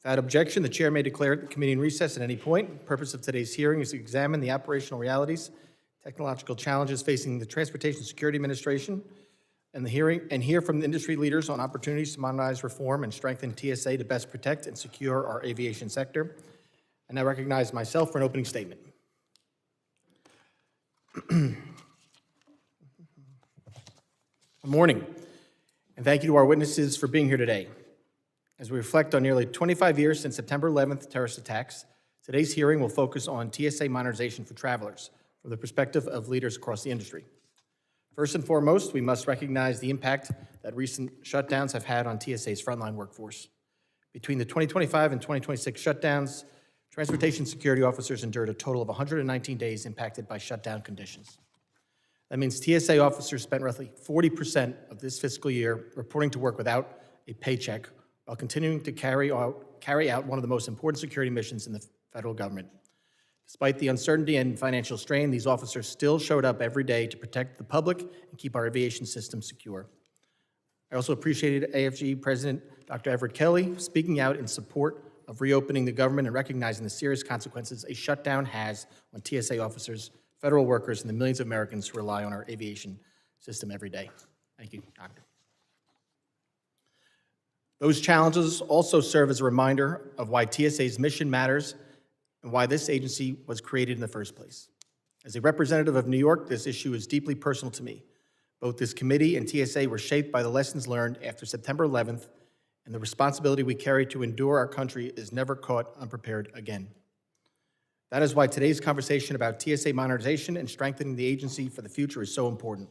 Without objection, the chair may declare the committee in recess at any point. The purpose of today's hearing is to examine the operational realities, technological challenges facing the Transportation Security Administration, and hear from the industry leaders on opportunities to modernize, reform, and strengthen TSA to best protect and secure our aviation sector. I now recognize myself for an opening statement. Good morning, and thank you to our witnesses for being here today. As we reflect on nearly 25 years since September 11th terrorist attacks, today's hearing will focus on TSA modernization for travelers from the perspective of leaders across the industry. First and foremost, we must recognize the impact that recent shutdowns have had on TSA's frontline workforce. Between the 2025 and 2026 shutdowns, transportation security officers endured a total of 119 days impacted by shutdown conditions. That means TSA officers spent roughly 40% of this fiscal year reporting to work without a paycheck while continuing to carry out one of the most important security missions in the federal government. Despite the uncertainty and financial strain, these officers still showed up every day to protect the public and keep our aviation system secure. I also appreciated AFG President Dr. Everett Kelley speaking out in support of reopening the government and recognizing the serious consequences a shutdown has on TSA officers, federal workers, and the millions of Americans who rely on our aviation system every day. Thank you, Doctor. Those challenges also serve as a reminder of why TSA's mission matters and why this agency was created in the first place. As a representative of New York, this issue is deeply personal to me. Both this committee and TSA were shaped by the lessons learned after September 11th, and the responsibility we carry to endure our country is never caught unprepared again. That is why today's conversation about TSA modernization and strengthening the agency for the future is so important.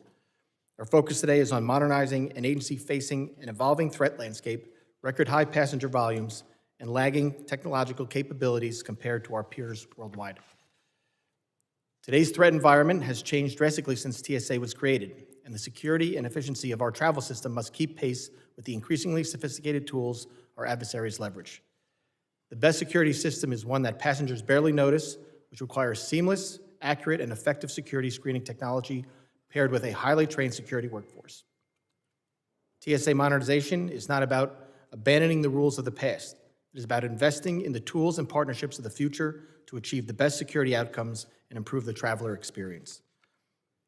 Our focus today is on modernizing an agency facing an evolving threat landscape, record high passenger volumes, and lagging technological capabilities compared to our peers worldwide. Today's threat environment has changed drastically since TSA was created, and the security and efficiency of our travel system must keep pace with the increasingly sophisticated tools our adversaries leverage. The best security system is one that passengers barely notice, which requires seamless, accurate, and effective security screening technology paired with a highly trained security workforce. TSA modernization is not about abandoning the rules of the past. It is about investing in the tools and partnerships of the future to achieve the best security outcomes and improve the traveler experience.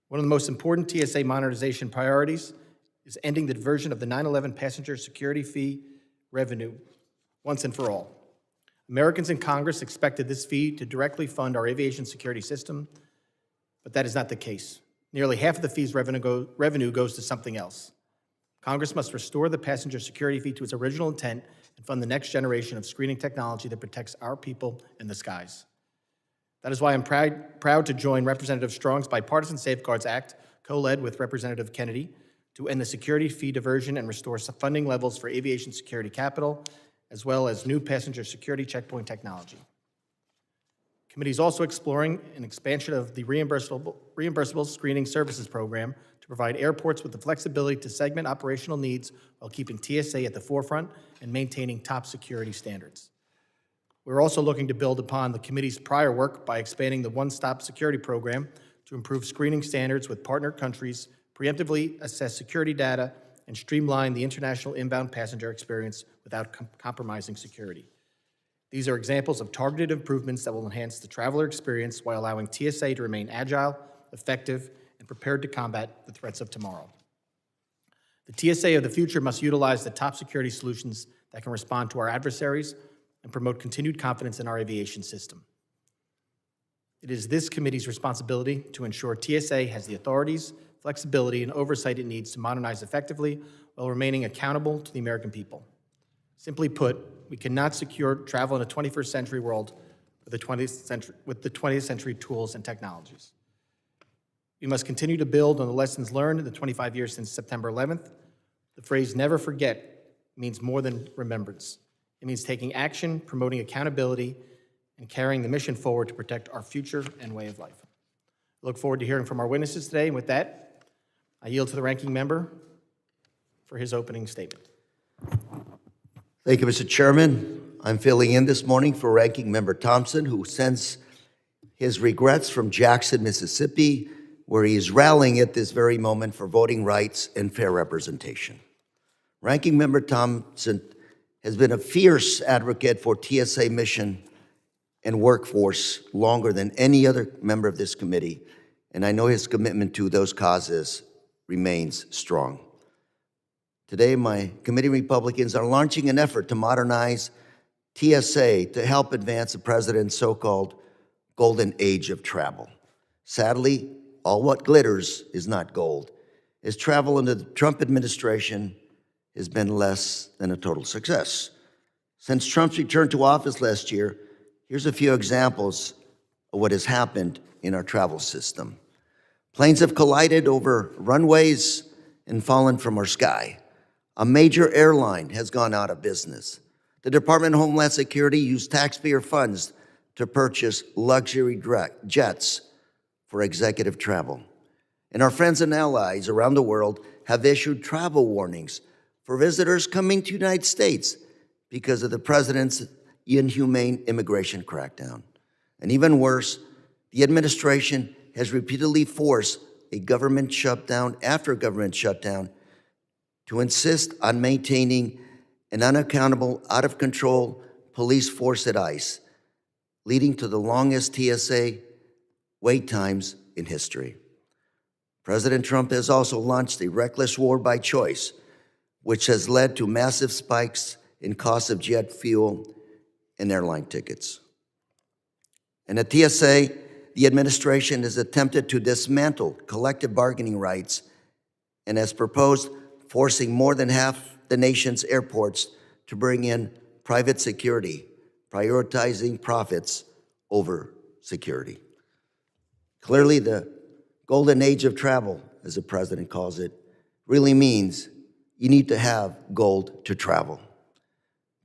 One of the most important TSA modernization priorities is ending the diversion of the 9/11 passenger security fee revenue once and for all. Americans in Congress expected this fee to directly fund our aviation security system, but that is not the case. Nearly half of the fee's revenue goes to something else. Congress must restore the passenger security fee to its original intent and fund the next generation of screening technology that protects our people in the skies. That is why I'm proud to join Representative Strong's Bipartisan Safeguards Act, co-led with Representative Kennedy, to end the security fee diversion and restore funding levels for aviation security capital, as well as new passenger security checkpoint technology. The committee is also exploring an expansion of the reimbursable screening services program to provide airports with the flexibility to segment operational needs while keeping TSA at the forefront and maintaining top security standards. We're also looking to build upon the committee's prior work by expanding the one-stop security program to improve screening standards with partner countries, preemptively assess security data, and streamline the international inbound passenger experience without compromising security. These are examples of targeted improvements that will enhance the traveler experience while allowing TSA to remain agile, effective, and prepared to combat the threats of tomorrow. The TSA of the future must utilize the top security solutions that can respond to our adversaries and promote continued confidence in our aviation system. It is this committee's responsibility to ensure TSA has the authorities, flexibility, and oversight it needs to modernize effectively while remaining accountable to the American people. Simply put, we cannot secure travel in a 21st century world with the 20th century tools and technologies. We must continue to build on the lessons learned in the 25 years since September 11th. The phrase "never forget" means more than remembrance. It means taking action, promoting accountability, and carrying the mission forward to protect our future and way of life. I look forward to hearing from our witnesses today, and with that, I yield to the ranking member for his opening statement. Thank you, Mr. Chairman. I'm filling in this morning for Ranking Member Thompson, who sends his regrets from Jackson, Mississippi, where he is rallying at this very moment for voting rights and fair representation. Ranking Member Thompson has been a fierce advocate for TSA mission and workforce longer than any other member of this committee, and I know his commitment to those causes remains strong. Today, my committee Republicans are launching an effort to modernize TSA to help advance the president's so-called golden age of travel. Sadly, all what glitters is not gold, as travel under the Trump administration has been less than a total success. Since Trump's return to office last year, here's a few examples of what has happened in our travel system. Planes have collided over runways and fallen from our sky. A major airline has gone out of business. The Department of Homeland Security used taxpayer funds to purchase luxury jets for executive travel. And our friends and allies around the world have issued travel warnings for visitors coming to the United States because of the president's inhumane immigration crackdown. And even worse, the administration has repeatedly forced a government shutdown after government shutdown to insist on maintaining an unaccountable, out-of-control police force at ICE, leading to the longest TSA wait times in history. President Trump has also launched a reckless war by choice, which has led to massive spikes in costs of jet fuel and airline tickets. And at TSA, the administration has attempted to dismantle collective bargaining rights and has proposed forcing more than half the nation's airports to bring in private security, prioritizing profits over security. Clearly, the golden age of travel, as the president calls it, really means you need to have gold to travel.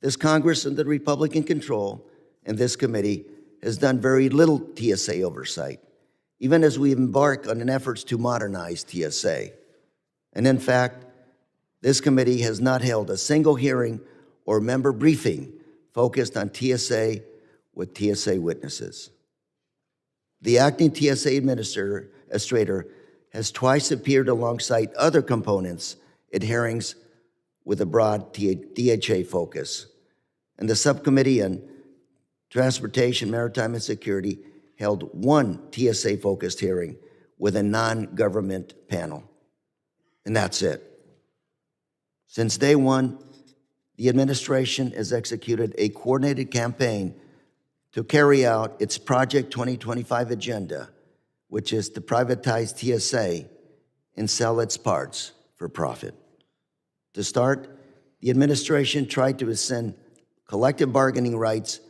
This Congress under Republican control and this committee has done very little TSA oversight, even as we embark on an efforts to modernize TSA. And in fact, this committee has not held a single hearing or member briefing focused on TSA with TSA witnesses. The acting TSA administrator has twice appeared alongside other components at hearings with a broad DHA focus. And the subcommittee on Transportation, Maritime, and Security held one TSA-focused hearing with a non-government panel. And that's it. Since day one, the administration has executed a coordinated campaign to carry out its Project 2025 agenda, which is to privatize TSA and sell its parts for profit. To start, the administration tried to rescind collective bargaining rights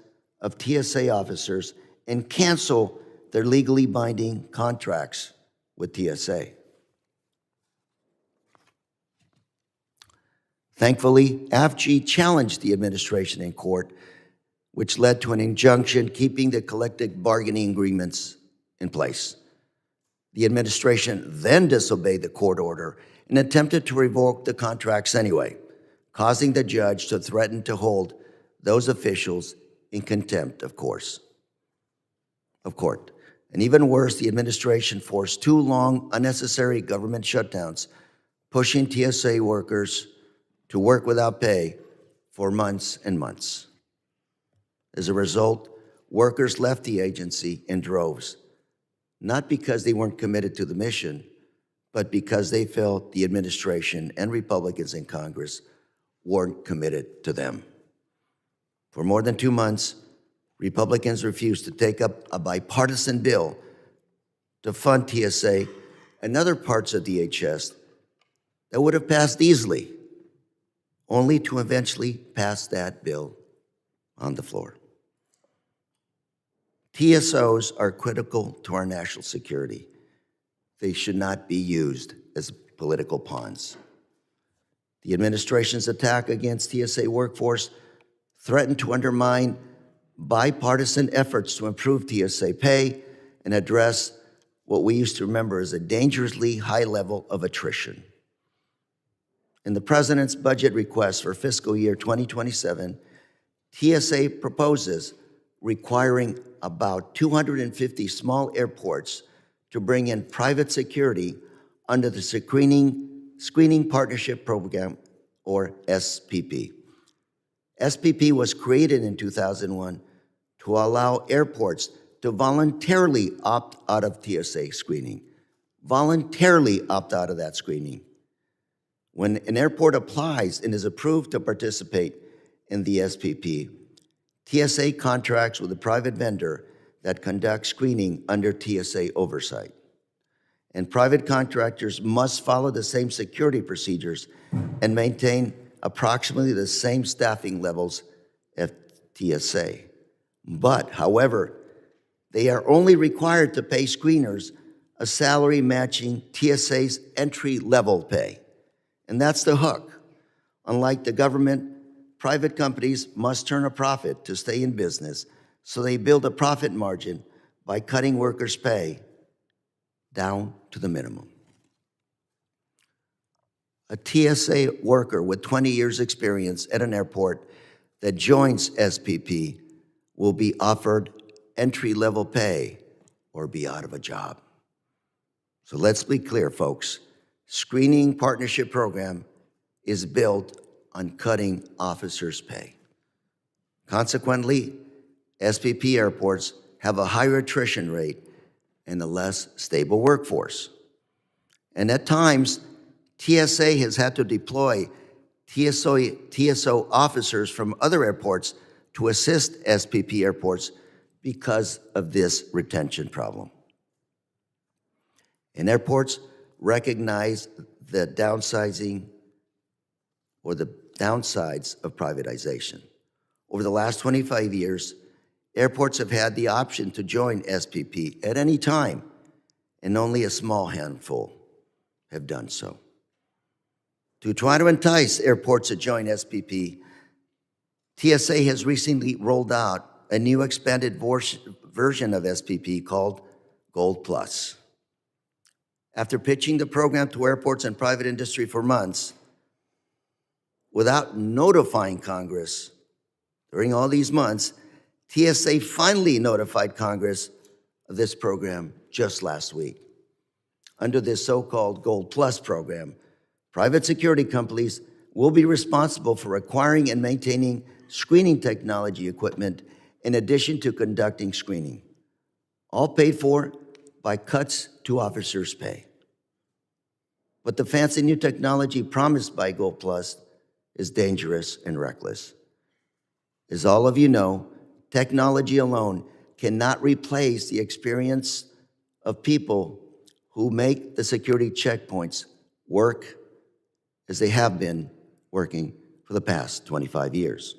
of TSA officers and cancel their legally binding contracts with TSA. Thankfully, AFG challenged the administration in court, which led to an injunction keeping the collective bargaining agreements in place. The administration then disobeyed the court order and attempted to revoke the contracts anyway, causing the judge to threaten to hold those officials in contempt of court. And even worse, the administration forced 2 long, unnecessary government shutdowns, pushing TSA workers to work without pay for months and months. As a result, workers left the agency in droves, not because they weren't committed to the mission, but because they felt the administration and Republicans in Congress weren't committed to them. For more than 2 months, Republicans refused to take up a bipartisan bill to fund TSA and other parts of DHS that would have passed easily, only to eventually pass that bill on the floor. TSOs are critical to our national security. They should not be used as political pawns. The administration's attack against TSA workforce threatened to undermine bipartisan efforts to improve TSA pay and address what we used to remember as a dangerously high level of attrition. In the president's budget request for fiscal year 2027, TSA proposes requiring about 250 small airports to bring in private security under the Screening Partnership Program, or SPP. SPP was created in 2001 to allow airports to voluntarily opt out of TSA screening, voluntarily opt out of that screening. When an airport applies and is approved to participate in the SPP, TSA contracts with a private vendor that conducts screening under TSA oversight. And private contractors must follow the same security procedures and maintain approximately the same staffing levels as TSA. But, however, they are only required to pay screeners a salary matching TSA's entry-level pay. And that's the hook. Unlike the government, private companies must turn a profit to stay in business, so they build a profit margin by cutting workers' pay down to the minimum. A TSA worker with 20 years' experience at an airport that joins SPP will be offered entry-level pay or be out of a job. So let's be clear, folks. Screening partnership program is built on cutting officers' pay. Consequently, SPP airports have a higher attrition rate and a less stable workforce. And at times, TSA has had to deploy TSO officers from other airports to assist SPP airports because of this retention problem. And airports recognize the downsizing or the downsides of privatization. Over the last 25 years, airports have had the option to join SPP at any time, and only a small handful have done so. To try to entice airports to join SPP, TSA has recently rolled out a new expanded version of SPP called Gold Plus. After pitching the program to airports and private industry for months, without notifying Congress during all these months, TSA finally notified Congress of this program just last week. Under this so-called Gold Plus program, private security companies will be responsible for acquiring and maintaining screening technology equipment in addition to conducting screening, all paid for by cuts to officers' pay. But the fancy new technology promised by Gold Plus is dangerous and reckless. As all of you know, technology alone cannot replace the experience of people who make the security checkpoints work as they have been working for the past 25 years.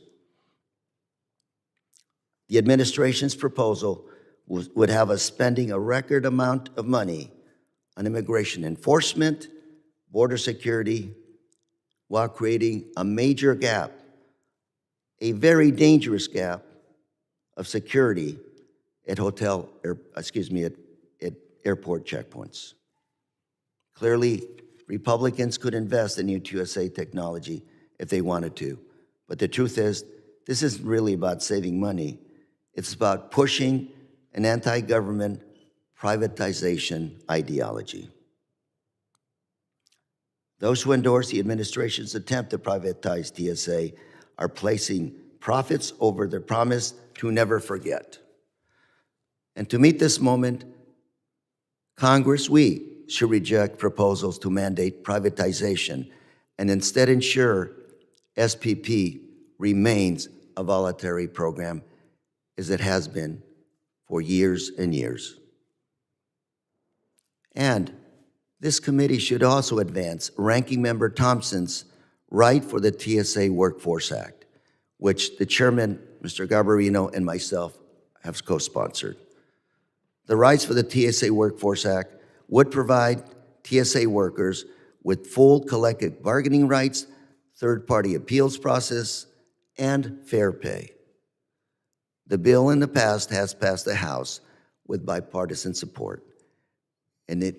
The administration's proposal would have us spending a record amount of money on immigration enforcement, border security, while creating a major gap, a very dangerous gap of security at airport checkpoints. Clearly, Republicans could invest in new TSA technology if they wanted to, but the truth is, this isn't really about saving money. It's about pushing an anti-government privatization ideology. Those who endorse the administration's attempt to privatize TSA are placing profits over their promise to never forget. And to meet this moment, Congress, we should reject proposals to mandate privatization and instead ensure SPP remains a voluntary program as it has been for years and years. And this committee should also advance Ranking Member Thompson's right for the TSA Workforce Act, which the chairman, Mr. Garbarino, and myself have co-sponsored. The rights for the TSA Workforce Act would provide TSA workers with full collective bargaining rights, third-party appeals process, and fair pay. The bill in the past has passed the House with bipartisan support, and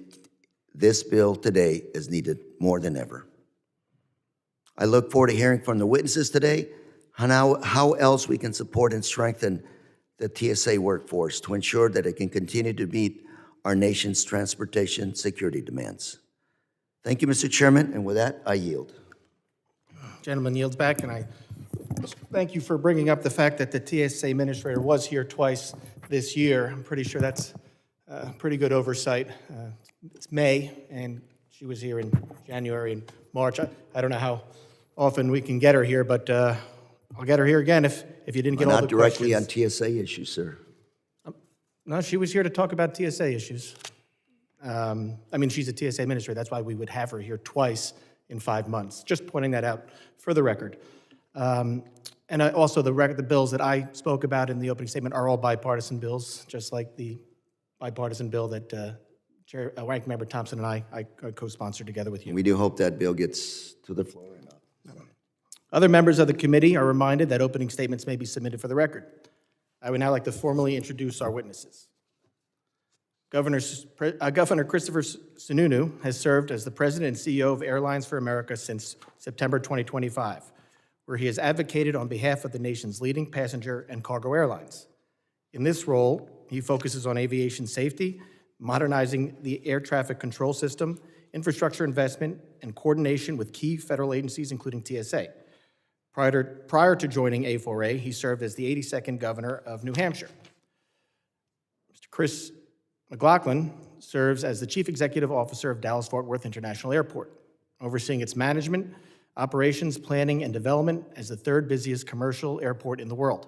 this bill today is needed more than ever. I look forward to hearing from the witnesses today on how else we can support and strengthen the TSA workforce to ensure that it can continue to meet our nation's transportation security demands. Thank you, Mr. Chairman, and with that, I yield. Gentleman yields back, and I Thank you for bringing up the fact that the TSA administrator was here twice this year. I'm pretty sure that's pretty good oversight. It's May, and she was here in January and March. I don't know how often we can get her here, but I'll get her here again if you didn't get all the Not directly questions. on TSA issues, sir. No, she was here to talk about TSA issues. I mean, she's a TSA administrator. That's why we would have her here twice in 5 months. Just pointing that out for the record. Also, the bills that I spoke about in the opening statement are all bipartisan bills, just like the bipartisan bill that Ranking Member Thompson and I co-sponsored together with you. We do hope that bill gets to the floor. Other members of the committee are reminded that opening statements may be submitted for the record. I would now like to formally introduce our witnesses. Governor Christopher Sununu has served as the President and CEO of Airlines for America since September 2025, where he has advocated on behalf of the nation's leading passenger and cargo airlines. In this role, he focuses on aviation safety, modernizing the air traffic control system, infrastructure investment, and coordination with key federal agencies, including TSA. Prior to joining A4A, he served as the 82nd governor of New Hampshire. Mr. Chris McLaughlin serves as the Chief Executive Officer of Dallas-Fort Worth International Airport, overseeing its management, operations, planning, and development as the third busiest commercial airport in the world.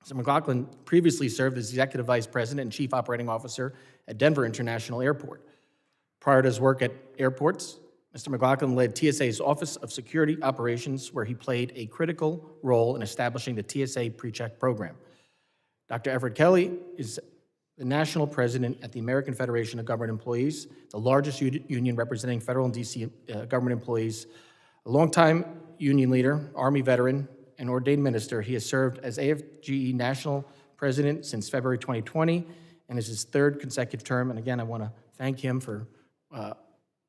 Mr. McLaughlin previously served as Executive Vice President and Chief Operating Officer at Denver International Airport. Prior to his work at airports, Mr. McLaughlin led TSA's Office of Security Operations, where he played a critical role in establishing the TSA PreCheck program. Dr. Everett Kelley is the national president at the American Federation of Government Employees, the largest union representing federal and DC government employees. A longtime union leader, Army veteran, and ordained minister, he has served as AFGE national president since February 2020 and is his third consecutive term. And again, I want to thank him for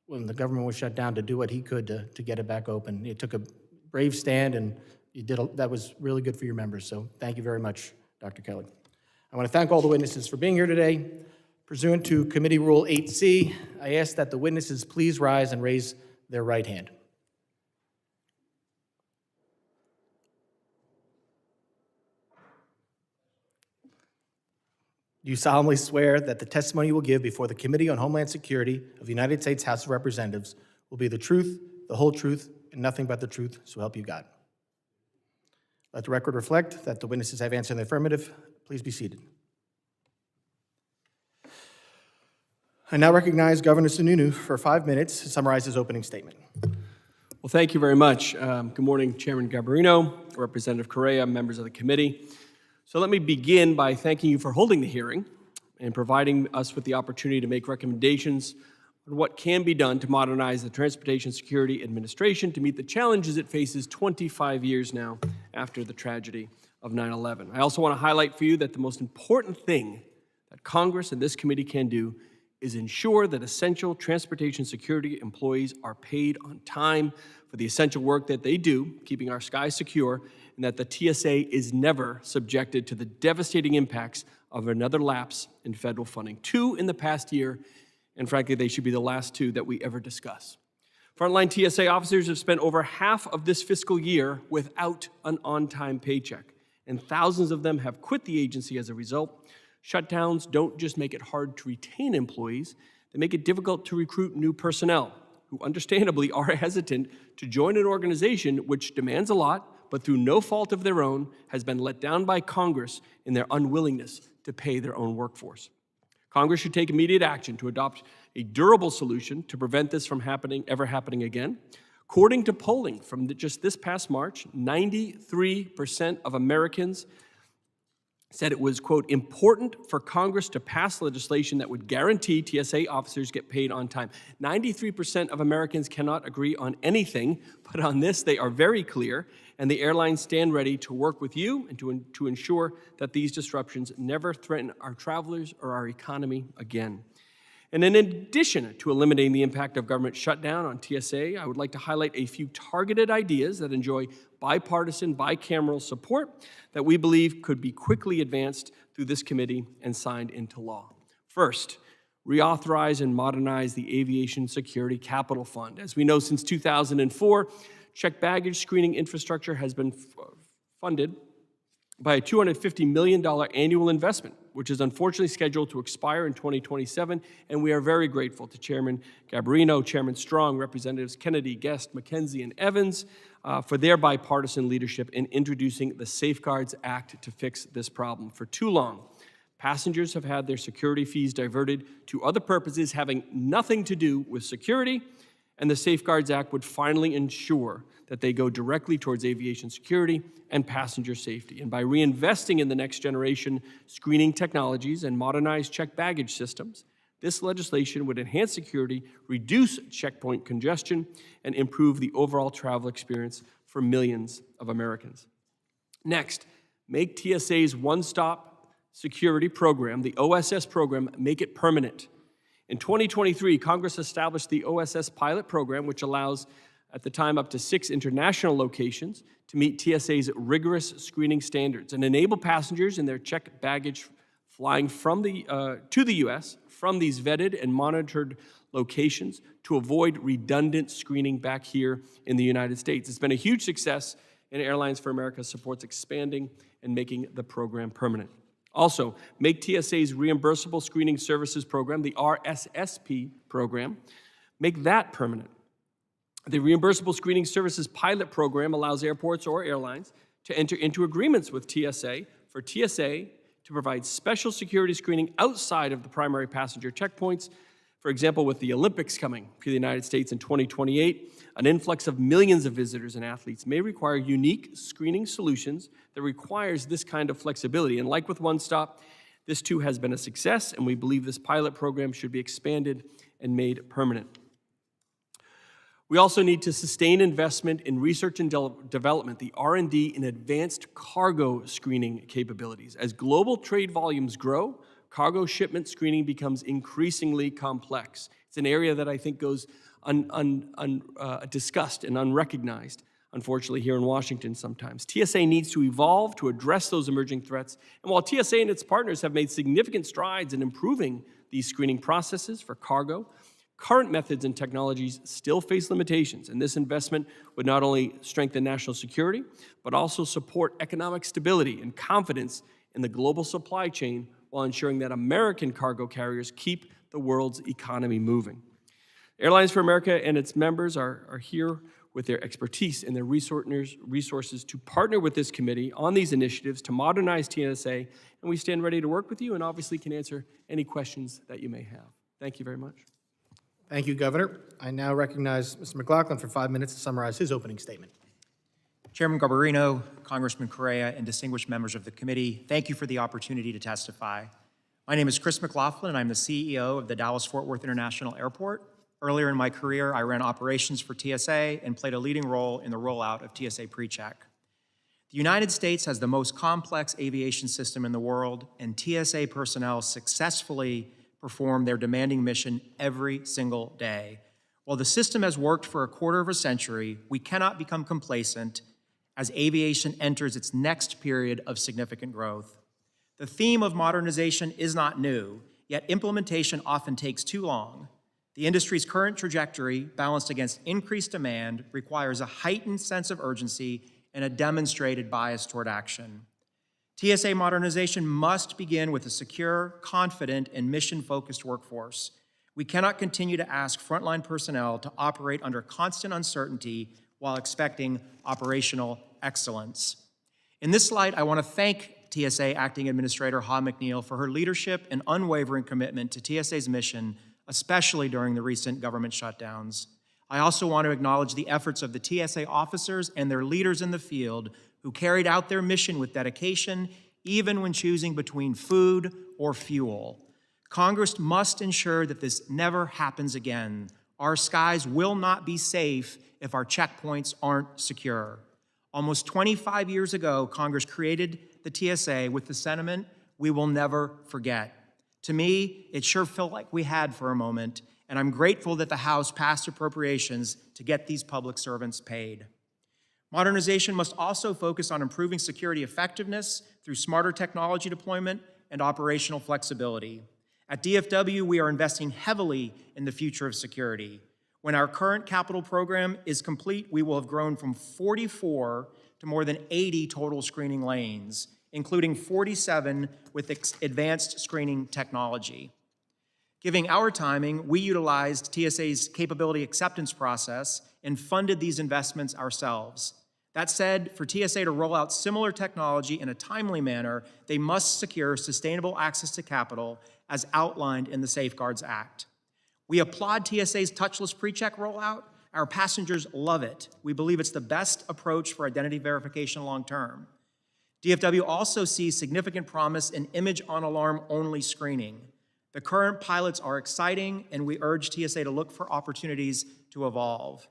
when the government was shut down to do what he could to get it back open. He took a brave stand, and that was really good for your members. So thank you very much, Dr. Kelley. I want to thank all the witnesses for being here today. Pursuant to Committee Rule 8C, I ask that the witnesses please rise and raise their right hand. Do you solemnly swear that the testimony you will give before the Committee on Homeland Security of the United States House of Representatives will be the truth, the whole truth, and nothing but the truth, so help you God? Let the record reflect that the witnesses have answered in the affirmative. Please be seated. I now recognize Governor Sununu for 5 minutes to summarize his opening statement. Well, thank you very much. Good morning, Chairman Garbarino, Representative Correa, members of the committee. So let me begin by thanking you for holding the hearing and providing us with the opportunity to make recommendations on what can be done to modernize the Transportation Security Administration to meet the challenges it faces 25 years now after the tragedy of 9/11. I also want to highlight for you that the most important thing that Congress and this committee can do is ensure that essential transportation security employees are paid on time for the essential work that they do, keeping our skies secure, and that the TSA is never subjected to the devastating impacts of another lapse in federal funding. 2 in the past year, and frankly, they should be the last 2 that we ever discuss. Frontline TSA officers have spent over half of this fiscal year without an on-time paycheck, and thousands of them have quit the agency as a result. Shutdowns don't just make it hard to retain employees, they make it difficult to recruit new personnel, who understandably are hesitant to join an organization which demands a lot, but through no fault of their own, has been let down by Congress in their unwillingness to pay their own workforce. Congress should take immediate action to adopt a durable solution to prevent this from ever happening again. According to polling from just this past March, 93% of Americans said it was, quote, important for Congress to pass legislation that would guarantee TSA officers get paid on time. 93% of Americans cannot agree on anything, but on this they are very clear, and the airlines stand ready to work with you and to ensure that these disruptions never threaten our travelers or our economy again. And in addition to eliminating the impact of government shutdown on TSA, I would like to highlight a few targeted ideas that enjoy bipartisan, bicameral support that we believe could be quickly advanced through this committee and signed into law. First, reauthorize and modernize the Aviation Security Capital Fund. As we know, since 2004, checked baggage screening infrastructure has been funded by a $250 million annual investment, which is unfortunately scheduled to expire in 2027, and we are very grateful to Chairman Garbarino, Chairman Strong, Representatives Kennedy, Guest, McKenzie, and Evans for their bipartisan leadership in introducing the Safeguards Act to fix this problem. For too long, passengers have had their security fees diverted to other purposes having nothing to do with security, and the Safeguards Act would finally ensure that they go directly towards aviation security and passenger safety. And by reinvesting in the next generation screening technologies and modernized checked baggage systems, this legislation would enhance security, reduce checkpoint congestion, and improve the overall travel experience for millions of Americans. Next, make TSA's one-stop security program, the OSS program, make it permanent. In 2023, Congress established the OSS pilot program, which allows, at the time, up to 6 international locations to meet TSA's rigorous screening standards and enable passengers in their checked baggage flying from to the U.S. from these vetted and monitored locations to avoid redundant screening back here in the United States. It's been a huge success, and Airlines for America supports expanding and making the program permanent. Also, make TSA's reimbursable screening services program, the RSSP program, make that permanent. The reimbursable screening services pilot program allows airports or airlines to enter into agreements with TSA for TSA to provide special security screening outside of the primary passenger checkpoints. For example, with the Olympics coming to the United States in 2028, an influx of millions of visitors and athletes may require unique screening solutions that requires this kind of flexibility. And like with One Stop, this too has been a success, and we believe this pilot program should be expanded and made permanent. We also need to sustain investment in research and development, the R&D in advanced cargo screening capabilities. As global trade volumes grow, cargo shipment screening becomes increasingly complex. It's an area that I think goes discussed and unrecognized, unfortunately, here in Washington sometimes. TSA needs to evolve to address those emerging threats. And while TSA and its partners have made significant strides in improving these screening processes for cargo, current methods and technologies still face limitations, and this investment would not only strengthen national security, but also support economic stability and confidence in the global supply chain while ensuring that American cargo carriers keep the world's economy moving. Airlines for America and its members are here with their expertise and their resources to partner with this committee on these initiatives to modernize TSA, and we stand ready to work with you and obviously can answer any questions that you may have. Thank you very much. Thank you, Governor. I now recognize Mr. McLaughlin for 5 minutes to summarize his opening statement. Chairman Garbarino, Congressman Correa, and distinguished members of the committee, thank you for the opportunity to testify. My name is Chris McLaughlin, and I'm the CEO of the Dallas-Fort Worth International Airport. Earlier in my career, I ran operations for TSA and played a leading role in the rollout of TSA PreCheck. The United States has the most complex aviation system in the world, and TSA personnel successfully perform their demanding mission every single day. While the system has worked for a quarter of a century, we cannot become complacent as aviation enters its next period of significant growth. The theme of modernization is not new, yet implementation often takes too long. The industry's current trajectory, balanced against increased demand, requires a heightened sense of urgency and a demonstrated bias toward action. TSA modernization must begin with a secure, confident, and mission-focused workforce. We cannot continue to ask frontline personnel to operate under constant uncertainty while expecting operational excellence. In this slide, I want to thank TSA Acting Administrator Ha McNeil for her leadership and unwavering commitment to TSA's mission, especially during the recent government shutdowns. I also want to acknowledge the efforts of the TSA officers and their leaders in the field who carried out their mission with dedication, even when choosing between food or fuel. Congress must ensure that this never happens again. Our skies will not be safe if our checkpoints aren't secure. Almost 25 years ago, Congress created the TSA with the sentiment, "We will never forget." To me, it sure felt like we had for a moment, and I'm grateful that the House passed appropriations to get these public servants paid. Modernization must also focus on improving security effectiveness through smarter technology deployment and operational flexibility. At DFW, we are investing heavily in the future of security. When our current capital program is complete, we will have grown from 44 to more than 80 total screening lanes, including 47 with advanced screening technology. Given our timing, we utilized TSA's capability acceptance process and funded these investments ourselves. That said, for TSA to roll out similar technology in a timely manner, they must secure sustainable access to capital as outlined in the Safeguards Act. We applaud TSA's touchless PreCheck rollout. Our passengers love it. We believe it's the best approach for identity verification long term. DFW also sees significant promise in image-on-alarm only screening. The current pilots are exciting, and we urge TSA to look for opportunities to evolve.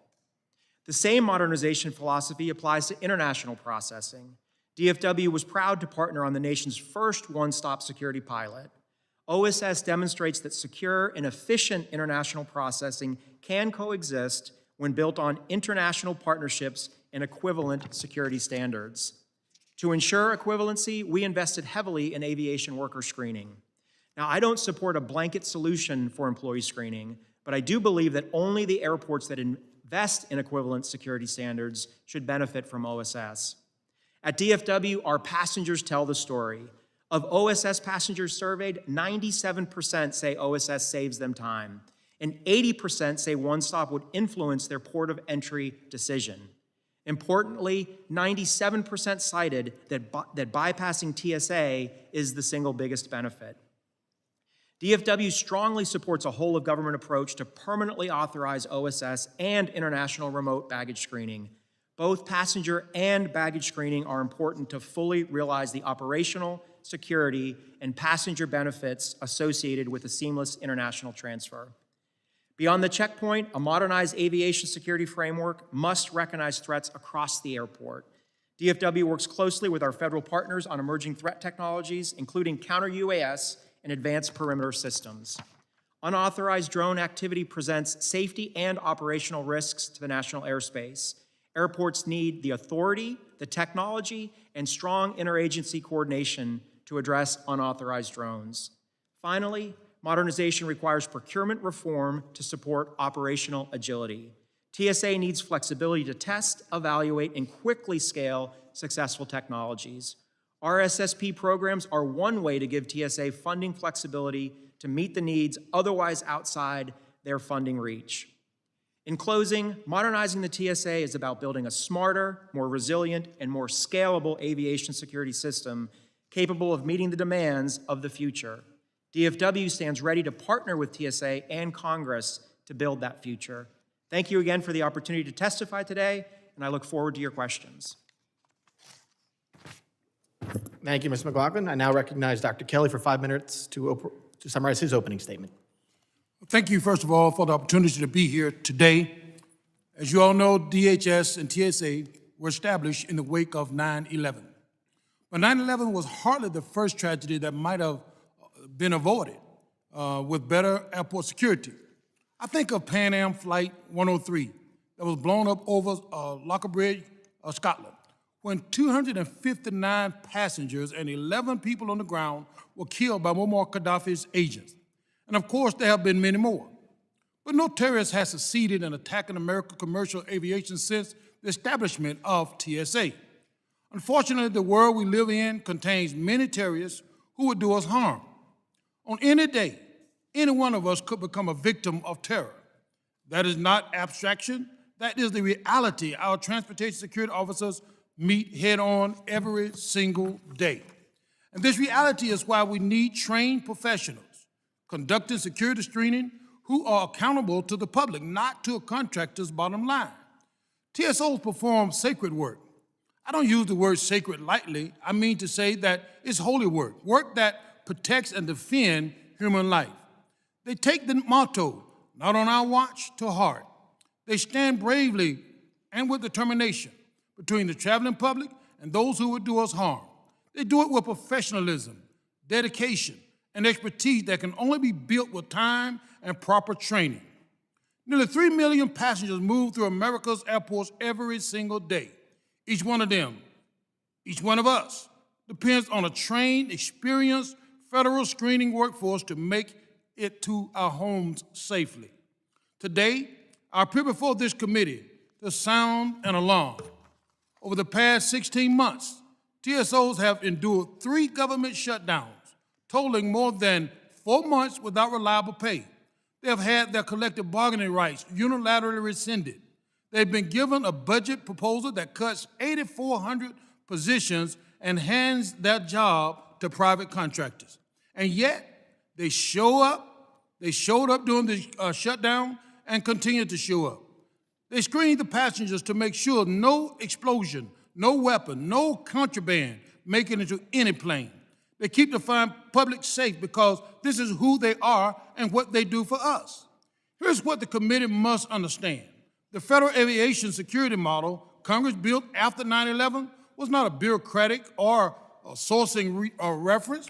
The same modernization philosophy applies to international processing. DFW was proud to partner on the nation's first one-stop security pilot. OSS demonstrates that secure and efficient international processing can coexist when built on international partnerships and equivalent security standards. To ensure equivalency, we invested heavily in aviation worker screening. Now, I don't support a blanket solution for employee screening, but I do believe that only the airports that invest in equivalent security standards should benefit from OSS. At DFW, our passengers tell the story. Of OSS passengers surveyed, 97% say OSS saves them time, and 80% say One Stop would influence their port of entry decision. Importantly, 97% cited that bypassing TSA is the single biggest benefit. DFW strongly supports a whole-of-government approach to permanently authorize OSS and international remote baggage screening. Both passenger and baggage screening are important to fully realize the operational, security, and passenger benefits associated with a seamless international transfer. Beyond the checkpoint, a modernized aviation security framework must recognize threats across the airport. DFW works closely with our federal partners on emerging threat technologies, including counter-UAS and advanced perimeter systems. Unauthorized drone activity presents safety and operational risks to the national airspace. Airports need the authority, the technology, and strong interagency coordination to address unauthorized drones. Finally, modernization requires procurement reform to support operational agility. TSA needs flexibility to test, evaluate, and quickly scale successful technologies. RSSP programs are one way to give TSA funding flexibility to meet the needs otherwise outside their funding reach. In closing, modernizing the TSA is about building a smarter, more resilient, and more scalable aviation security system capable of meeting the demands of the future. DFW stands ready to partner with TSA and Congress to build that future. Thank you again for the opportunity to testify today, and I look forward to your questions. Thank you, Ms. McLaughlin. I now recognize Dr. Kelley for 5 minutes to summarize his opening statement. Thank you, first of all, for the opportunity to be here today. As you all know, DHS and TSA were established in the wake of 9/11. But 9/11 was hardly the first tragedy that might have been avoided with better airport security. I think of Pan Am Flight 103 that was blown up over Lockabridge, Scotland, when 259 passengers and 11 people on the ground were killed by Muammar Gaddafi's agents. And of course, there have been many more. But no terrorist has succeeded in attacking American commercial aviation since the establishment of TSA. Unfortunately, the world we live in contains many terrorists who would do us harm. On any day, any one of us could become a victim of terror. That is not abstraction. That is the reality our transportation security officers meet head-on every single day. And this reality is why we need trained professionals conducting security screening who are accountable to the public, not to a contractor's bottom line. TSOs perform sacred work. I don't use the word sacred lightly. I mean to say that it's holy work, work that protects and defends human life. They take the motto, not on our watch, to heart. They stand bravely and with determination between the traveling public and those who would do us harm. They do it with professionalism, dedication, and expertise that can only be built with time and proper training. Nearly 3 million passengers move through America's airports every single day. Each one of them, each one of us, depends on a trained, experienced federal screening workforce to make it to our homes safely. Today, I appear before this committee to sound an alarm. Over the past 16 months, TSOs have endured 3 government shutdowns, totaling more than 4 months without reliable pay. They have had their collective bargaining rights unilaterally rescinded. They've been given a budget proposal that cuts 8,400 positions and hands their job to private contractors. And yet, they showed up during the shutdown and continue to show up. They screened the passengers to make sure no explosion, no weapon, no contraband make it into any plane. They keep the flying public safe because this is who they are and what they do for us. Here's what the committee must understand. The federal aviation security model Congress built after 9/11 was not a bureaucratic or a sourcing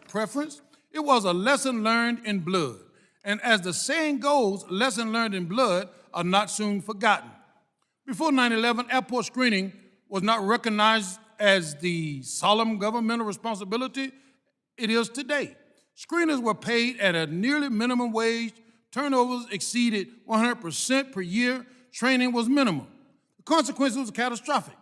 preference. It was a lesson learned in blood. And as the saying goes, lessons learned in blood are not soon forgotten. Before 9/11, airport screening was not recognized as the solemn governmental responsibility it is today. Screeners were paid at a nearly minimum wage, turnovers exceeded 100% per year, training was minimal. The consequences was catastrophic.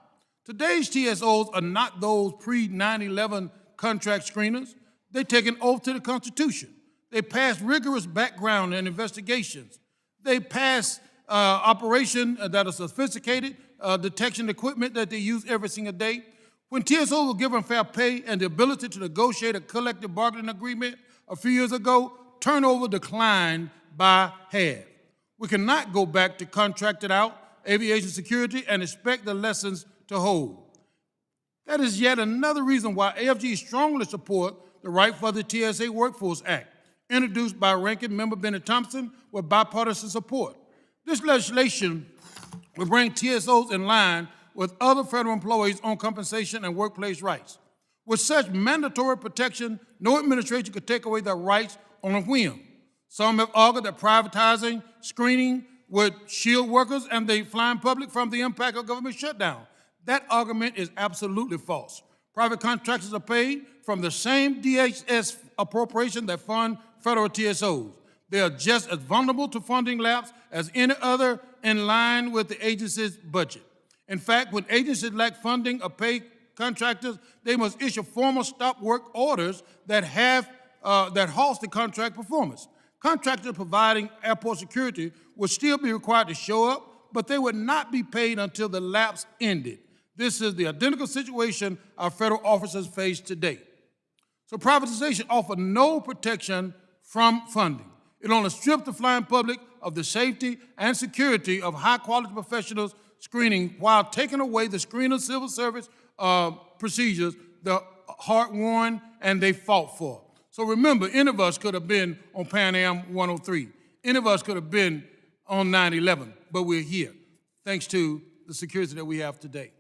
Today's TSOs are not those pre-9/11 contract screeners. They take an oath to the Constitution. They pass rigorous background and investigations. They pass operation that are sophisticated detection equipment that they use every single day. When TSOs were given fair pay and the ability to negotiate a collective bargaining agreement a few years ago, turnover declined by half. We cannot go back to contracted out aviation security and expect the lessons to hold. That is yet another reason why AFG strongly support the Right for the TSA Workforce Act, introduced by Ranking Member Benny Thompson with bipartisan support. This legislation will bring TSOs in line with other federal employees on compensation and workplace rights. With such mandatory protection, no administration could take away their rights on a whim. Some have argued that privatizing screening would shield workers and the flying public from the impact of government shutdown. That argument is absolutely false. Private contractors are paid from the same DHS appropriation that fund federal TSOs. They are just as vulnerable to funding lapse as any other in line with the agency's budget. In fact, when agencies lack funding or pay contractors, they must issue formal stop work orders that halts the contract performance. Contractors providing airport security would still be required to show up, but they would not be paid until the lapse ended. This is the identical situation our federal officers face today. So privatization offers no protection from funding. It only strips the flying public of the safety and security of high-quality professionals screening while taking away the screener civil service procedures, the hard-won and they fought for. So remember, any of us could have been on Pan Am 103. Any of us could have been on 9/11, but we're here, thanks to the security that we have today.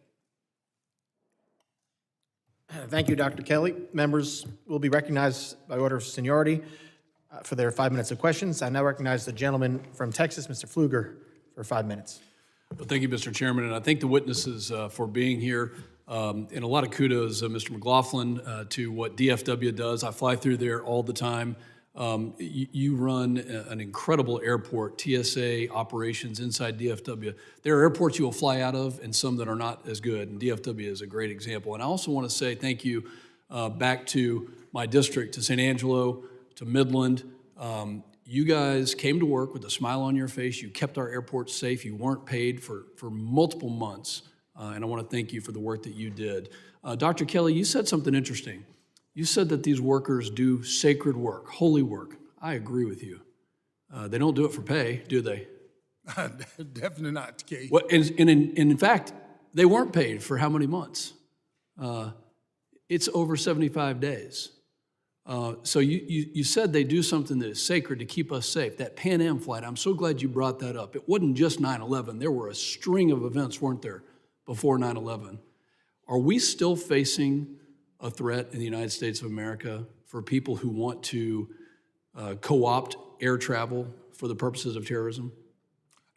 Thank you, Dr. Kelley. Members will be recognized by order of seniority for their 5 minutes of questions. I now recognize the gentleman from Texas, Mr. Pfluger, for 5 minutes. Well, thank you, Mr. Chairman, and I thank the witnesses for being here. And a lot of kudos, Mr. McLaughlin, to what DFW does. I fly through there all the time. You run an incredible airport, TSA operations inside DFW. There are airports you will fly out of and some that are not as good, and DFW is a great example. And I also want to say thank you back to my district, to San Angelo, to Midland. You guys came to work with a smile on your face. You kept our airports safe. You weren't paid for multiple months. And I want to thank you for the work that you did. Dr. Kelley, you said something interesting. You said that these workers do sacred work, holy work. I agree with you. They don't do it for pay, do they? Definitely not the case. Well, and in fact, they weren't paid for how many months? It's over 75 days. So you said they do something that is sacred to keep us safe. That Pan Am flight, I'm so glad you brought that up. It wasn't just 9/11. There were a string of events, weren't there, before 9/11. Are we still facing a threat in the United States of America for people who want to co-opt air travel for the purposes of terrorism?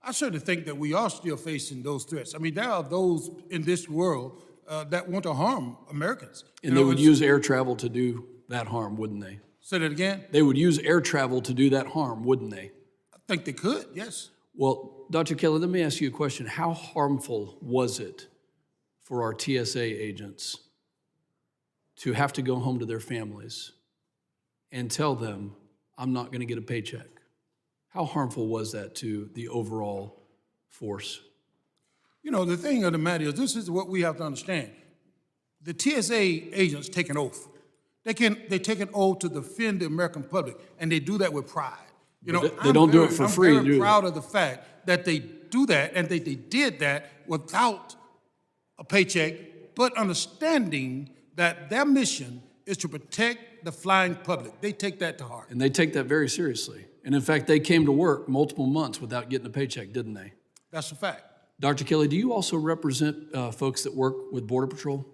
I certainly think that we are still facing those threats. I mean, there are those in this world that want to harm Americans. And they would use air travel to do that harm, wouldn't they? Say that again? They would use air travel to do that harm, wouldn't they? I think they could, yes. Well, Dr. Kelley, let me ask you a question. How harmful was it for our TSA agents to have to go home to their families and tell them, I'm not going to get a paycheck? How harmful was that to the overall force? You know, the thing of the matter is, this is what we have to understand. The TSA agents take an oath. They take an oath to defend the American public, and they do that with pride. You know, They don't do it for free, I'm do very they? proud of the fact that they do that, and they did that without a paycheck, but understanding that their mission is to protect the flying public. They take that to heart. And they take that very seriously. And in fact, they came to work multiple months without getting a paycheck, didn't they? That's a fact. Dr. Kelley, do you also represent folks that work with Border Patrol?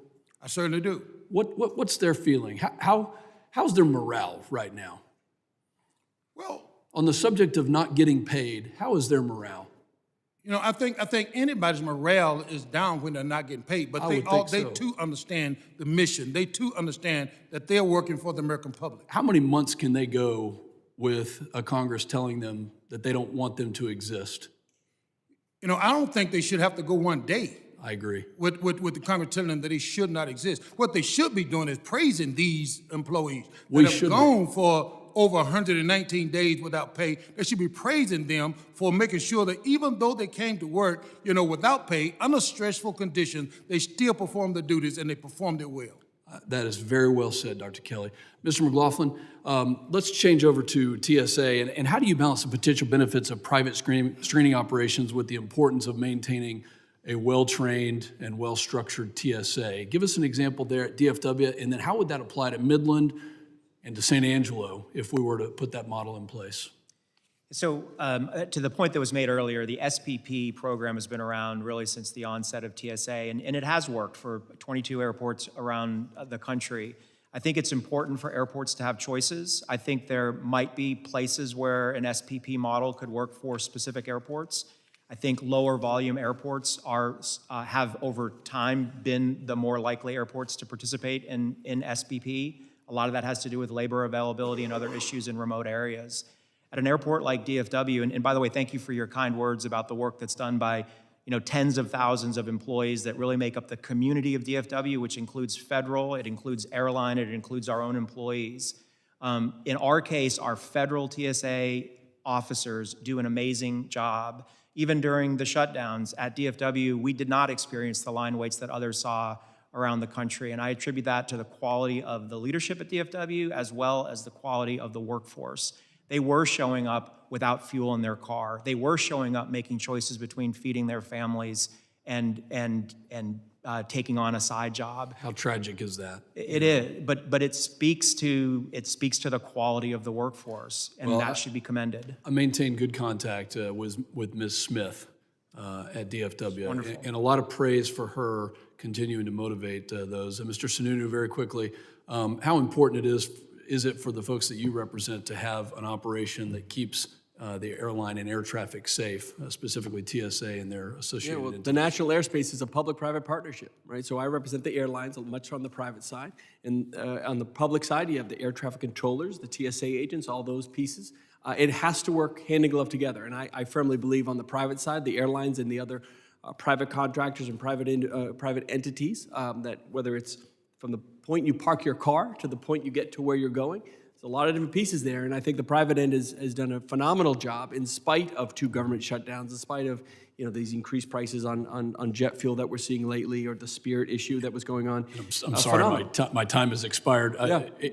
I certainly do. What's their feeling? How's their morale right now? Well, On the subject of not getting paid, how is their morale? you know, I think anybody's morale is down when they're not getting paid, but I they would think so. too understand the mission. They too understand that they're working for the American public. How many months can they go with a Congress telling them that they don't want them to exist? You know, I don't think they should have to go one day I agree. with the Congress telling them that they should not exist. What they should be doing is praising these employees We that have should be. gone for over 119 days without pay. They should be praising them for making sure that even though they came to work, you know, without pay, under stressful conditions, they still performed the duties and they performed it well. That is very well said, Dr. Kelley. Mr. McLaughlin, let's change over to TSA. And how do you balance the potential benefits of private screening operations with the importance of maintaining a well-trained and well-structured TSA? Give us an example there at DFW, and then how would that apply to Midland and to San Angelo if we were to put that model in place? So to the point that was made earlier, the SPP program has been around really since the onset of TSA, and it has worked for 22 airports around the country. I think it's important for airports to have choices. I think there might be places where an SPP model could work for specific airports. I think lower volume airports have over time been the more likely airports to participate in SPP. A lot of that has to do with labor availability and other issues in remote areas. At an airport like DFW, and by the way, thank you for your kind words about the work that's done by tens of thousands of employees that really make up the community of DFW, which includes federal, it includes airline, it includes our own employees. In our case, our federal TSA officers do an amazing job. Even during the shutdowns at DFW, we did not experience the line waits that others saw around the country, and I attribute that to the quality of the leadership at DFW as well as the quality of the workforce. They were showing up without fuel in their car. They were showing up making choices between feeding their families and taking on a side job. How tragic is that? It is, but it speaks to the quality of the workforce, and that should be commended. I maintained good contact with Ms. Smith at DFW, wonderful. and a lot of praise for her continuing to motivate those. And Mr. Sununu, very quickly, how important is it for the folks that you represent to have an operation that keeps the airline and air traffic safe, specifically TSA and their associated entities? The national airspace is a public-private partnership, right? So I represent the airlines, much on the private side. And on the public side, you have the air traffic controllers, the TSA agents, all those pieces. It has to work hand in glove together. And I firmly believe on the private side, the airlines and the other private contractors and private entities, that whether it's from the point you park your car to the point you get to where you're going, there's a lot of different pieces there, and I think the private end has done a phenomenal job in spite of 2 government shutdowns, in spite of these increased prices on jet fuel that we're seeing lately, or the Spirit issue that was going on. I'm sorry, my time has expired.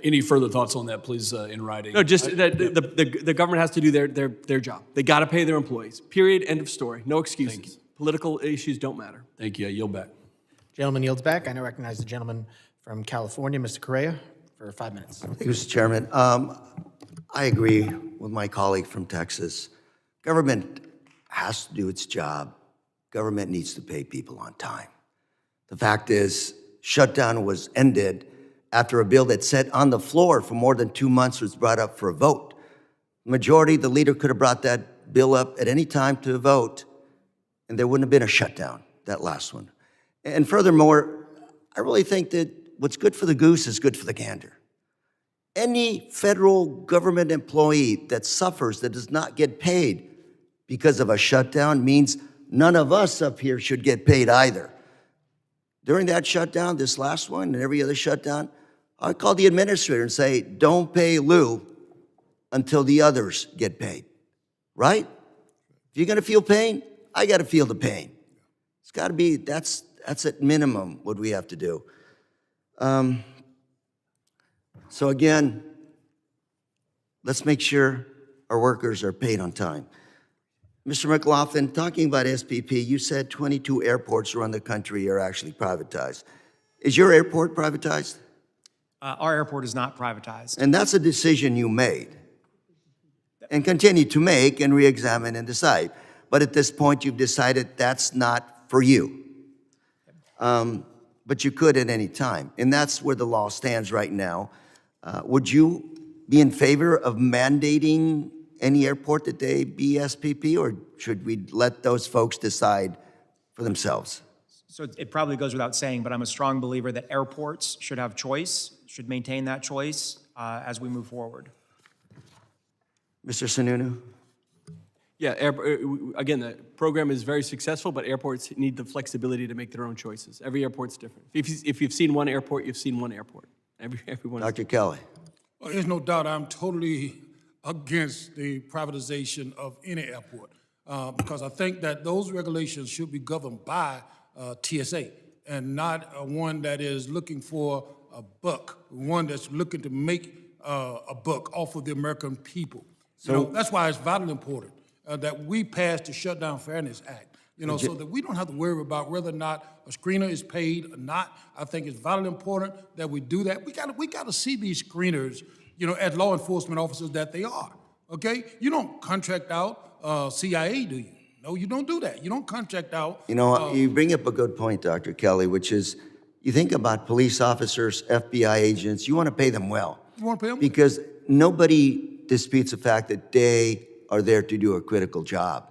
Any further thoughts on that, please, in writing? No, just that the government has to do their job. They got to pay their employees. Period. End of story. No excuses. Political issues don't matter. Thank you. I yield back. Gentleman yields back. I now recognize the gentleman from California, Mr. Correa, for 5 minutes. Thank you, Mr. Chairman. I agree with my colleague from Texas. Government has to do its job. Government needs to pay people on time. The fact is, shutdown was ended after a bill that sat on the floor for more than 2 months was brought up for a vote. The majority, the leader could have brought that bill up at any time to a vote, and there wouldn't have been a shutdown, that last one. And furthermore, I really think that what's good for the goose is good for the gander. Any federal government employee that suffers, that does not get paid because of a shutdown, means none of us up here should get paid either. during that shutdown, this last one and every other shutdown, I called the administrator and say, don't pay Lou until the others get paid, right? If you're gonna feel pain, I gotta feel the pain. It's gotta be, that's at minimum what we have to do. So again, let's make sure our workers are paid on time. Mr. McLaughlin, talking about SPP, you said 22 airports around the country are actually privatized. Is your airport privatized? Our airport is not privatized. And that's a decision you made and continue to make and re-examine and decide. But at this point, you've decided that's not for you. But you could at any time. And that's where the law stands right now. Would you be in favor of mandating any airport that they be SPP, or should we let those folks decide for themselves? So it probably goes without saying, but I'm a strong believer that airports should have choice, should maintain that choice as we move forward. Mr. Sununu? Yeah, again, the program is very successful, but airports need the flexibility to make their own choices. Every airport's different. If you've seen one airport, you've seen one airport. Everyone. Dr. Kelley? Well, there's no doubt I'm totally against the privatization of any airport because I think that those regulations should be governed by TSA and not one that is looking for a buck, one that's looking to make a buck off of the American people. So that's why it's vitally important that we pass the Shutdown Fairness Act, so that we don't have to worry about whether or not a screener is paid or not. I think it's vitally important that we do that. We got to see these screeners, as law enforcement officers that they are, okay? You don't contract out CIA, do you? No, you don't do that. You don't contract out. You bring up a good point, Dr. Kelley, which is you think about police officers, FBI agents, you want to pay them well. You want to pay them? Because nobody disputes the fact that they are there to do a critical job.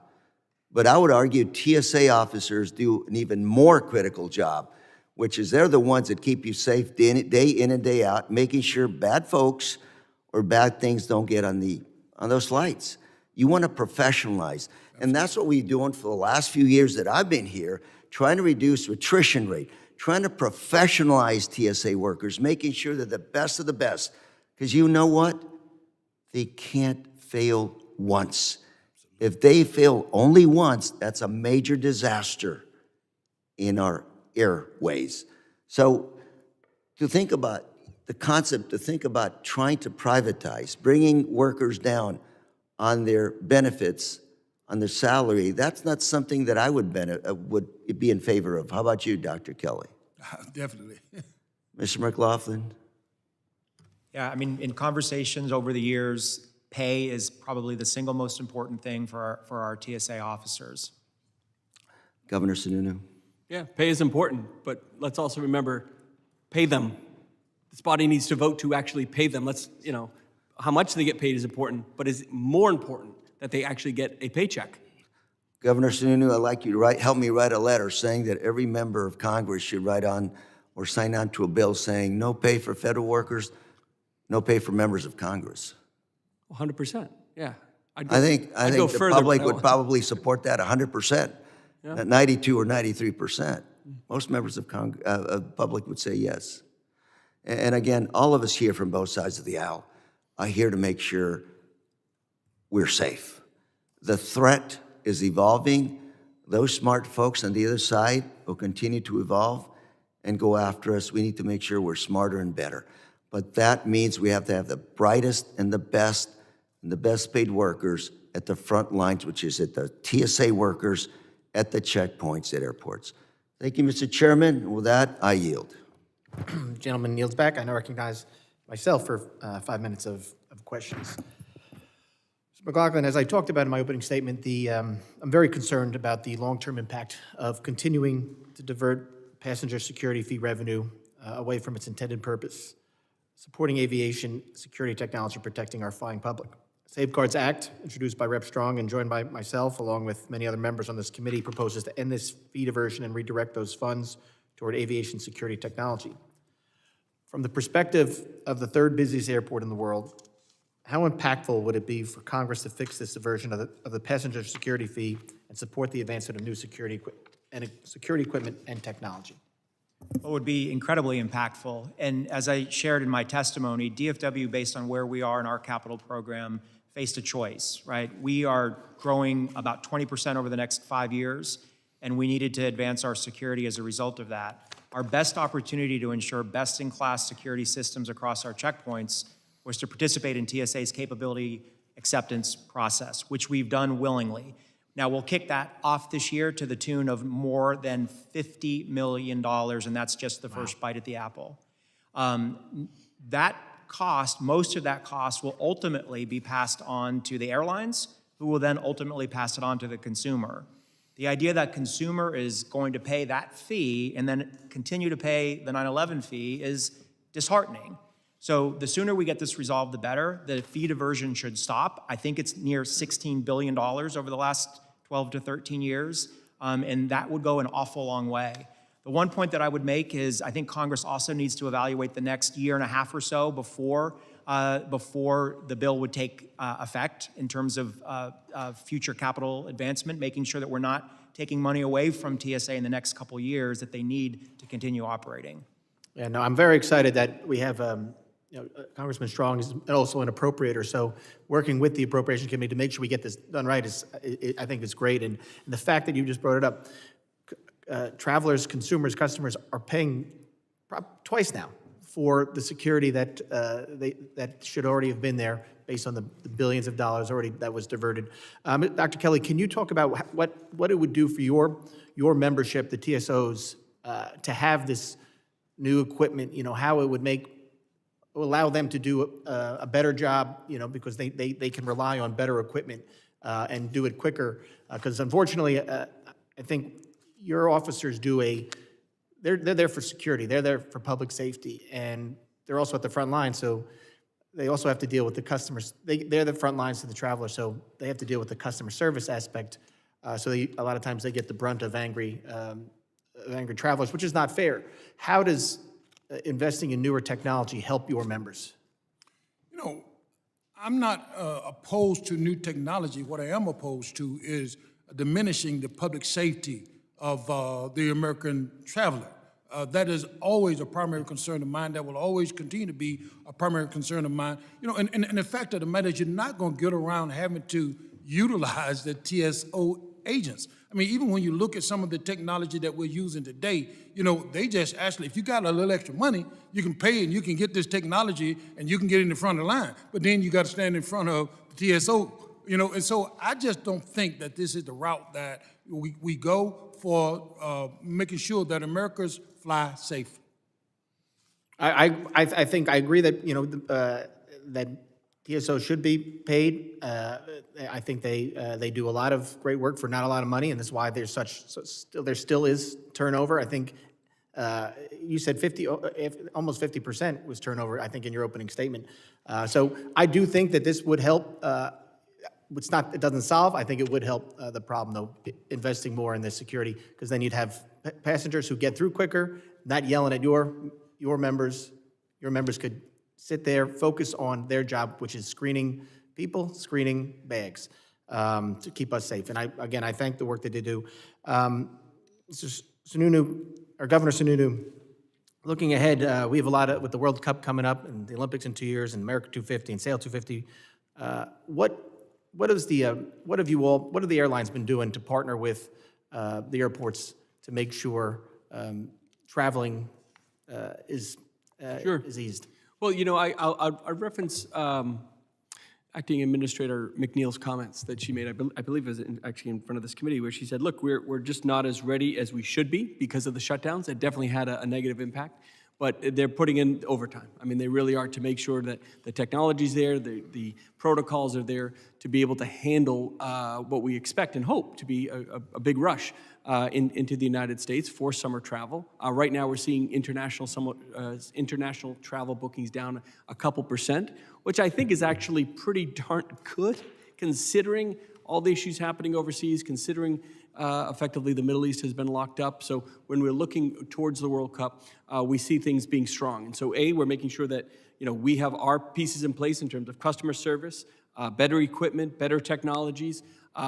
But I would argue TSA officers do an even more critical job, which is they're the ones that keep you safe day in and day out, making sure bad folks or bad things don't get on those flights. You want to professionalize. And that's what we've been doing for the last few years that I've been here, trying to reduce attrition rate, trying to professionalize TSA workers, making sure they're the best of the best. Because you know what? They can't fail once. If they fail only once, that's a major disaster in our airways. So to think about the concept, to think about trying to privatize, bringing workers down on their benefits, on their salary, that's not something that I would be in favor of. How about you, Dr. Kelley? Definitely. Mr. McLaughlin? Yeah, I mean, in conversations over the years, pay is probably the single most important thing for our TSA officers. Governor Sununu? Yeah, pay is important, but let's also remember, pay them. This body needs to vote to actually pay them. How much they get paid is important, but it's more important that they actually get a paycheck. Governor Sununu, I'd like you to help me write a letter saying that every member of Congress should write on or sign on to a bill saying no pay for federal workers, no pay for members of Congress. 100%, yeah. I think the public would probably support that 100%, at 92 or 93%. Most members of the public would say yes. And again, all of us here from both sides of the aisle are here to make sure we're safe. The threat is evolving. Those smart folks on the other side will continue to evolve and go after us. We need to make sure we're smarter and better. But that means we have to have the brightest and the best paid workers at the front lines, which is at the TSA workers at the checkpoints at airports. Thank you, Mr. Chairman. With that, I yield. Gentleman yields back. I now recognize myself for 5 minutes of questions. Mr. McLaughlin, as I talked about in my opening statement, I'm very concerned about the long-term impact of continuing to divert passenger security fee revenue away from its intended purpose, supporting aviation security technology, protecting our flying public. Safeguards Act, introduced by Rep. Strong and joined by myself, along with many other members on this committee, proposes to end this fee diversion and redirect those funds toward aviation security technology. From the perspective of the third busiest airport in the world, how impactful would it be for Congress to fix this diversion of the passenger security fee and support the advancement of new security equipment and technology? Well, it would be incredibly impactful. And as I shared in my testimony, DFW, based on where we are in our capital program, faced a choice, right? We are growing about 20% over the next 5 years, and we needed to advance our security as a result of that. Our best opportunity to ensure best-in-class security systems across our checkpoints was to participate in TSA's capability acceptance process, which we've done willingly. Now, we'll kick that off this year to the tune of more than $50 million, and that's just the first bite at the apple. That cost, most of that cost will ultimately be passed on to the airlines, who will then ultimately pass it on to the consumer. The idea that consumer is going to pay that fee and then continue to pay the 9/11 fee is disheartening. So the sooner we get this resolved, the better. The fee diversion should stop. I think it's near $16 billion over the last 12 to 13 years, and that would go an awful long way. The one point that I would make is I think Congress also needs to evaluate the next year and a half or so before the bill would take effect in terms of future capital advancement, making sure that we're not taking money away from TSA in the next couple years that they need to continue operating. Yeah, no, I'm very excited that we have Congressman Strong is also an appropriator, so working with the Appropriation Committee to make sure we get this done right I think is great. And the fact that you just brought it up, travelers, consumers, customers are paying twice now for the security that that should already have been there based on the billions of dollars already that was diverted. Dr. Kelley, can you talk about what it would do for your membership, the TSOs, to have this new equipment? You know, how it would allow them to do a better job, you know, because they can rely on better equipment and do it quicker. Because unfortunately, I think your officers they're there for security, they're there for public safety, and they're also at the front line, so they also have to deal with the customers. They're the front lines to the traveler, so they have to deal with the customer service aspect. So a lot of times they get the brunt of angry travelers, which is not fair. How does investing in newer technology help your members? You know, I'm not opposed to new technology. What I am opposed to is diminishing the public safety of the American traveler. That is always a primary concern of mine. That will always continue to be a primary concern of mine. You know, and the fact of the matter is you're not going to get around having to utilize the TSO agents. I mean, even when you look at some of the technology that we're using today, you know, they just actually, if you got a little extra money, you can pay and you can get this technology and you can get in the front of the line. But then you got to stand in front of the TSO, you know, and so I just don't think that this is the route that we go for making sure that Americans fly safe. I think I agree that, you know, that TSO should be paid. I think they do a lot of great work for not a lot of money, and that's why there's there still is turnover. I think you said almost 50% was turnover, I think, in your opening statement. So I do think that this would help. It doesn't solve. I think it would help the problem, though, investing more in the security, because then you'd have passengers who get through quicker, not yelling at your members. Your members could sit there, focus on their job, which is screening people, screening bags, to keep us safe. And I thank the work that they do. Mr. Sununu, or Governor Sununu, looking ahead, we have a lot with the World Cup coming up and the Olympics in 2 years and America 250 and Sail 250. What have the airlines been doing to partner with the airports to make sure traveling is eased? Well, you know, I reference Acting Administrator McNeil's comments that she made, I believe it was actually in front of this committee, where she said, look, we're just not as ready as we should be because of the shutdowns. It definitely had a negative impact, but they're putting in overtime. I mean, they really are, to make sure that the technology's there, the protocols are there to be able to handle what we expect and hope to be a big rush into the United States for summer travel. Right now, we're seeing international travel bookings down a couple %, which I think is actually pretty darn good, considering all the issues happening overseas, considering effectively the Middle East has been locked up. So when we're looking towards the World Cup, we see things being strong. And so we're making sure that, you know, we have our pieces in place in terms of customer service, better equipment, better technologies,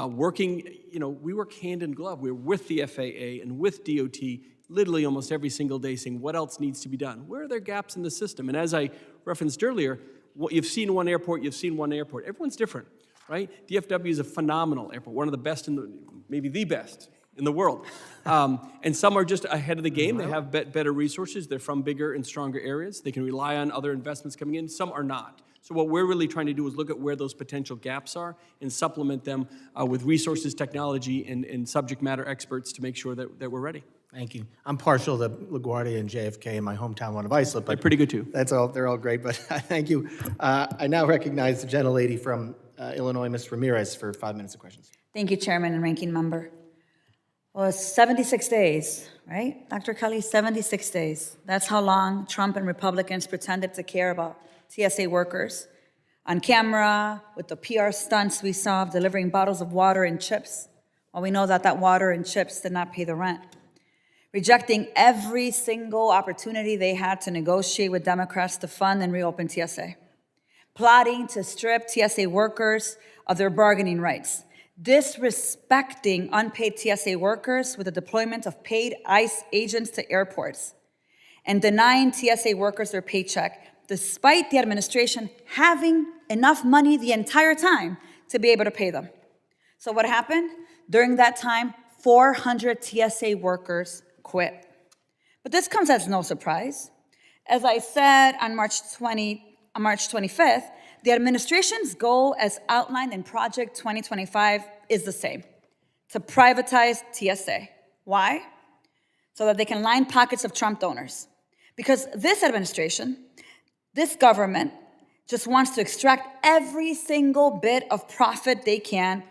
working, you know, we work hand in glove. We're with the FAA and with DOT literally almost every single day saying, what else needs to be done? Where are there gaps in the system? And as I referenced earlier, you've seen one airport, Everyone's different, right? DFW is a phenomenal airport, one of the best maybe the best in the world. And some are just ahead of the game. They have better resources. They're from bigger and stronger areas. They can rely on other investments coming in. Some are not. So what we're really trying to do is look at where those potential gaps are and supplement them with resources, technology, and subject matter experts to make sure that we're ready. Thank you. I'm partial to LaGuardia and JFK in my hometown one of Islip, They're but pretty good too. they're all great, but thank you. I now recognize the gentlelady from Illinois, Ms. Ramirez, for 5 minutes of questions. Thank you, Chairman and Ranking Member. Well, it's 76 days, right, Dr. Kelley? 76 days. That's how long Trump and Republicans pretended to care about TSA workers. On camera, with the PR stunts we saw of delivering bottles of water and chips. Well, we know that water and chips did not pay the rent. Rejecting every single opportunity they had to negotiate with Democrats to fund and reopen TSA. Plotting to strip TSA workers of their bargaining rights. Disrespecting unpaid TSA workers with the deployment of paid ICE agents to airports. And denying TSA workers their paycheck, despite the administration having enough money the entire time to be able to pay them. So what happened? During that time, 400 TSA workers quit. But this comes as no surprise. As I said on March 25th, the administration's goal as outlined in Project 2025 is the same, to privatize TSA. Why? So that they can line pockets of Trump donors. Because this administration, this government, just wants to extract every single bit of profit they can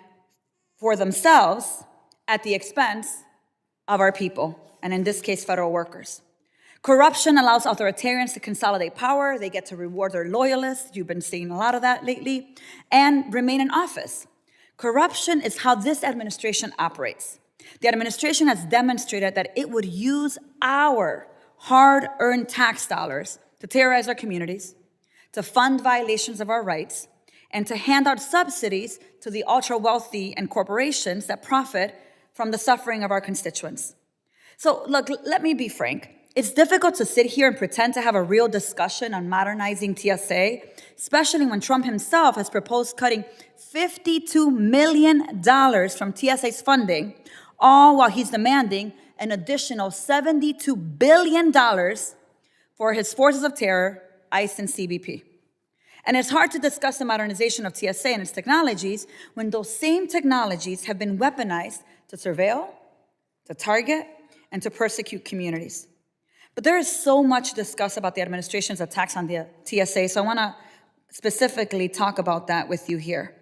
for themselves at the expense of our people, and in this case, federal workers. Corruption allows authoritarians to consolidate power. They get to reward their loyalists. You've been seeing a lot of that lately, and remain in office. Corruption is how this administration operates. The administration has demonstrated that it would use our hard-earned tax dollars to terrorize our communities, to fund violations of our rights, and to hand out subsidies to the ultra-wealthy and corporations that profit from the suffering of our constituents. So look, let me be frank. It's difficult to sit here and pretend to have a real discussion on modernizing TSA, especially when Trump himself has proposed cutting $52 million from TSA's funding, all while he's demanding an additional $72 billion for his forces of terror, ICE and CBP. And it's hard to discuss the modernization of TSA and its technologies when those same technologies have been weaponized to surveil, to target, and to persecute communities. But there is so much discussed about the administration's attacks on the TSA, so I want to specifically talk about that with you here.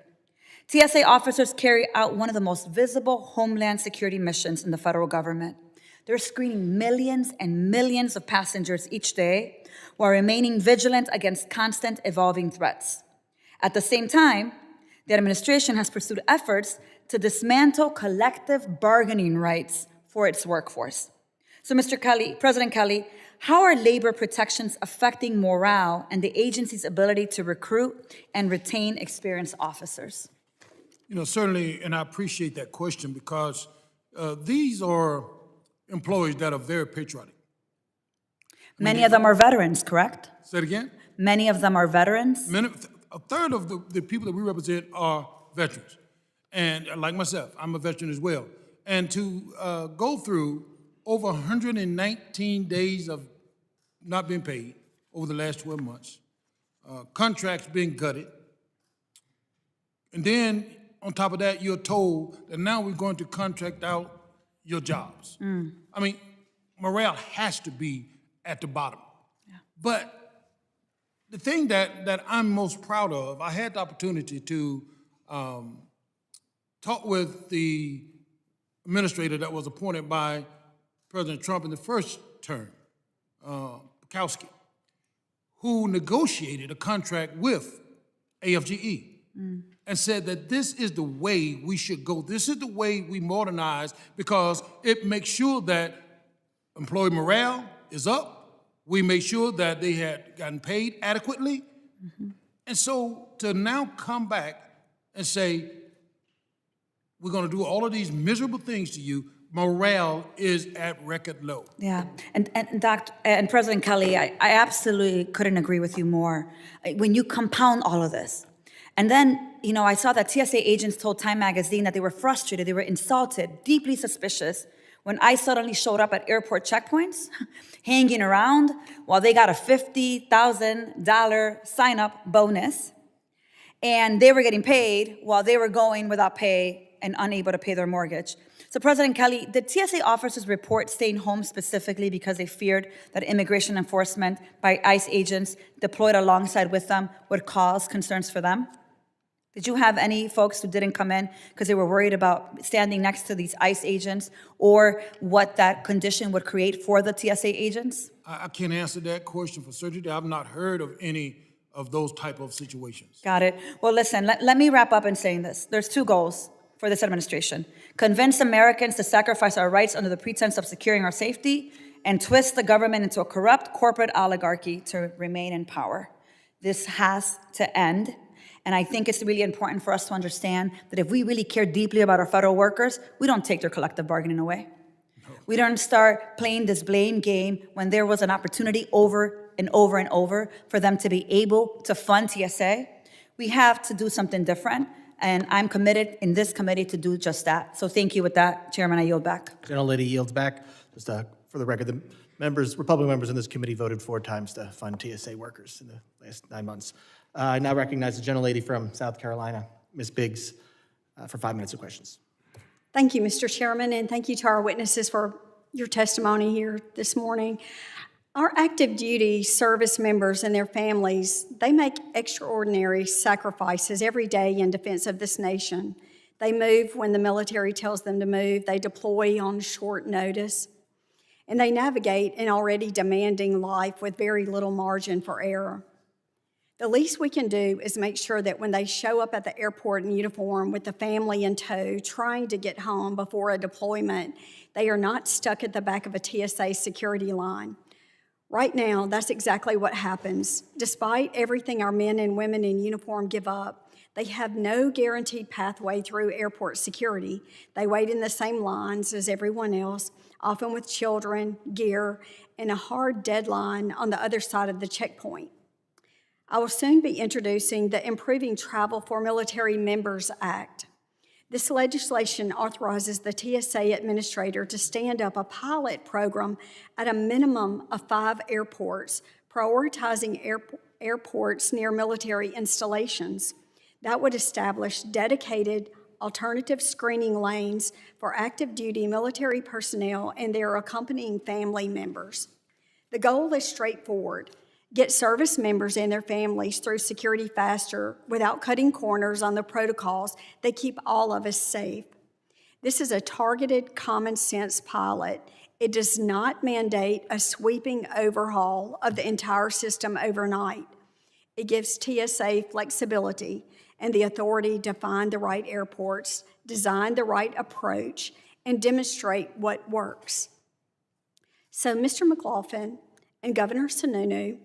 TSA officers carry out one of the most visible homeland security missions in the federal government. They're screening millions and millions of passengers each day while remaining vigilant against constant evolving threats. At the same time, the administration has pursued efforts to dismantle collective bargaining rights for its workforce. So, Mr. Kelley, President Kelley, how are labor protections affecting morale and the agency's ability to recruit and retain experienced officers? You know, certainly, and I appreciate that question because these are employees that are very patriotic. Many of them are veterans, correct? Say it again? Many of them are veterans? A third of the people that we represent are veterans. And like myself, I'm a veteran as well. And to go through over 119 days of not being paid over the last 12 months, contracts being gutted, and then on top of that, you're told that now we're going to contract out your jobs. I mean, morale has to be at the bottom. Yeah. But the thing that I'm most proud of, I had the opportunity to talk with the administrator that was appointed by President Trump in the first term, Bukowski, who negotiated a contract with AFGE and said that this is the way we should go. This is the way we modernize because it makes sure that employee morale is up. We make sure that they had gotten paid adequately. And so to now come back and say, we're going to do all of these miserable things to you, morale is at record low. Yeah, and President Kelley, I absolutely couldn't agree with you more. When you compound all of this, and then, I saw that TSA agents told Time Magazine that they were frustrated, they were insulted, deeply suspicious when I suddenly showed up at airport checkpoints, hanging around while they got a $50,000 sign-up bonus, and they were getting paid while they were going without pay and unable to pay their mortgage. So President Kelley, did TSA officers report staying home specifically because they feared that immigration enforcement by ICE agents deployed alongside with them would cause concerns for them? Did you have any folks who didn't come in because they were worried about standing next to these ICE agents or what that condition would create for the TSA agents? I can't answer that question for certainty. I've not heard of any of those type of situations. Got it. Well, listen, let me wrap up in saying this. There's two goals for this administration: convince Americans to sacrifice our rights under the pretense of securing our safety, and twist the government into a corrupt corporate oligarchy to remain in power. This has to end. And I think it's really important for us to understand that if we really care deeply about our federal workers, we don't take their collective bargaining away. We don't start playing this blame game when there was an opportunity over and over and over for them to be able to fund TSA. We have to do something different, and I'm committed in this committee to do just that. So thank you. With that, Chairman, I yield back. Gentlelady yields back. Just for the record, the Republican members in this committee voted 4 times to fund TSA workers in the last 9 months. I now recognize the gentlelady from South Carolina, Ms. Biggs, for 5 minutes of questions. Thank you, Mr. Chairman, and thank you to our witnesses for your testimony here this morning. Our active duty service members and their families, they make extraordinary sacrifices every day in defense of this nation. They move when the military tells them to move. They deploy on short notice. And they navigate an already demanding life with very little margin for error. The least we can do is make sure that when they show up at the airport in uniform with the family in tow, trying to get home before a deployment, they are not stuck at the back of a TSA security line. Right now, that's exactly what happens. Despite everything our men and women in uniform give up, they have no guaranteed pathway through airport security. They wait in the same lines as everyone else, often with children, gear, and a hard deadline on the other side of the checkpoint. I will soon be introducing the Improving Travel for Military Members Act. This legislation authorizes the TSA administrator to stand up a pilot program at a minimum of 5 airports, prioritizing airports near military installations. That would establish dedicated alternative screening lanes for active duty military personnel and their accompanying family members. The goal is straightforward: get service members and their families through security faster without cutting corners on the protocols that keep all of us safe. This is a targeted common sense pilot. It does not mandate a sweeping overhaul of the entire system overnight. It gives TSA flexibility and the authority to find the right airports, design the right approach, and demonstrate what works. So, Mr. McLaughlin and Governor Sununu,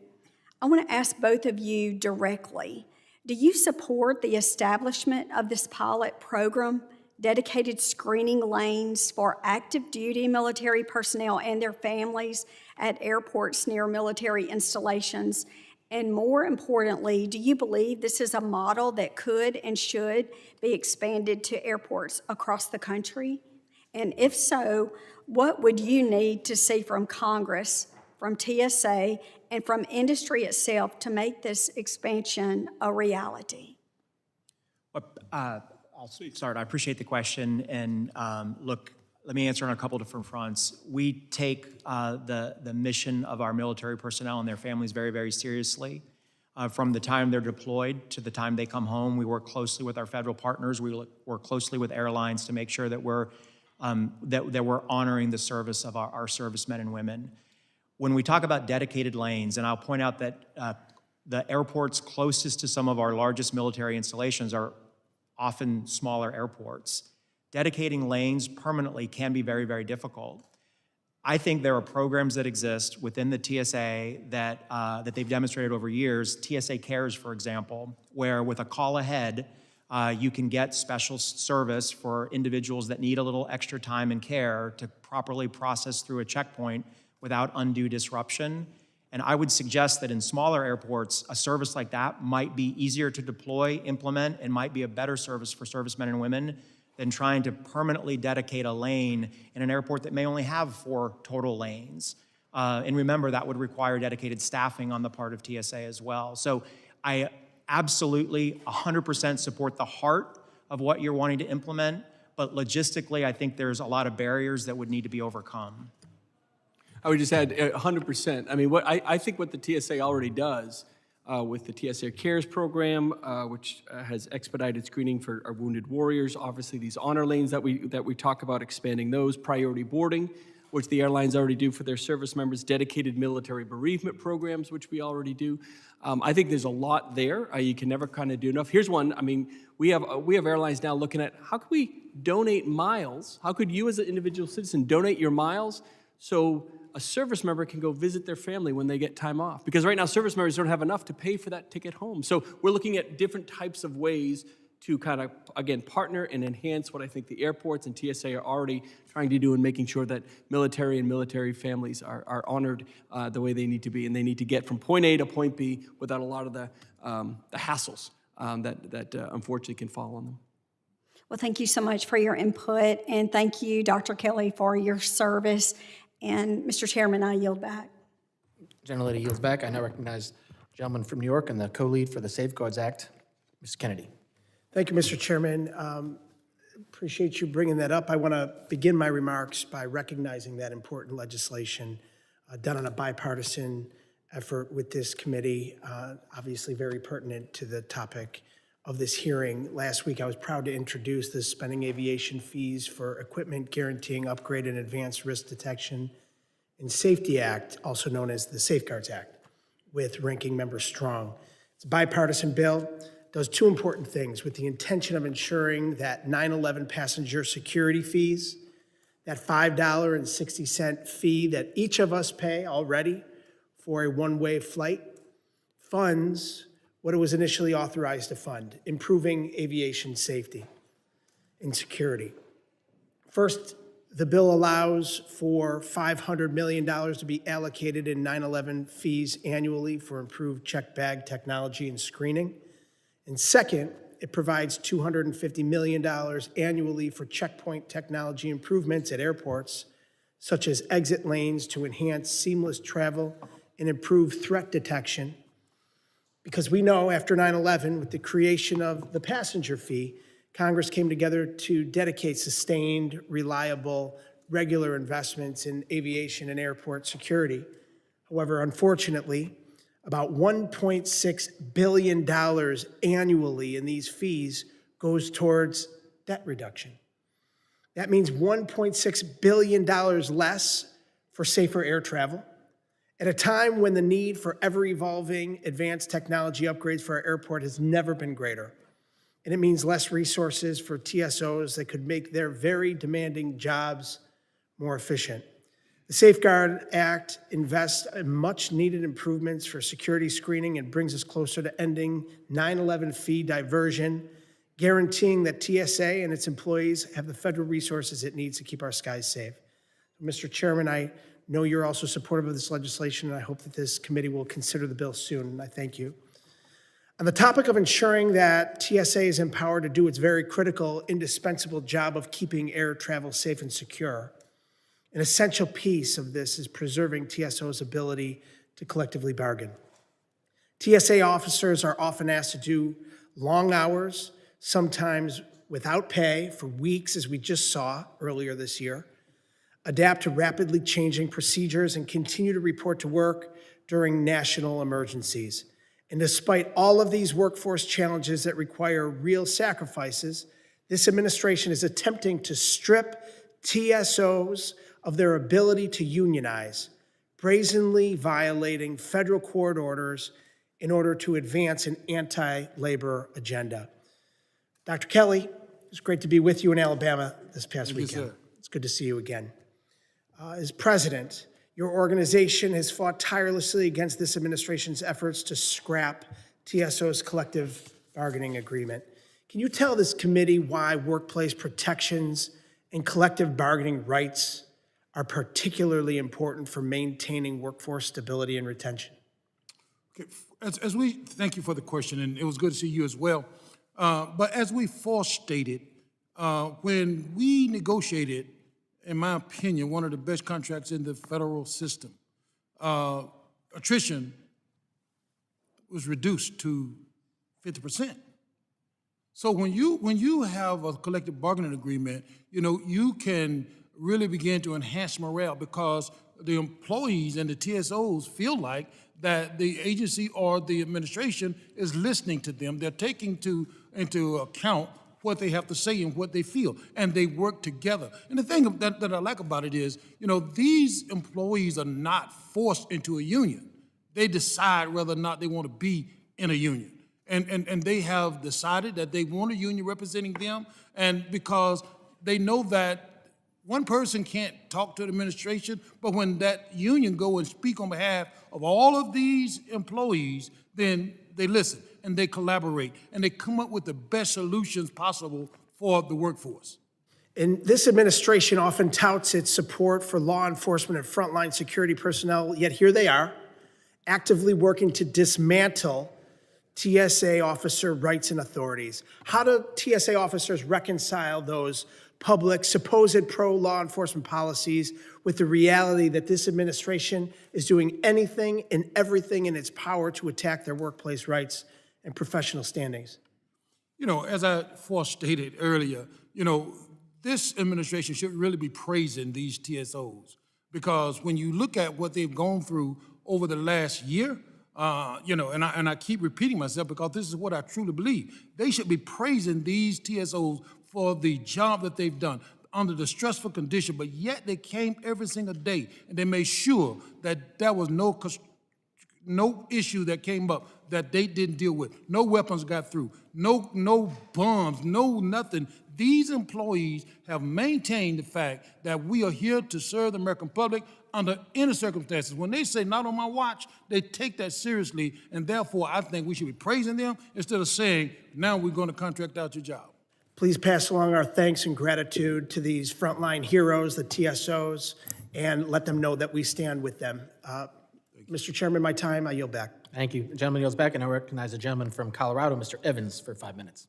I want to ask both of you directly, do you support the establishment of this pilot program, dedicated screening lanes for active duty military personnel and their families at airports near military installations? And more importantly, do you believe this is a model that could and should be expanded to airports across the country? And if so, what would you need to see from Congress, from TSA, and from industry itself to make this expansion a reality? I'll start. I appreciate the question. And look, let me answer on a couple different fronts. We take the mission of our military personnel and their families very, very seriously. From the time they're deployed to the time they come home, we work closely with our federal partners. We work closely with airlines to make sure that we're honoring the service of our servicemen and women. When we talk about dedicated lanes, and I'll point out that the airports closest to some of our largest military installations are often smaller airports. Dedicating lanes permanently can be very, very difficult. I think there are programs that exist within the TSA that they've demonstrated over years. TSA Cares, for example, where with a call ahead, you can get special service for individuals that need a little extra time and care to properly process through a checkpoint without undue disruption. And I would suggest that in smaller airports, a service like that might be easier to deploy, implement, and might be a better service for servicemen and women than trying to permanently dedicate a lane in an airport that may only have 4 total lanes. And remember, that would require dedicated staffing on the part of TSA as well. So I absolutely 100% support the heart of what you're wanting to implement, but logistically, I think there's a lot of barriers that would need to be overcome. I would just add 100%. I mean, I think what the TSA already does with the TSA Cares program, which has expedited screening for our wounded warriors, obviously these honor lanes that we talk about, expanding those, priority boarding, which the airlines already do for their service members, dedicated military bereavement programs, which we already do. I think there's a lot there. You can never kind of do enough. Here's one. I mean, we have airlines now looking at how could we donate miles? How could you as an individual citizen donate your miles so a service member can go visit their family when they get time off? Because right now, service members don't have enough to pay for that ticket home. So we're looking at different types of ways to kind of, again, partner and enhance what I think the airports and TSA are already trying to do in making sure that military and military families are honored the way they need to be, and they need to get from point A to point B without a lot of the hassles that unfortunately can fall on them. Well, thank you so much for your input, and thank you, Dr. Kelley, for your service. And Mr. Chairman, I yield back. Gentlelady yields back. I now recognize the gentleman from New York and the co-lead for the Safeguards Act, Mr. Kennedy. Thank you, Mr. Chairman. Appreciate you bringing that up. I want to begin my remarks by recognizing that important legislation done on a bipartisan effort with this committee, obviously very pertinent to the topic of this hearing. Last week, I was proud to introduce the Suspending Aviation Fees for Equipment Guaranteeing Upgrade and Advanced Risk Detection and Safety Act, also known as the Safeguards Act, with Ranking Member Strong. It's a bipartisan bill, does 2 important things with the intention of ensuring that 9/11 passenger security fees, that $5.60 fee that each of us pay already for a one-way flight, funds what it was initially authorized to fund, improving aviation safety and security. First, the bill allows for $500 million to be allocated in 9/11 fees annually for improved checked bag technology and screening. And second, it provides $250 million annually for checkpoint technology improvements at airports, such as exit lanes to enhance seamless travel and improve threat detection. Because we know after 9/11, with the creation of the passenger fee, Congress came together to dedicate sustained, reliable, regular investments in aviation and airport security. However, unfortunately, about $1.6 billion annually in these fees goes towards debt reduction. That means $1.6 billion less for safer air travel, at a time when the need for ever-evolving advanced technology upgrades for our airport has never been greater. And it means less resources for TSOs that could make their very demanding jobs more efficient. The Safeguard Act invests in much-needed improvements for security screening and brings us closer to ending 9/11 fee diversion, guaranteeing that TSA and its employees have the federal resources it needs to keep our skies safe. Mr. Chairman, I know you're also supportive of this legislation, and I hope that this committee will consider the bill soon, and I thank you. On the topic of ensuring that TSA is empowered to do its very critical, indispensable job of keeping air travel safe and secure, an essential piece of this is preserving TSO's ability to collectively bargain. TSA officers are often asked to do long hours, sometimes without pay for weeks, as we just saw earlier this year, adapt to rapidly changing procedures, and continue to report to work during national emergencies. And despite all of these workforce challenges that require real sacrifices, this administration is attempting to strip TSOs of their ability to unionize, brazenly violating federal court orders in order to advance an anti-labor agenda. Dr. Kelley, it's great to be with you in Alabama this past weekend. It's good to see you again. As president, your organization has fought tirelessly against this administration's efforts to scrap TSO's collective bargaining agreement. Can you tell this committee why workplace protections and collective bargaining rights are particularly important for maintaining workforce stability and retention? Okay, as we, thank you for the question, and it was good to see you as well. But as we forestated, when we negotiated, in my opinion, one of the best contracts in the federal system, attrition was reduced to 50%. So when you have a collective bargaining agreement, you can really begin to enhance morale because the employees and the TSOs feel like that the agency or the administration is listening to them. They're taking into account what they have to say and what they feel, and they work together. And the thing that I like about it is, these employees are not forced into a union. They decide whether or not they want to be in a union. And they have decided that they want a union representing them, and because they know that one person can't talk to the administration, but when that union go and speak on behalf of all of these employees, then they listen and they collaborate and they come up with the best solutions possible for the workforce. And this administration often touts its support for law enforcement and frontline security personnel, yet here they are, actively working to dismantle TSA officer rights and authorities. How do TSA officers reconcile those public, supposed pro-law enforcement policies with the reality that this administration is doing anything and everything in its power to attack their workplace rights and professional standings? As I forestated earlier, this administration should really be praising these TSOs because when you look at what they've gone through over the last year, and I keep repeating myself because this is what I truly believe. They should be praising these TSOs for the job that they've done under the stressful condition, but yet they came every single day and they made sure that there was no issue that came up that they didn't deal with. No weapons got through, no bombs, no nothing. These employees have maintained the fact that we are here to serve the American public under any circumstances. When they say not on my watch, they take that seriously, and therefore I think we should be praising them instead of saying, now we're going to contract out your job. Please pass along our thanks and gratitude to these frontline heroes, the TSOs, and let them know that we stand with them. Mr. Chairman, my time, I yield back. Thank you. The gentleman yields back, and I recognize the gentleman from Colorado, Mr. Evans, for 5 minutes.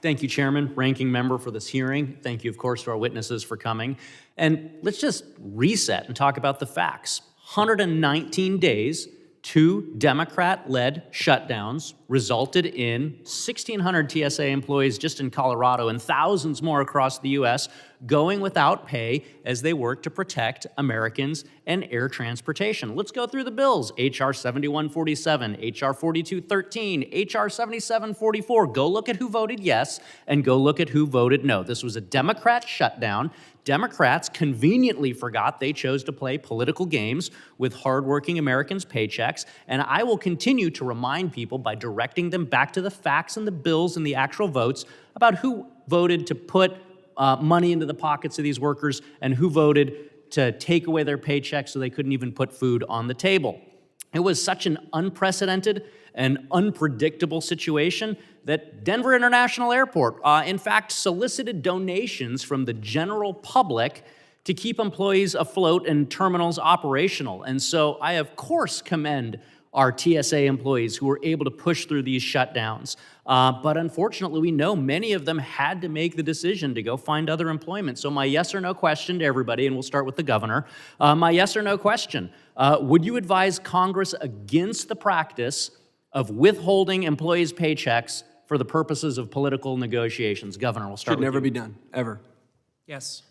Thank you, Chairman, Ranking Member, for this hearing. Thank you, of course, to our witnesses for coming. And let's just reset and talk about the facts. 119 days, 2 Democrat-led shutdowns resulted in 1,600 TSA employees just in Colorado and thousands more across the U.S. going without pay as they work to protect Americans and air transportation. Let's go through the bills. H.R. 7147, H.R. 4213, H.R. 7744. Go look at who voted yes and go look at who voted no. This was a Democrat shutdown. Democrats conveniently forgot they chose to play political games with hardworking Americans' paychecks, and I will continue to remind people by directing them back to the facts and the bills and the actual votes about who voted to put money into the pockets of these workers and who voted to take away their paychecks so they couldn't even put food on the table. It was such an unprecedented and unpredictable situation that Denver International Airport, in fact, solicited donations from the general public to keep employees afloat and terminals operational. And so I, of course, commend our TSA employees who were able to push through these shutdowns. But unfortunately, we know many of them had to make the decision to go find other employment. So my yes or no question to everybody, and we'll start with the governor, my yes or no question, would you advise Congress against the practice of withholding employees' paychecks for the purposes of political negotiations? Governor, we'll start with you. Should never be done, ever. Yes.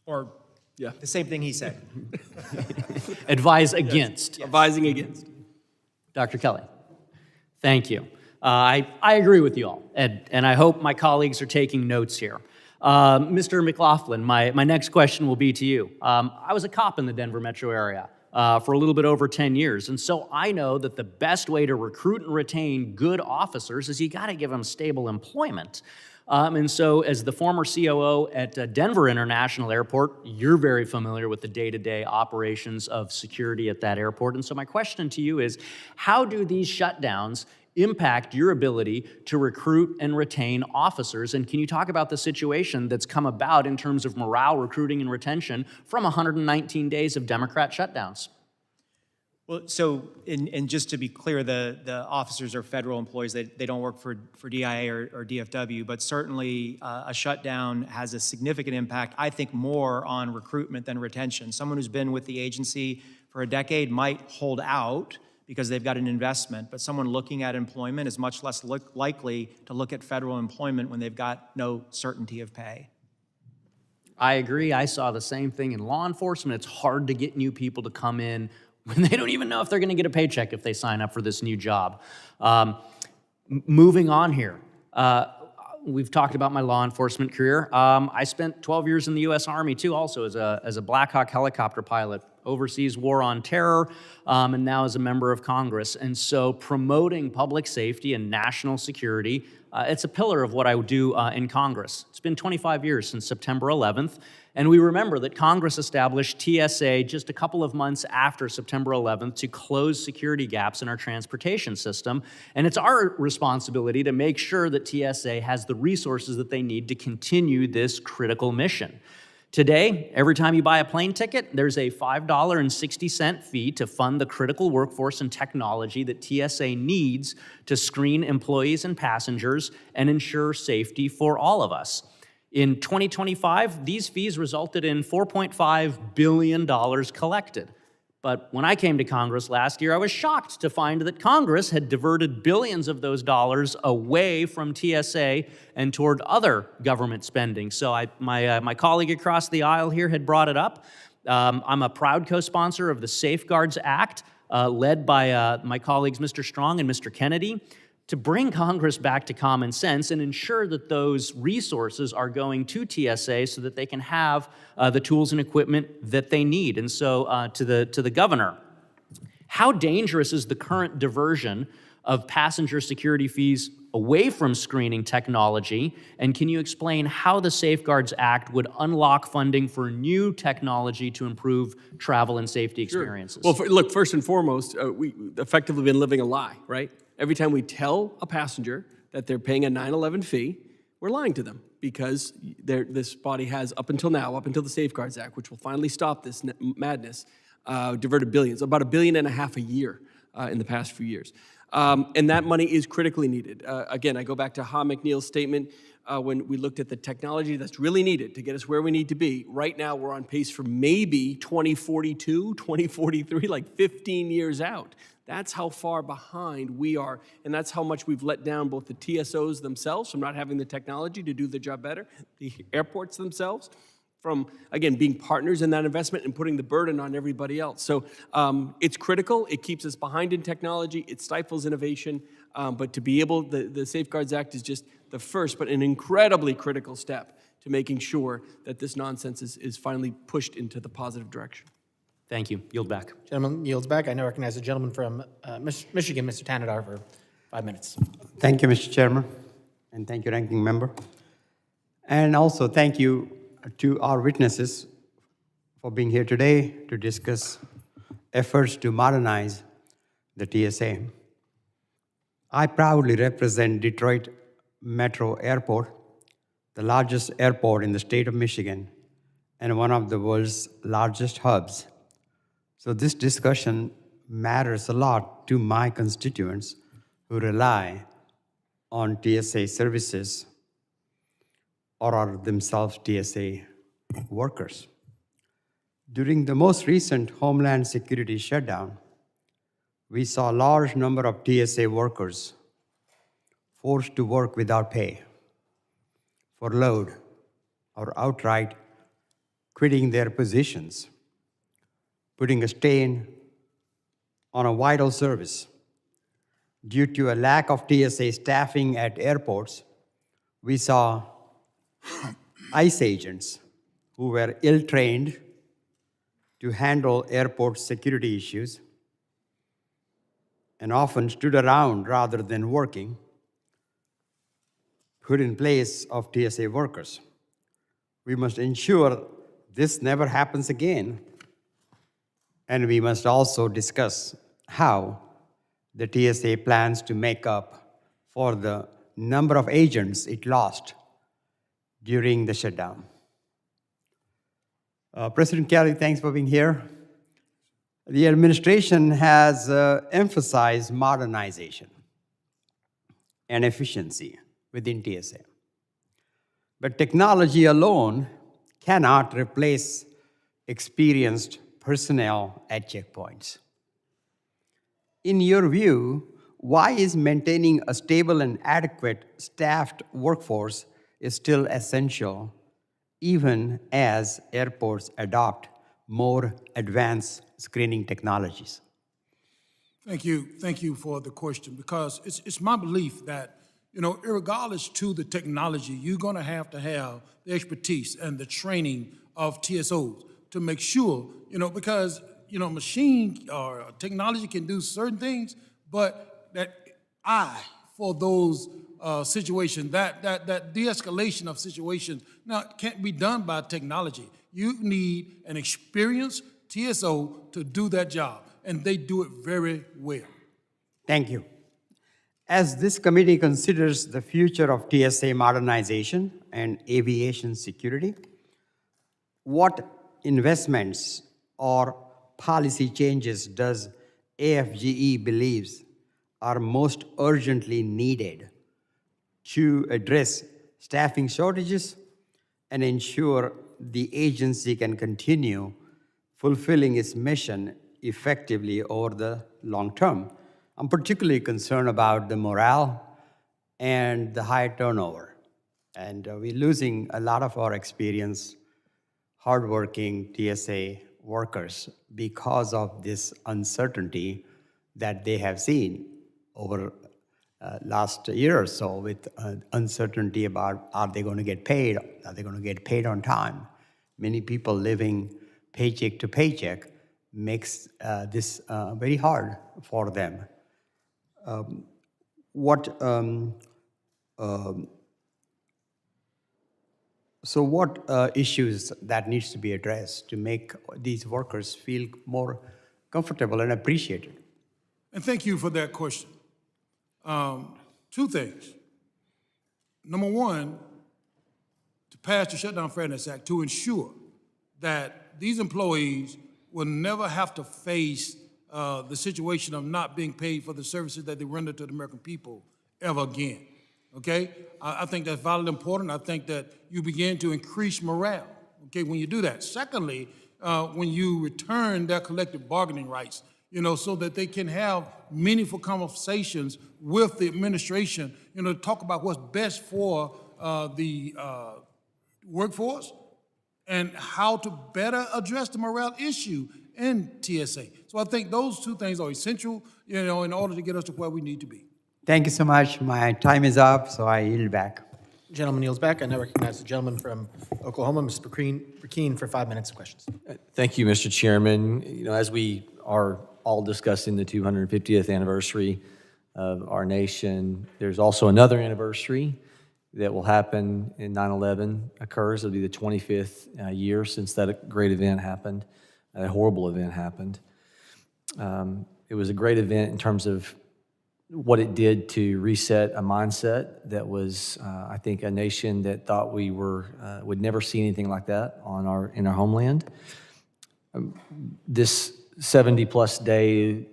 Or Yeah. the same thing he said. Advise against. Advising against. Dr. Kelley, thank you. I agree with you all, and I hope my colleagues are taking notes here. Mr. McLaughlin, my next question will be to you. I was a cop in the Denver metro area for a little bit over 10 years, and so I know that the best way to recruit and retain good officers is you got to give them stable employment. And so as the former COO at Denver International Airport, you're very familiar with the day-to-day operations of security at that airport. And so my question to you is, how do these shutdowns impact your ability to recruit and retain officers? And can you talk about the situation that's come about in terms of morale, recruiting, and retention from 119 days of Democrat shutdowns? Well, so, and just to be clear, the officers are federal employees. They don't work for DIA or DFW, but certainly a shutdown has a significant impact, I think, more on recruitment than retention. Someone who's been with the agency for a decade might hold out because they've got an investment, but someone looking at employment is much less likely to look at federal employment when they've got no certainty of pay. I agree. I saw the same thing in law enforcement. It's hard to get new people to come in when they don't even know if they're going to get a paycheck if they sign up for this new job. Moving on here. We've talked about my law enforcement career. I spent 12 years in the U.S. Army, too, also as a Black Hawk helicopter pilot, overseas war on terror, and now as a member of Congress. And so promoting public safety and national security, it's a pillar of what I do in Congress. It's been 25 years since September 11th, and we remember that Congress established TSA just a couple of months after September 11th to close security gaps in our transportation system, and it's our responsibility to make sure that TSA has the resources that they need to continue this critical mission. Today, every time you buy a plane ticket, there's a $5.60 fee to fund the critical workforce and technology that TSA needs to screen employees and passengers and ensure safety for all of us. In 2025, these fees resulted in $4.5 billion collected. But when I came to Congress last year, I was shocked to find that Congress had diverted billions of those dollars away from TSA and toward other government spending. So my colleague across the aisle here had brought it up. I'm a proud co-sponsor of the Safeguards Act, led by my colleagues Mr. Strong and Mr. Kennedy, to bring Congress back to common sense and ensure that those resources are going to TSA so that they can have the tools and equipment that they need. And so to the governor, how dangerous is the current diversion of passenger security fees away from screening technology? And can you explain how the Safeguards Act would unlock funding for new technology to improve travel and safety experiences? Well, look, first and foremost, we effectively been living a lie, right? Every time we tell a passenger that they're paying a 9/11 fee, we're lying to them because this body has, up until now, up until the Safeguards Act, which will finally stop this madness, diverted billions, about $1.5 billion a year in the past few years. And that money is critically needed. Again, I go back to Ha McNeil's statement when we looked at the technology that's really needed to get us where we need to be. Right now, we're on pace for maybe 2042, 2043, like 15 years out. That's how far behind we are, and that's how much we've let down both the TSOs themselves from not having the technology to do the job better, the airports themselves from, again, being partners in that investment and putting the burden on everybody else. So it's critical. It keeps us behind in technology. It stifles innovation. But to be able, the Safeguards Act is just the first, but an incredibly critical step to making sure that this nonsense is finally pushed into the positive direction. Thank you. Yield back. Gentleman yields back. I now recognize the gentleman from Michigan, Mr. Tanadar, for 5 minutes. Thank you, Mr. Chairman, and thank you, Ranking Member. And also thank you to our witnesses for being here today to discuss efforts to modernize the TSA. I proudly represent Detroit Metro Airport, the largest airport in the state of Michigan and one of the world's largest hubs. So this discussion matters a lot to my constituents who rely on TSA services or are themselves TSA workers. During the most recent Homeland Security shutdown, we saw a large number of TSA workers forced to work without pay, furloughed, or outright quitting their positions, putting a stain on a vital service. Due to a lack of TSA staffing at airports, we saw ICE agents who were ill-trained to handle airport security issues and often stood around rather than working, put in place of TSA workers. We must ensure this never happens again, and we must also discuss how the TSA plans to make up for the number of agents it lost during the shutdown. President Kelley, thanks for being here. The administration has emphasized modernization and efficiency within TSA. But technology alone cannot replace experienced personnel at checkpoints. In your view, why is maintaining a stable and adequate staffed workforce is still essential, even as airports adopt more advanced screening technologies? Thank you for the question, because it's my belief that, regardless to the technology, you're gonna have the expertise and the training of TSOs to make sure, because, machine or technology can do certain things, but that for those situations, that de-escalation of situations, now it can't be done by technology. You need an experienced TSO to do that job, and they do it very well. Thank you. As this committee considers the future of TSA modernization and aviation security, what investments or policy changes does AFGE believes are most urgently needed to address staffing shortages and ensure the agency can continue fulfilling its mission effectively over the long term? I'm particularly concerned about the morale and the high turnover. And we're losing a lot of our experienced, hardworking TSA workers because of this uncertainty that they have seen over last year or so, with uncertainty about, are they going to get paid? Are they going to get paid on time? Many people living paycheck to paycheck makes this very hard for them. What issues that needs to be addressed to make these workers feel more comfortable and appreciated? And thank you for that question. Two things. Number one, to pass the Shutdown Fairness Act to ensure that these employees will never have to face the situation of not being paid for the services that they render to the American people ever again, okay? I think that's vitally important. I think that you begin to increase morale, okay, when you do that. Secondly, when you return their collective bargaining rights, so that they can have meaningful conversations with the administration, to talk about what's best for the workforce and how to better address the morale issue in TSA. So I think those two things are essential, in order to get us to where we need to be. Thank you so much. My time is up, so I yield back. Gentleman yields back. I now recognize the gentleman from Oklahoma, Mr. Brikeen, for 5 minutes of questions. Thank you, Mr. Chairman. As we are all discussing the 250th anniversary of our nation, there's also another anniversary that will happen in 9/11 occurs. It'll be the 25th year since that great event happened, a horrible event happened. It was a great event in terms of what it did to reset a mindset that was, I think, a nation that thought we would never see anything like that in our homeland. This 70-plus day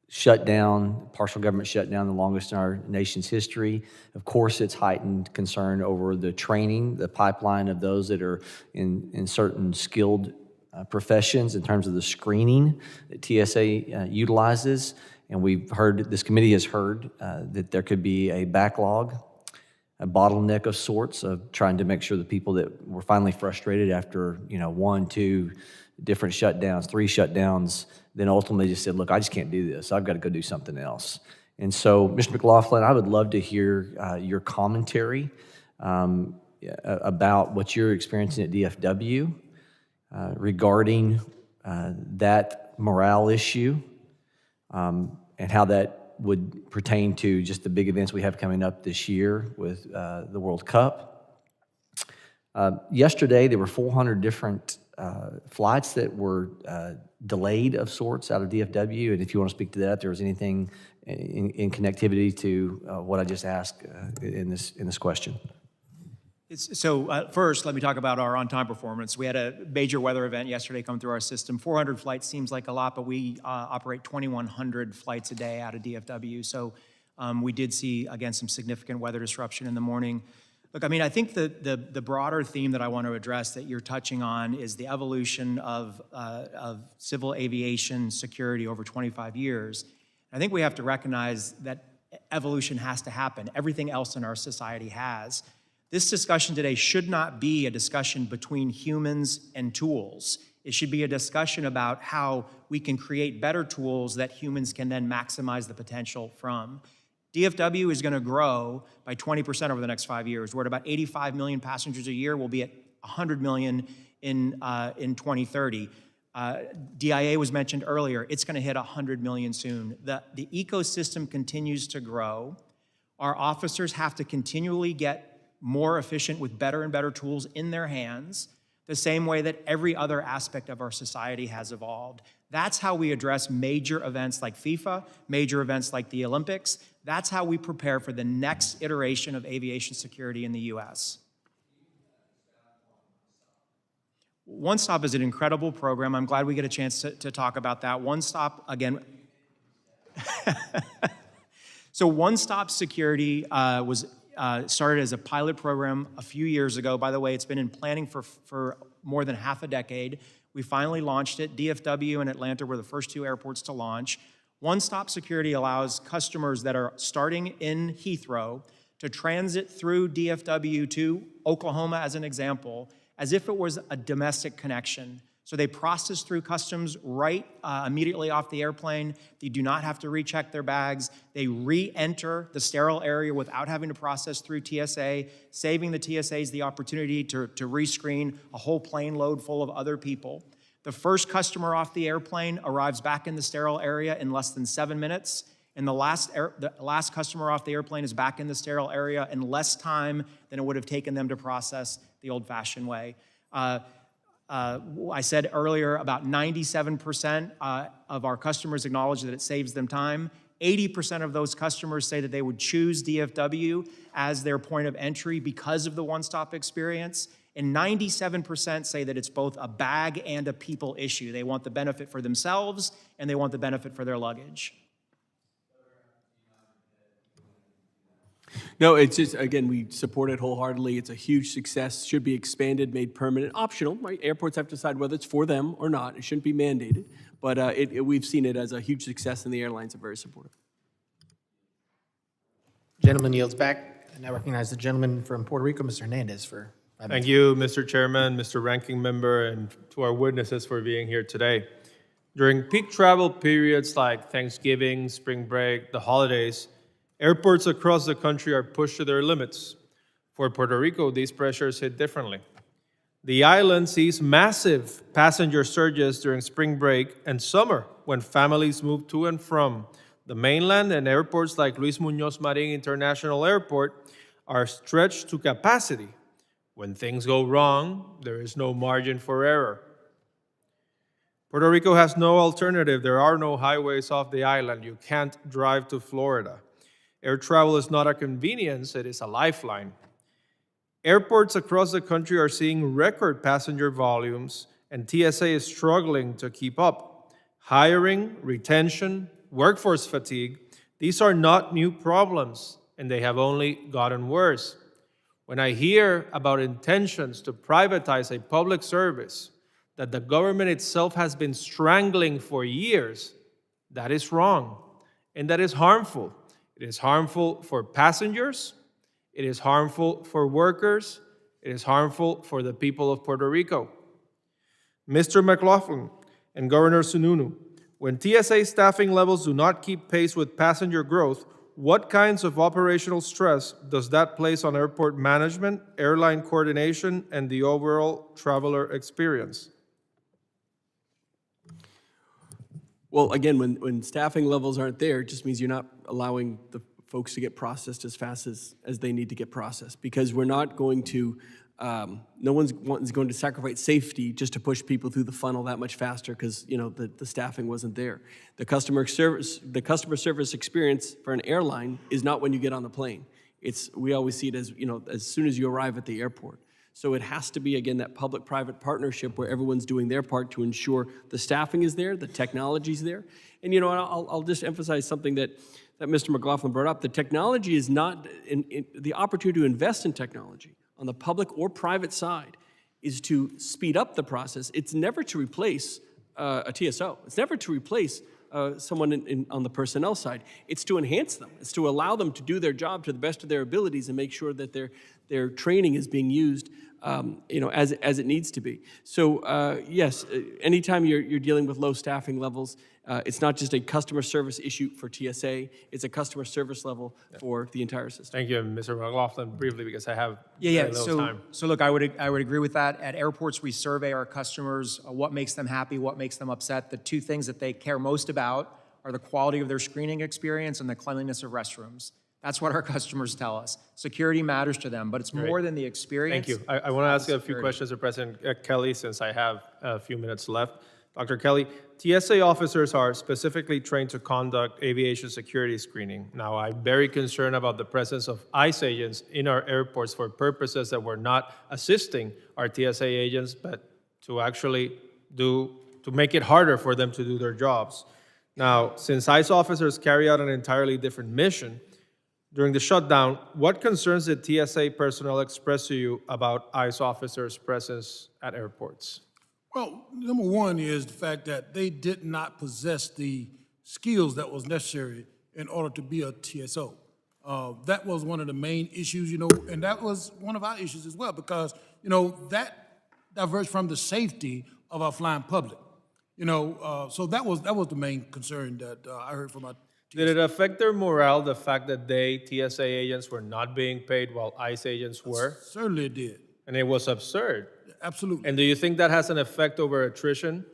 shutdown, partial government shutdown, the longest in our nation's history. Of course, it's heightened concern over the training, the pipeline of those that are in certain skilled professions in terms of the screening that TSA utilizes. And this committee has heard that there could be a backlog, a bottleneck of sorts of trying to make sure the people that were finally frustrated after, 1, 2 different shutdowns, 3 shutdowns, then ultimately just said, look, I just can't do this. I've got to go do something else. And so, Mr. McLaughlin, I would love to hear your commentary about what you're experiencing at DFW regarding that morale issue and how that would pertain to just the big events we have coming up this year with the World Cup. Yesterday, there were 400 different flights that were delayed of sorts out of DFW? And if you want to speak to that, if there was anything in connectivity to what I just asked in this question. So first, let me talk about our on-time performance. We had a major weather event yesterday come through our system. 400 flights seems like a lot, but we operate 2,100 flights a day out of DFW. So we did see, again, some significant weather disruption in the morning. Look, I mean, I think the broader theme that I want to address that you're touching on is the evolution of civil aviation security over 25 years. I think we have to recognize that evolution has to happen. Everything else in our society has. This discussion today should not be a discussion between humans and tools. It should be a discussion about how we can create better tools that humans can then maximize the potential from. DFW is going to grow by 20% over the next 5 years. We're at about 85 million passengers a year. We'll be at 100 million in 2030. DIA was mentioned earlier. It's going to hit 100 million soon. The ecosystem continues to grow. Our officers have to continually get more efficient with better and better tools in their hands, the same way that every other aspect of our society has evolved. That's how we address major events like FIFA, major events like the Olympics. That's how we prepare for the next iteration of aviation security in the U.S. One Stop is an incredible program. I'm glad we get a chance to talk about that. One Stop, again, so One Stop Security was started as a pilot program a few years ago. By the way, it's been in planning for more than half a decade. We finally launched it. DFW and Atlanta were the first two airports to launch. One Stop Security allows customers that are starting in Heathrow to transit through DFW to Oklahoma, as an example, as if it was a domestic connection. So they process through customs right immediately off the airplane. They do not have to recheck their bags. They re-enter the sterile area without having to process through TSA, saving the TSAs the opportunity to rescreen a whole plane load full of other people. The first customer off the airplane arrives back in the sterile area in less than 7 minutes, and the last customer off the airplane is back in the sterile area in less time than it would have taken them to process the old-fashioned way. I said earlier about 97% of our customers acknowledge that it saves them time. 80% of those customers say that they would choose DFW as their point of entry because of the one-stop experience. And 97% say that it's both a bag and a people issue. They want the benefit for themselves and they want the benefit for their luggage. No, it's just, again, we support it wholeheartedly. It's a huge success, should be expanded, made permanent, optional, right? Airports have to decide whether it's for them or not. It shouldn't be mandated, but we've seen it as a huge success, and the airlines are very supportive. Gentleman yields back. And I recognize the gentleman from Puerto Rico, Mr. Hernandez, for 5 minutes. Thank you, Mr. Chairman, Mr. Ranking Member, and to our witnesses for being here today. During peak travel periods like Thanksgiving, spring break, the holidays, airports across the country are pushed to their limits. For Puerto Rico, these pressures hit differently. The island sees massive passenger surges during spring break and summer when families move to and from the mainland, and airports like Luis Muñoz Marin International Airport are stretched to capacity. When things go wrong, there is no margin for error. Puerto Rico has no alternative. There are no highways off the island. You can't drive to Florida. Air travel is not a convenience, it is a lifeline. Airports across the country are seeing record passenger volumes, and TSA is struggling to keep up. Hiring, retention, workforce fatigue, these are not new problems, and they have only gotten worse. When I hear about intentions to privatize a public service that the government itself has been strangling for years, that is wrong, and that is harmful. It is harmful for passengers, it is harmful for workers, it is harmful for the people of Puerto Rico. Mr. McLaughlin and Governor Sununu, when TSA staffing levels do not keep pace with passenger growth, what kinds of operational stress does that place on airport management, airline coordination, and the overall traveler experience? Well, again, when staffing levels aren't there, it just means you're not allowing the folks to get processed as fast as they need to get processed, because we're not going to No one's going to sacrifice safety just to push people through the funnel that much faster because the staffing wasn't there. The customer service experience for an airline is not when you get on the plane. We always see it as soon as you arrive at the airport. So it has to be, again, that public-private partnership where everyone's doing their part to ensure the staffing is there, the technology's there. And I'll just emphasize something that Mr. McLaughlin brought up. The technology is not, the opportunity to invest in technology on the public or private side is to speed up the process. It's never to replace a TSO. It's never to replace someone on the personnel side. It's to enhance them. It's to allow them to do their job to the best of their abilities and make sure that their training is being used as it needs to be. So yes, anytime you're dealing with low staffing levels, it's not just a customer service issue for TSA, it's a customer service level for the entire system. Thank you, Mr. McLaughlin. Briefly, because I have Yeah. very little time. So look, I would agree with that. At airports, we survey our customers, what makes them happy, what makes them upset. The two things that they care most about are the quality of their screening experience and the cleanliness of restrooms. That's what our customers tell us. Security matters to them, but it's more than the experience. Thank you. I want to ask you a few questions of President Kelley, since I have a few minutes left. Dr. Kelley, TSA officers are specifically trained to conduct aviation security screening. Now, I'm very concerned about the presence of ICE agents in our airports for purposes that were not assisting our TSA agents, but to actually to make it harder for them to do their jobs. Now, since ICE officers carry out an entirely different mission, during the shutdown, what concerns did TSA personnel express to you about ICE officers' presence at airports? Well, number one is the fact that they did not possess the skills that was necessary in order to be a TSO. That was one of the main issues, and that was one of our issues as well, because, that diverges from the safety of our flying public. So that was the main concern that I heard from our Did it affect their morale, the fact that TSA agents were not being paid while ICE agents were? Certainly it did. And it was absurd. Absolutely. And do you think that has an effect over attrition?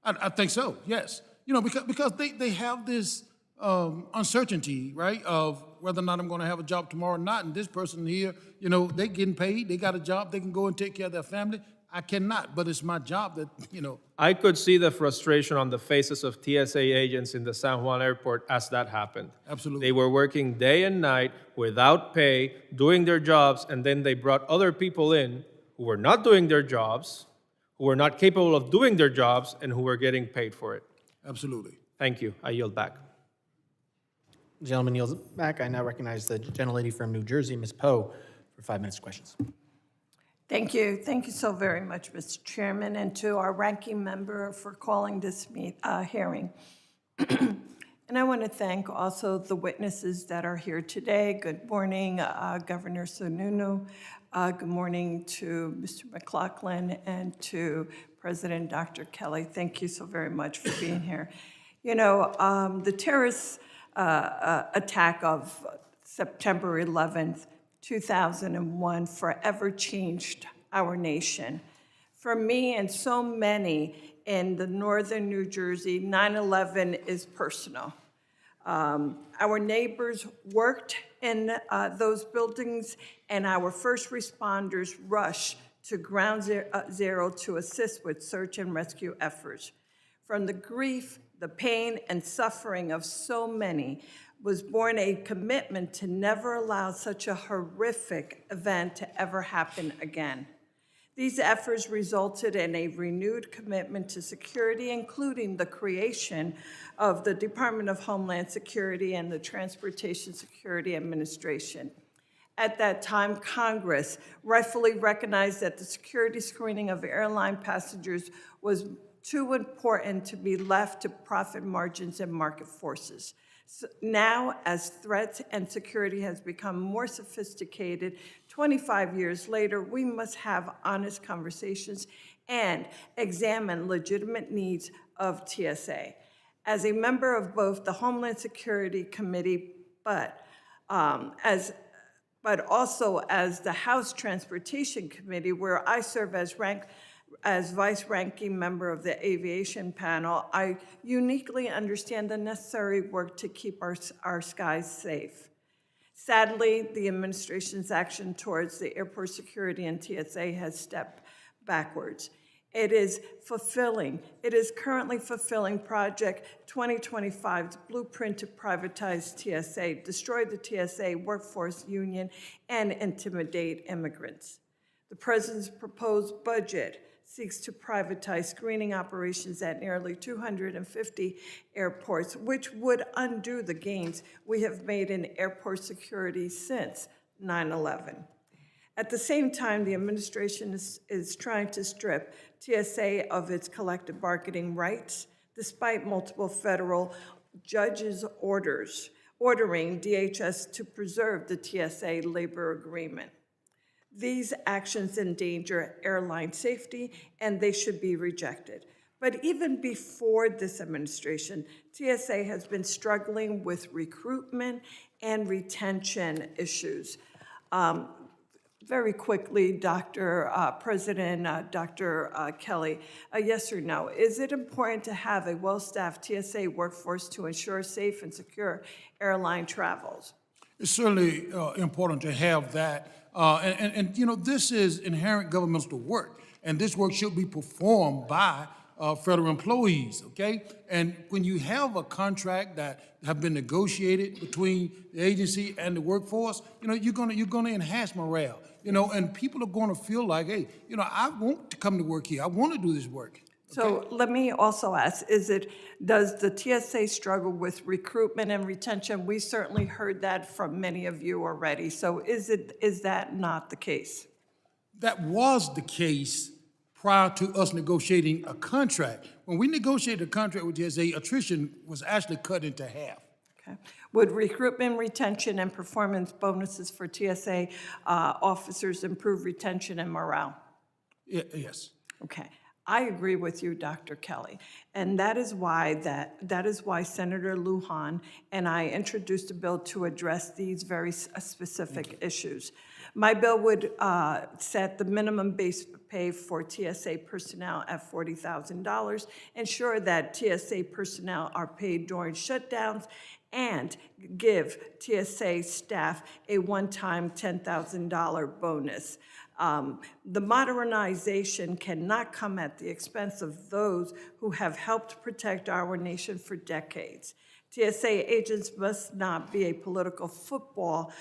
I think so, yes. Because they have this uncertainty, right, of whether or not I'm going to have a job tomorrow or not. And this person here, they getting paid, they got a job, they can go and take care of their family. I cannot, but it's my job that, I could see the frustration on the faces of TSA agents in the San Juan airport as that happened. Absolutely. They were working day and night without pay, doing their jobs, and then they brought other people in who were not doing their jobs, who were not capable of doing their jobs, and who were getting paid for it. Absolutely. Thank you. I yield back. The gentleman yields back. I now recognize the gentlelady from New Jersey, Ms. Poe, for 5 minutes of questions. Thank you. Thank you so very much, Mr. Chairman, and to our ranking member for calling this hearing. And I want to thank also the witnesses that are here today. Good morning, Governor Sununu. Good morning to Mr. McLaughlin and to President Dr. Kelley. Thank you so very much for being here. The terrorist attack of September 11th, 2001 forever changed our nation. For me and so many in the northern New Jersey, 9/11 is personal. Our neighbors worked in those buildings, and our first responders rushed to ground zero to assist with search and rescue efforts. From the grief, the pain, and suffering of so many was born a commitment to never allow such a horrific event to ever happen again. These efforts resulted in a renewed commitment to security, including the creation of the Department of Homeland Security and the Transportation Security Administration. At that time, Congress rightfully recognized that the security screening of airline passengers was too important to be left to profit margins and market forces. So now, as threats and security has become more sophisticated, 25 years later, we must have honest conversations and examine legitimate needs of TSA. As a member of both the Homeland Security Committee, but also as the House Transportation Committee, where I serve as vice-ranking member of the aviation panel, I uniquely understand the necessary work to keep our skies safe. Sadly, the administration's action towards the airport security and TSA has stepped backwards. It is currently fulfilling Project 2025's blueprint to privatize TSA, destroy the TSA workforce union, and intimidate immigrants. The president's proposed budget seeks to privatize screening operations at nearly 250 airports, which would undo the gains we have made in airport security since 9/11. At the same time, the administration is trying to strip TSA of its collective bargaining rights, despite multiple federal judges' ordering DHS to preserve the TSA labor agreement. These actions endanger airline safety, and they should be rejected. But even before this administration, TSA has been struggling with recruitment and retention issues. Very quickly, Dr. Kelley, yes or no? Is it important to have a well-staffed TSA workforce to ensure safe and secure airline travels? It's certainly important to have that. And you know, this is inherent governmental work, and this work should be performed by federal employees, okay? And when you have a contract that have been negotiated between the agency and the workforce, you know, you're gonna enhance morale, you know, and people are gonna feel like, hey, you know, I want to come to work here. I want to do this work. So let me also ask, does the TSA struggle with recruitment and retention? We certainly heard that from many of you already. So is that not the case? That was the case prior to us negotiating a contract. When we negotiated a contract with TSA, attrition was actually cut into half. Okay. Would recruitment, retention, and performance bonuses for TSA officers improve retention and morale? Yes. Okay. I agree with you, Dr. Kelley, and that is why Senator Lujan and I introduced a bill to address these very specific issues. My bill would set the minimum base pay for TSA personnel at $40,000, ensure that TSA personnel are paid during shutdowns, and give TSA staff a one-time $10,000 bonus. The modernization cannot come at the expense of those who have helped protect our nation for decades. TSA agents must not be a political football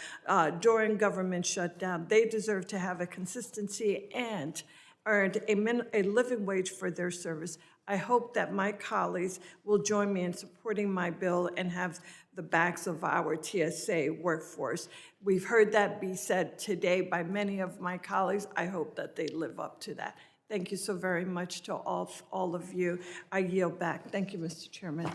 during government shutdown. They deserve to have a consistency and earned a living wage for their service. I hope that my colleagues will join me in supporting my bill and have the backs of our TSA workforce. We've heard that be said today by many of my colleagues. I hope that they live up to that. Thank you so very much to all of you. I yield back. Thank you, Mr. Chairman.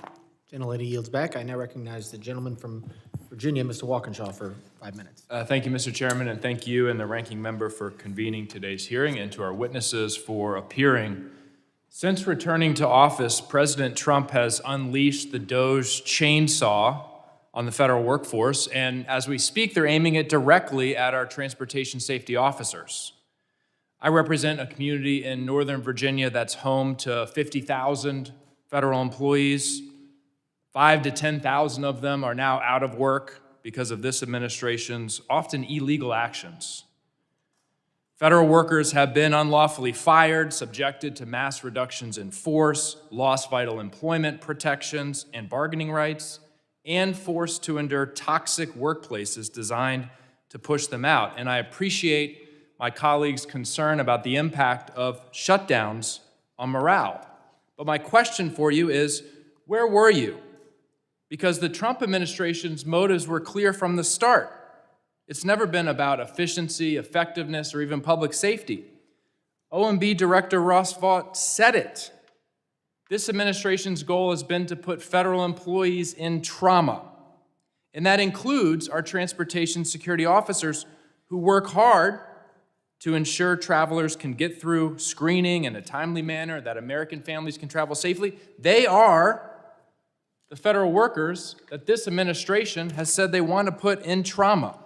Gentlelady yields back. I now recognize the gentleman from Virginia, Mr. Walkinshaw, for 5 minutes. Thank you, Mr. Chairman, and thank you and the ranking member for convening today's hearing, and to our witnesses for appearing. Since returning to office, President Trump has unleashed the DOGE chainsaw on the federal workforce, and as we speak, they're aiming it directly at our transportation safety officers. I represent a community in Northern Virginia that's home to 50,000 federal employees. 5,000 to 10,000 of them are now out of work because of this administration's often illegal actions. Federal workers have been unlawfully fired, subjected to mass reductions in force, lost vital employment protections and bargaining rights, and forced to endure toxic workplaces designed to push them out. And I appreciate my colleagues' concern about the impact of shutdowns on morale. But my question for you is, where were you? Because the Trump administration's motives were clear from the start. It's never been about efficiency, effectiveness, or even public safety. OMB Director Ross Vaught said it. This administration's goal has been to put federal employees in trauma. And that includes our transportation security officers who work hard to ensure travelers can get through screening in a timely manner, that American families can travel safely. They are the federal workers that this administration has said they want to put in trauma.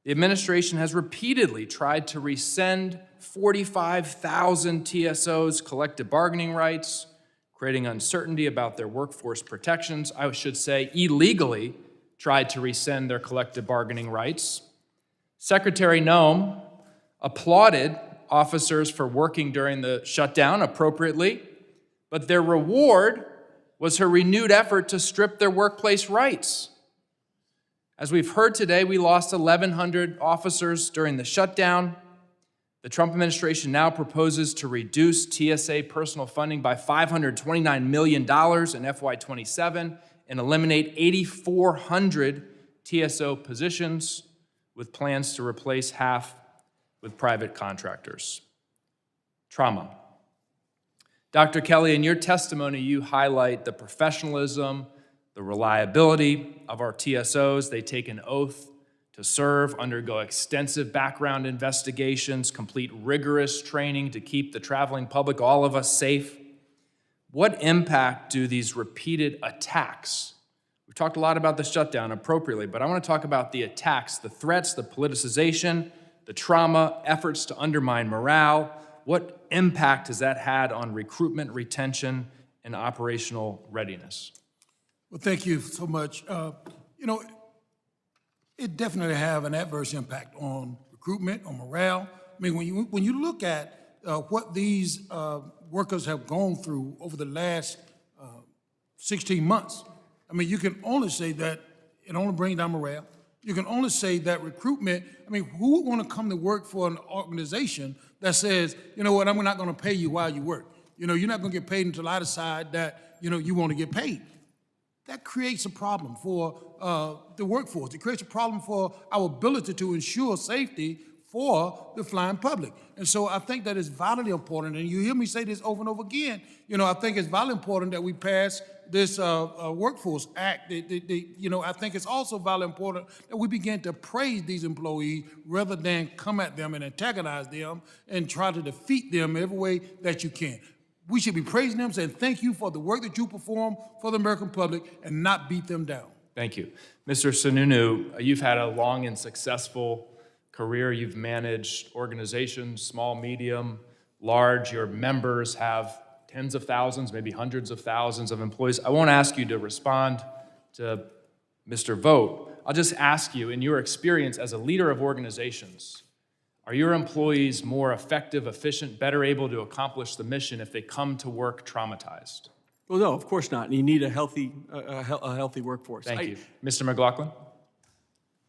The administration has repeatedly tried to rescind 45,000 TSOs' collective bargaining rights, creating uncertainty about their workforce protections. I should say illegally tried to rescind their collective bargaining rights. Secretary Noem applauded officers for working during the shutdown appropriately, but their reward was her renewed effort to strip their workplace rights. As we've heard today, we lost 1,100 officers during the shutdown. The Trump administration now proposes to reduce TSA personal funding by $529 million in FY27 and eliminate 8,400 TSO positions, with plans to replace half with private contractors. Trauma. Dr. Kelley, in your testimony, you highlight the professionalism, the reliability of our TSOs. They take an oath to serve, undergo extensive background investigations, complete rigorous training to keep the traveling public, all of us, safe. What impact do these repeated attacks? We've talked a lot about the shutdown appropriately, but I want to talk about the attacks, the threats, the politicization, the trauma, efforts to undermine morale. What impact has that had on recruitment, retention, and operational readiness? Well, thank you so much. It definitely have an adverse impact on recruitment, on morale. I mean, when you look at what these workers have gone through over the last 16 months, I mean, you can only say that it only brings down morale. You can only say that recruitment, I mean, who would want to come to work for an organization that says, you know what, I'm not going to pay you while you work. You're not going to get paid until I decide that, you want to get paid. That creates a problem for the workforce. It creates a problem for our ability to ensure safety for the flying public. And so I think that is vitally important, and you hear me say this over and over again, I think it's vitally important that we pass this Workforce Act. I think it's also vitally important that we begin to praise these employees rather than come at them and antagonize them and try to defeat them every way that you can. We should be praising them, saying thank you for the work that you perform for the American public, and not beat them down. Thank you. Mr. Sununu, you've had a long and successful career. You've managed organizations, small, medium, large. Your members have tens of thousands, maybe hundreds of thousands of employees. I won't ask you to respond to Mr. Vogt. I'll just ask you, in your experience as a leader of organizations, are your employees more effective, efficient, better able to accomplish the mission if they come to work traumatized? Well, no, of course not. You need a healthy workforce. Thank you. Mr. McLaughlin?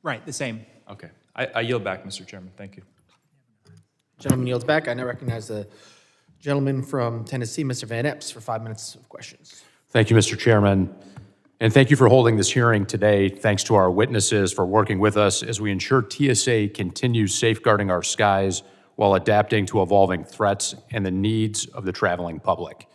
Right, the same. Okay. I yield back, Mr. Chairman. Thank you. Gentleman yields back. I now recognize the gentleman from Tennessee, Mr. Van Epps, for 5 minutes of questions. Thank you, Mr. Chairman. And thank you for holding this hearing today. Thanks to our witnesses for working with us as we ensure TSA continues safeguarding our skies while adapting to evolving threats and the needs of the traveling public.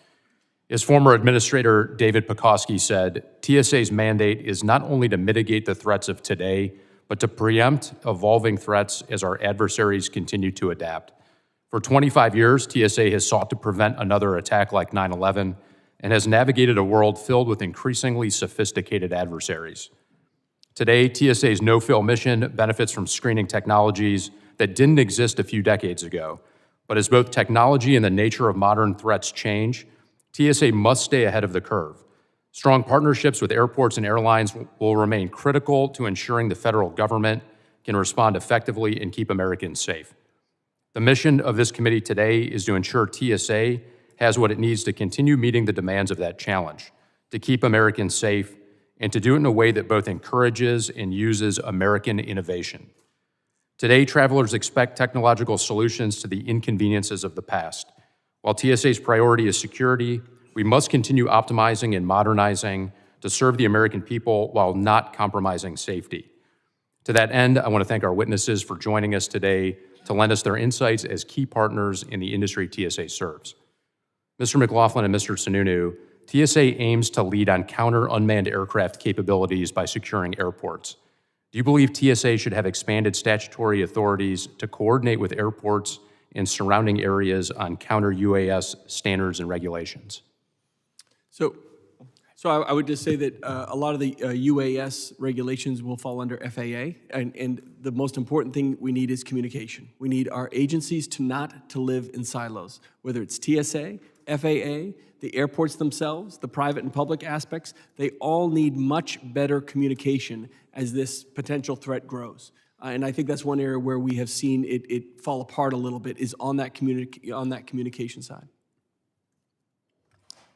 As former Administrator David Pekoski said, TSA's mandate is not only to mitigate the threats of today, but to preempt evolving threats as our adversaries continue to adapt. For 25 years, TSA has sought to prevent another attack like 9/11 and has navigated a world filled with increasingly sophisticated adversaries. Today, TSA's no-fill mission benefits from screening technologies that didn't exist a few decades ago. But as both technology and the nature of modern threats change, TSA must stay ahead of the curve. Strong partnerships with airports and airlines will remain critical to ensuring the federal government can respond effectively and keep Americans safe. The mission of this committee today is to ensure TSA has what it needs to continue meeting the demands of that challenge, to keep Americans safe, and to do it in a way that both encourages and uses American innovation. Today, travelers expect technological solutions to the inconveniences of the past. While TSA's priority is security, we must continue optimizing and modernizing to serve the American people while not compromising safety. To that end, I want to thank our witnesses for joining us today to lend us their insights as key partners in the industry TSA serves. Mr. McLaughlin and Mr. Sununu, TSA aims to lead on counter-unmanned aircraft capabilities by securing airports. Do you believe TSA should have expanded statutory authorities to coordinate with airports and surrounding areas on counter-UAS standards and regulations? So I would just say that a lot of the UAS regulations will fall under FAA, and the most important thing we need is communication. We need our agencies to live in silos, whether it's TSA, FAA, the airports themselves, the private and public aspects, they all need much better communication as this potential threat grows. And I think that's one area where we have seen it fall apart a little bit, is on that communication side.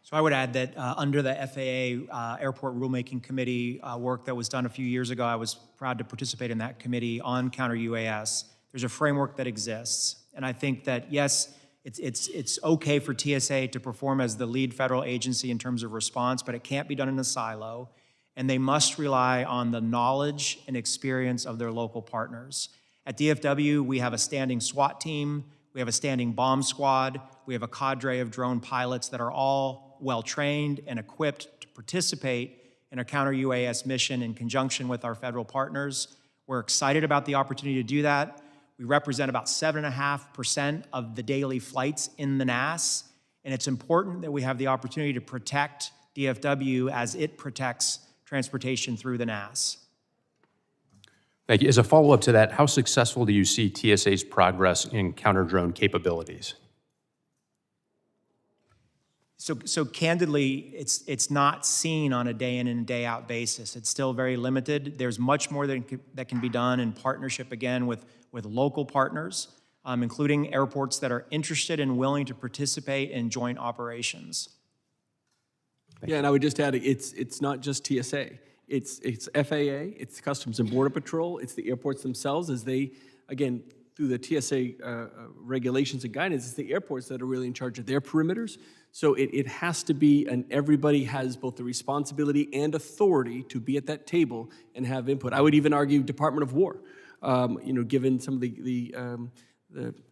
So I would add that under the FAA Airport Rulemaking Committee work that was done a few years ago, I was proud to participate in that committee on counter-UAS. There's a framework that exists. And I think that, yes, it's okay for TSA to perform as the lead federal agency in terms of response, but it can't be done in a silo. And they must rely on the knowledge and experience of their local partners. At DFW, we have a standing SWAT team, we have a standing bomb squad, we have a cadre of drone pilots that are all well-trained and equipped to participate in a counter-UAS mission in conjunction with our federal partners. We're excited about the opportunity to do that. We represent about 7.5% of the daily flights in the NAS, and it's important that we have the opportunity to protect DFW as it protects transportation through the NAS. Thank you. As a follow-up to that, how successful do you see TSA's progress in counter-drone capabilities? So candidly, it's not seen on a day in and a day out basis. It's still very limited. There's much more that can be done in partnership, again, with local partners, including airports that are interested and willing to participate in joint operations. Yeah, and I would just add, it's not just TSA. It's FAA, it's Customs and Border Patrol, it's the airports themselves as they, again, through the TSA regulations and guidance, it's the airports that are really in charge of their perimeters. So it has to be, and everybody has both the responsibility and authority to be at that table and have input. I would even argue Department of War, given some of the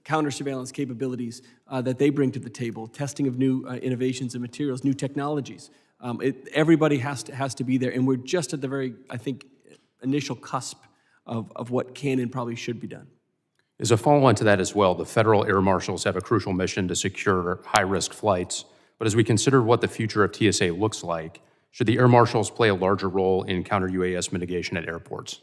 counter surveillance capabilities that they bring to the table, testing of new innovations and materials, new technologies. Everybody has to be there, and we're just at the very, I think, initial cusp of what can and probably should be done. As a follow-on to that as well, the federal air marshals have a crucial mission to secure high-risk flights. But as we consider what the future of TSA looks like, should the air marshals play a larger role in counter-UAS mitigation at airports?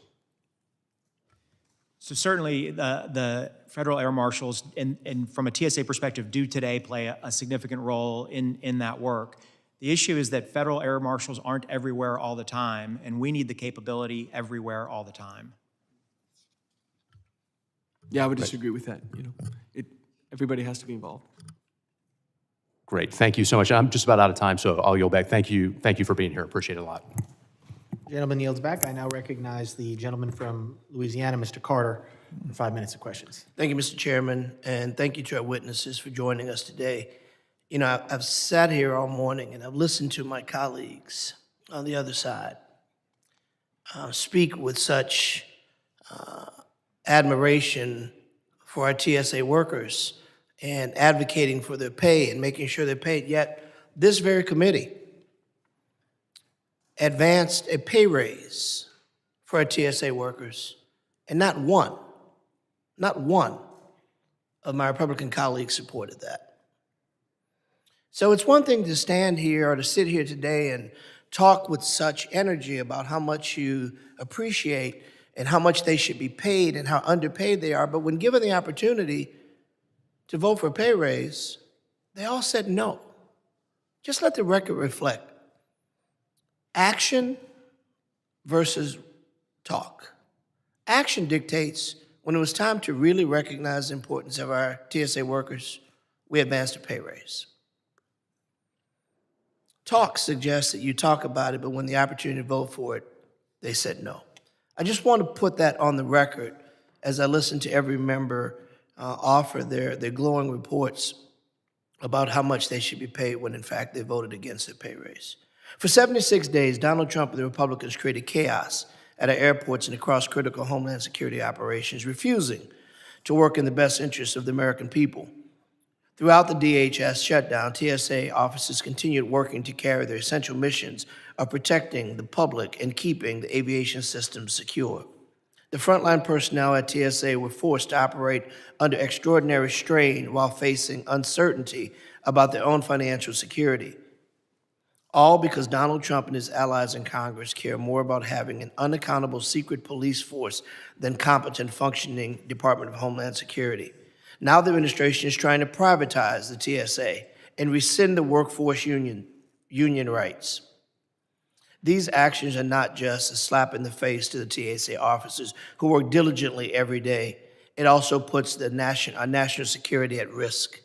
So certainly the federal air marshals, and from a TSA perspective, do today play a significant role in that work. The issue is that federal air marshals aren't everywhere all the time, and we need the capability everywhere all the time. Yeah, I would disagree with that. Everybody has to be involved. Great, thank you so much. I'm just about out of time, so I'll yield back. Thank you for being here. Appreciate it a lot. Gentleman yields back. I now recognize the gentleman from Louisiana, Mr. Carter, for 5 minutes of questions. Thank you, Mr. Chairman, and thank you to our witnesses for joining us today. I've sat here all morning and I've listened to my colleagues on the other side speak with such admiration for our TSA workers and advocating for their pay and making sure they're paid. Yet this very committee advanced a pay raise for our TSA workers, and not one of my Republican colleagues supported that. So it's one thing to stand here or to sit here today and talk with such energy about how much you appreciate and how much they should be paid and how underpaid they are, but when given the opportunity to vote for a pay raise, they all said no. Just let the record reflect. Action versus talk. Action dictates when it was time to really recognize the importance of our TSA workers, we advanced a pay raise. Talk suggests that you talk about it, but when the opportunity to vote for it, they said no. I just want to put that on the record as I listen to every member offer their glowing reports about how much they should be paid when in fact they voted against their pay raise. For 76 days, Donald Trump and the Republicans created chaos at our airports and across critical Homeland Security operations, refusing to work in the best interests of the American people. Throughout the DHS shutdown, TSA officers continued working to carry their essential missions of protecting the public and keeping the aviation system secure. The frontline personnel at TSA were forced to operate under extraordinary strain while facing uncertainty about their own financial security. All because Donald Trump and his allies in Congress care more about having an unaccountable secret police force than competent, functioning Department of Homeland Security. Now the administration is trying to privatize the TSA and rescind the workforce union rights. These actions are not just a slap in the face to the TSA officers who work diligently every day. It also puts our national security at risk.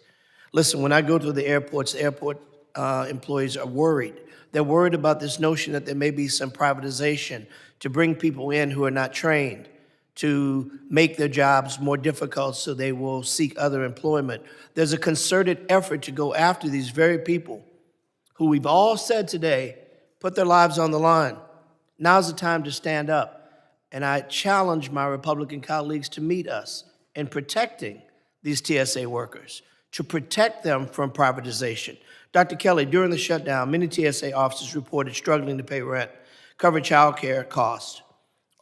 Listen, when I go to the airports, airport employees are worried. They're worried about this notion that there may be some privatization to bring people in who are not trained, to make their jobs more difficult so they will seek other employment. There's a concerted effort to go after these very people who we've all said today put their lives on the line. Now's the time to stand up. And I challenge my Republican colleagues to meet us in protecting these TSA workers, to protect them from privatization. Dr. Kelley, during the shutdown, many TSA officers reported struggling to pay rent, cover child care costs,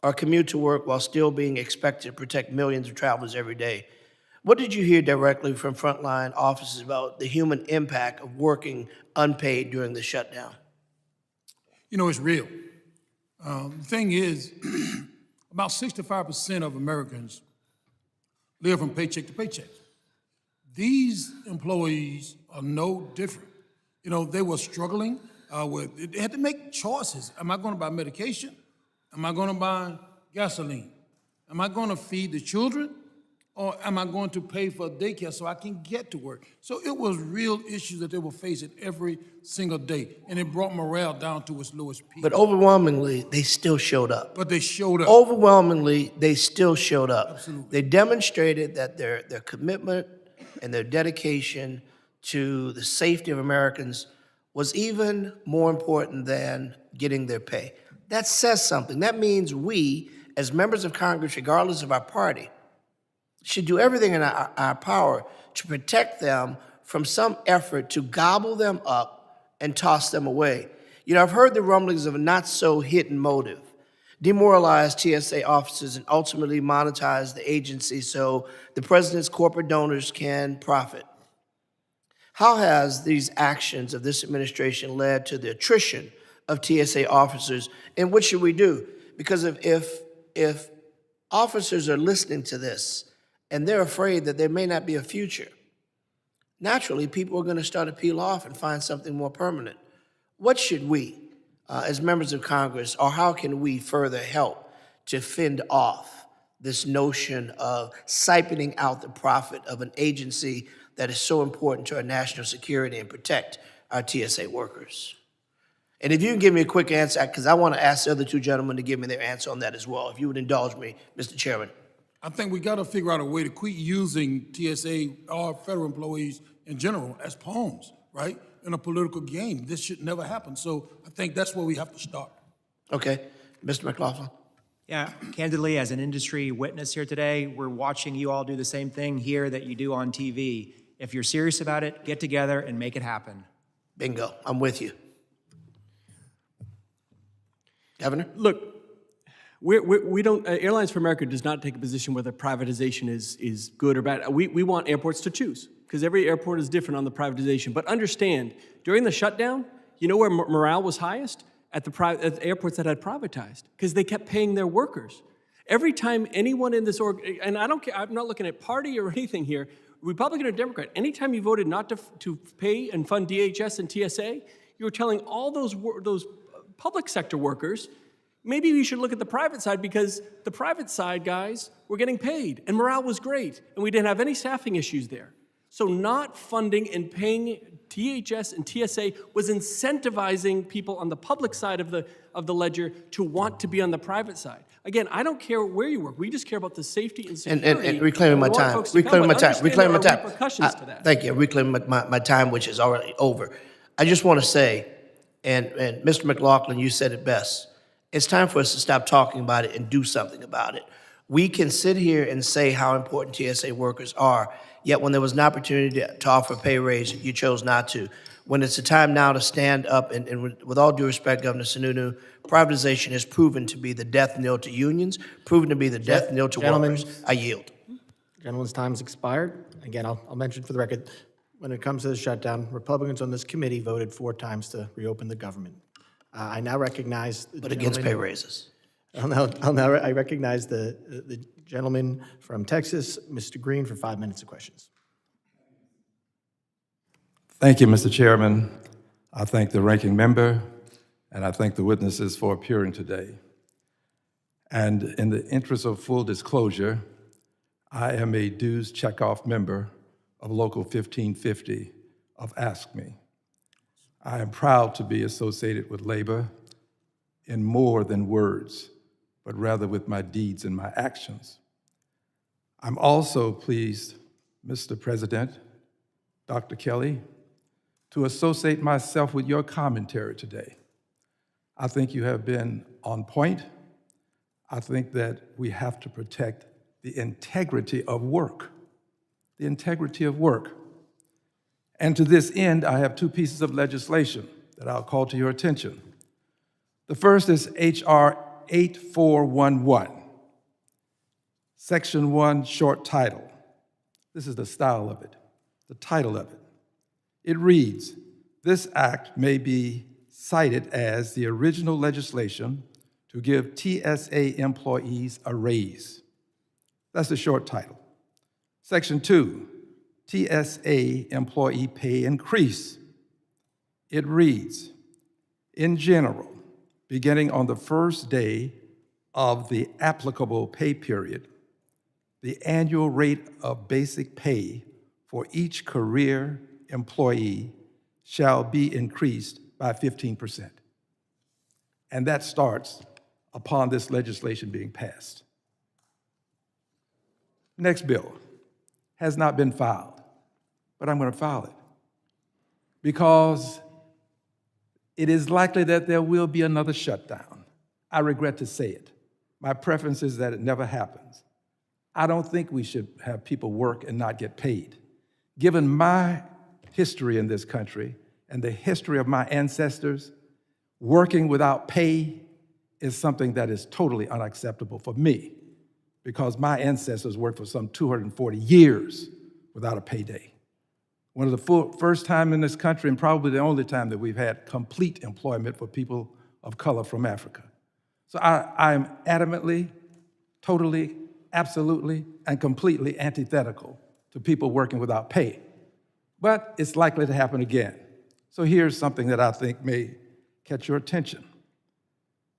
or commute to work while still being expected to protect millions of travelers every day. What did you hear directly from frontline officers about the human impact of working unpaid during the shutdown? You know, it's real. The thing is, about 65% of Americans live from paycheck to paycheck. These employees are no different. You know, they were struggling they had to make choices. Am I going to buy medication? Am I going to buy gasoline? Am I going to feed the children? Or am I going to pay for daycare so I can get to work? So it was real issues that they were facing every single day, and it brought morale down to its lowest peak. But overwhelmingly, they still showed up. But they showed up. Overwhelmingly, they still showed up. Absolutely. They demonstrated that their commitment and their dedication to the safety of Americans was even more important than getting their pay. That says something. That means we, as members of Congress, regardless of our party, should do everything in our power to protect them from some effort to gobble them up and toss them away. You know, I've heard the rumblings of a not-so-hidden motive, demoralize TSA officers and ultimately monetize the agency so the president's corporate donors can profit. How has these actions of this administration led to the attrition of TSA officers, and what should we do? Because if officers are listening to this, and they're afraid that there may not be a future, naturally, people are going to start to peel off and find something more permanent. What should we, as members of Congress, or how can we further help to fend off this notion of siphoning out the profit of an agency that is so important to our national security and protect our TSA workers? And if you can give me a quick answer, because I want to ask the other two gentlemen to give me their answer on that as well, if you would indulge me, Mr. Chairman. I think we got to figure out a way to quit using TSA or federal employees in general as pawns, right, in a political game. This should never happen. So I think that's where we have to start. Okay. Mr. McLaughlin. Yeah, candidly, as an industry witness here today, we're watching you all do the same thing here that you do on TV. If you're serious about it, get together and make it happen. Bingo. I'm with you. Governor? Look, we don't, Airlines for America does not take a position whether privatization is good or bad. We want airports to choose, because every airport is different on the privatization. But understand, during the shutdown, you know where morale was highest? At the airports that had privatized, because they kept paying their workers. Every time anyone in this and I don't care, I'm not looking at party or anything here, Republican or Democrat, anytime you voted not to pay and fund DHS and TSA, you were telling all those public sector workers, maybe we should look at the private side, because the private side guys were getting paid and morale was great and we didn't have any staffing issues there. So not funding and paying DHS and TSA was incentivizing people on the public side of the ledger to want to be on the private side. Again, I don't care where you work. We just care about the safety and security. And reclaiming my time. Reclaiming my time. Reclaiming my time. Repercussions to that. Thank you. Reclaiming my time, which is already over. I just want to say, and Mr. McLaughlin, you said it best. It's time for us to stop talking about it and do something about it. We can sit here and say how important TSA workers are, yet when there was an opportunity to offer a pay raise, you chose not to. When it's the time now to stand up, and with all due respect, Governor Sununu, privatization has proven to be the death knell to unions, proven to be the death knell to workers. I yield. Gentleman's time's expired. Again, I'll mention for the record, when it comes to the shutdown, Republicans on this committee voted 4 times to reopen the government. I now recognize the But against pay raises. I recognize the gentleman from Texas, Mr. Green, for 5 minutes of questions. Thank you, Mr. Chairman. I thank the ranking member, and I thank the witnesses for appearing today. And in the interest of full disclosure, I am a dues checkoff member of Local 1550 of ASKME. I am proud to be associated with labor in more than words, but rather with my deeds and my actions. I'm also pleased, Mr. President, Dr. Kelley, to associate myself with your commentary today. I think you have been on point. I think that we have to protect the integrity of work, the integrity of work. And to this end, I have two pieces of legislation that I'll call to your attention. The first is H.R. 8411, Section 1, short title. This is the style of it, the title of it. It reads, "This act may be cited as the original legislation to give TSA employees a raise." That's the short title. Section 2, TSA employee pay increase. It reads, "In general, beginning on the first day of the applicable pay period, the annual rate of basic pay for each career employee shall be increased by 15%. And that starts upon this legislation being passed. Next bill has not been filed, but I'm going to file it because it is likely that there will be another shutdown. I regret to say it. My preference is that it never happens. I don't think we should have people work and not get paid. Given my history in this country and the history of my ancestors, working without pay is something that is totally unacceptable for me because my ancestors worked for some 240 years without a payday. One of the first time in this country, and probably the only time that we've had complete employment for people of color from Africa. So I'm adamantly, totally, absolutely, and completely antithetical to people working without pay. But it's likely to happen again. So here's something that I think may catch your attention.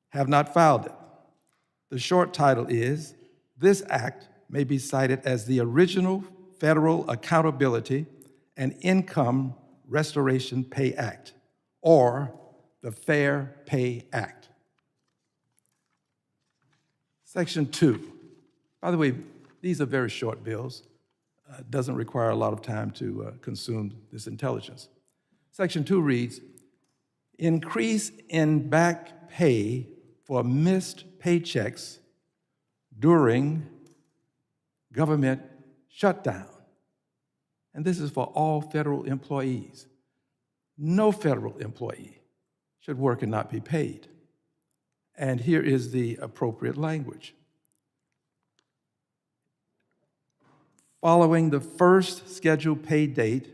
Have not filed it. The short title is, "This act may be cited as the original Federal Accountability and Income Restoration Pay Act, or the Fair Pay Act." Section 2. By the way, these are very short bills. It doesn't require a lot of time to consume this intelligence. Section 2 reads, "Increase in back pay for missed paychecks during government shutdown." And this is for all federal employees. No federal employee should work and not be paid. And here is the appropriate language. Following the first scheduled pay date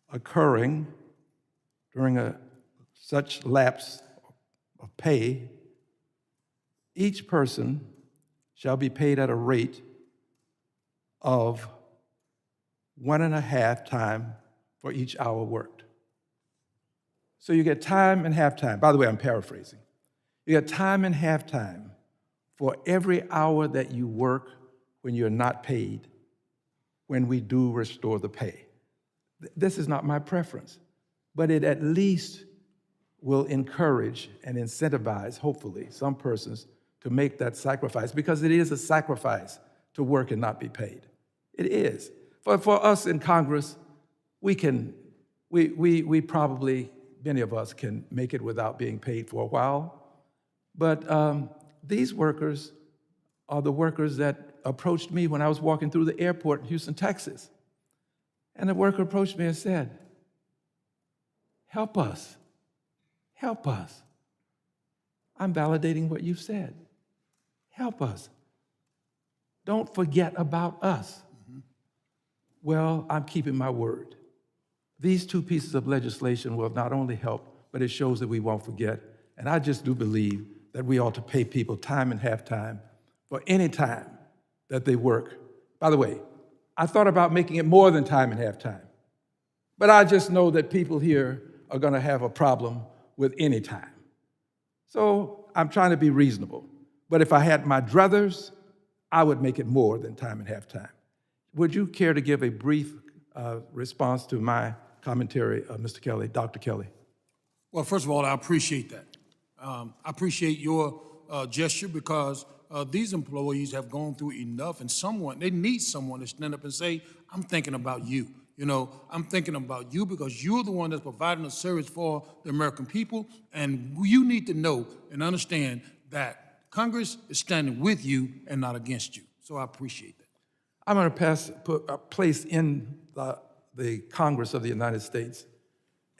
occurring during such lapse of pay, each person shall be paid at a rate of 1.5 times for each hour worked. So you get time and half time. By the way, I'm paraphrasing. You get time and half time for every hour that you work when you're not paid, when we do restore the pay. This is not my preference, but it at least will encourage and incentivize, hopefully, some persons to make that sacrifice, because it is a sacrifice to work and not be paid. It is. For us in Congress, we probably, many of us can make it without being paid for a while, but these workers are the workers that approached me when I was walking through the airport in Houston, Texas. And the worker approached me and said, "Help us, help us." I'm validating what you've said. Help us. Don't forget about us. Well, I'm keeping my word. These two pieces of legislation will not only help, but it shows that we won't forget. And I just do believe that we ought to pay people time and half time for any time that they work. By the way, I thought about making it more than time and half time. But I just know that people here are going to have a problem with any time. So I'm trying to be reasonable. But if I had my druthers, I would make it more than time and half time. Would you care to give a brief response to my commentary, Mr. Kelley, Dr. Kelley? Well, first of all, I appreciate that. I appreciate your gesture because these employees have gone through enough, and they need someone to stand up and say, I'm thinking about you. You know, I'm thinking about you because you're the one that's providing a service for the American people, and you need to know and understand that Congress is standing with you and not against you. So I appreciate that. I'm going to place in the Congress of the United States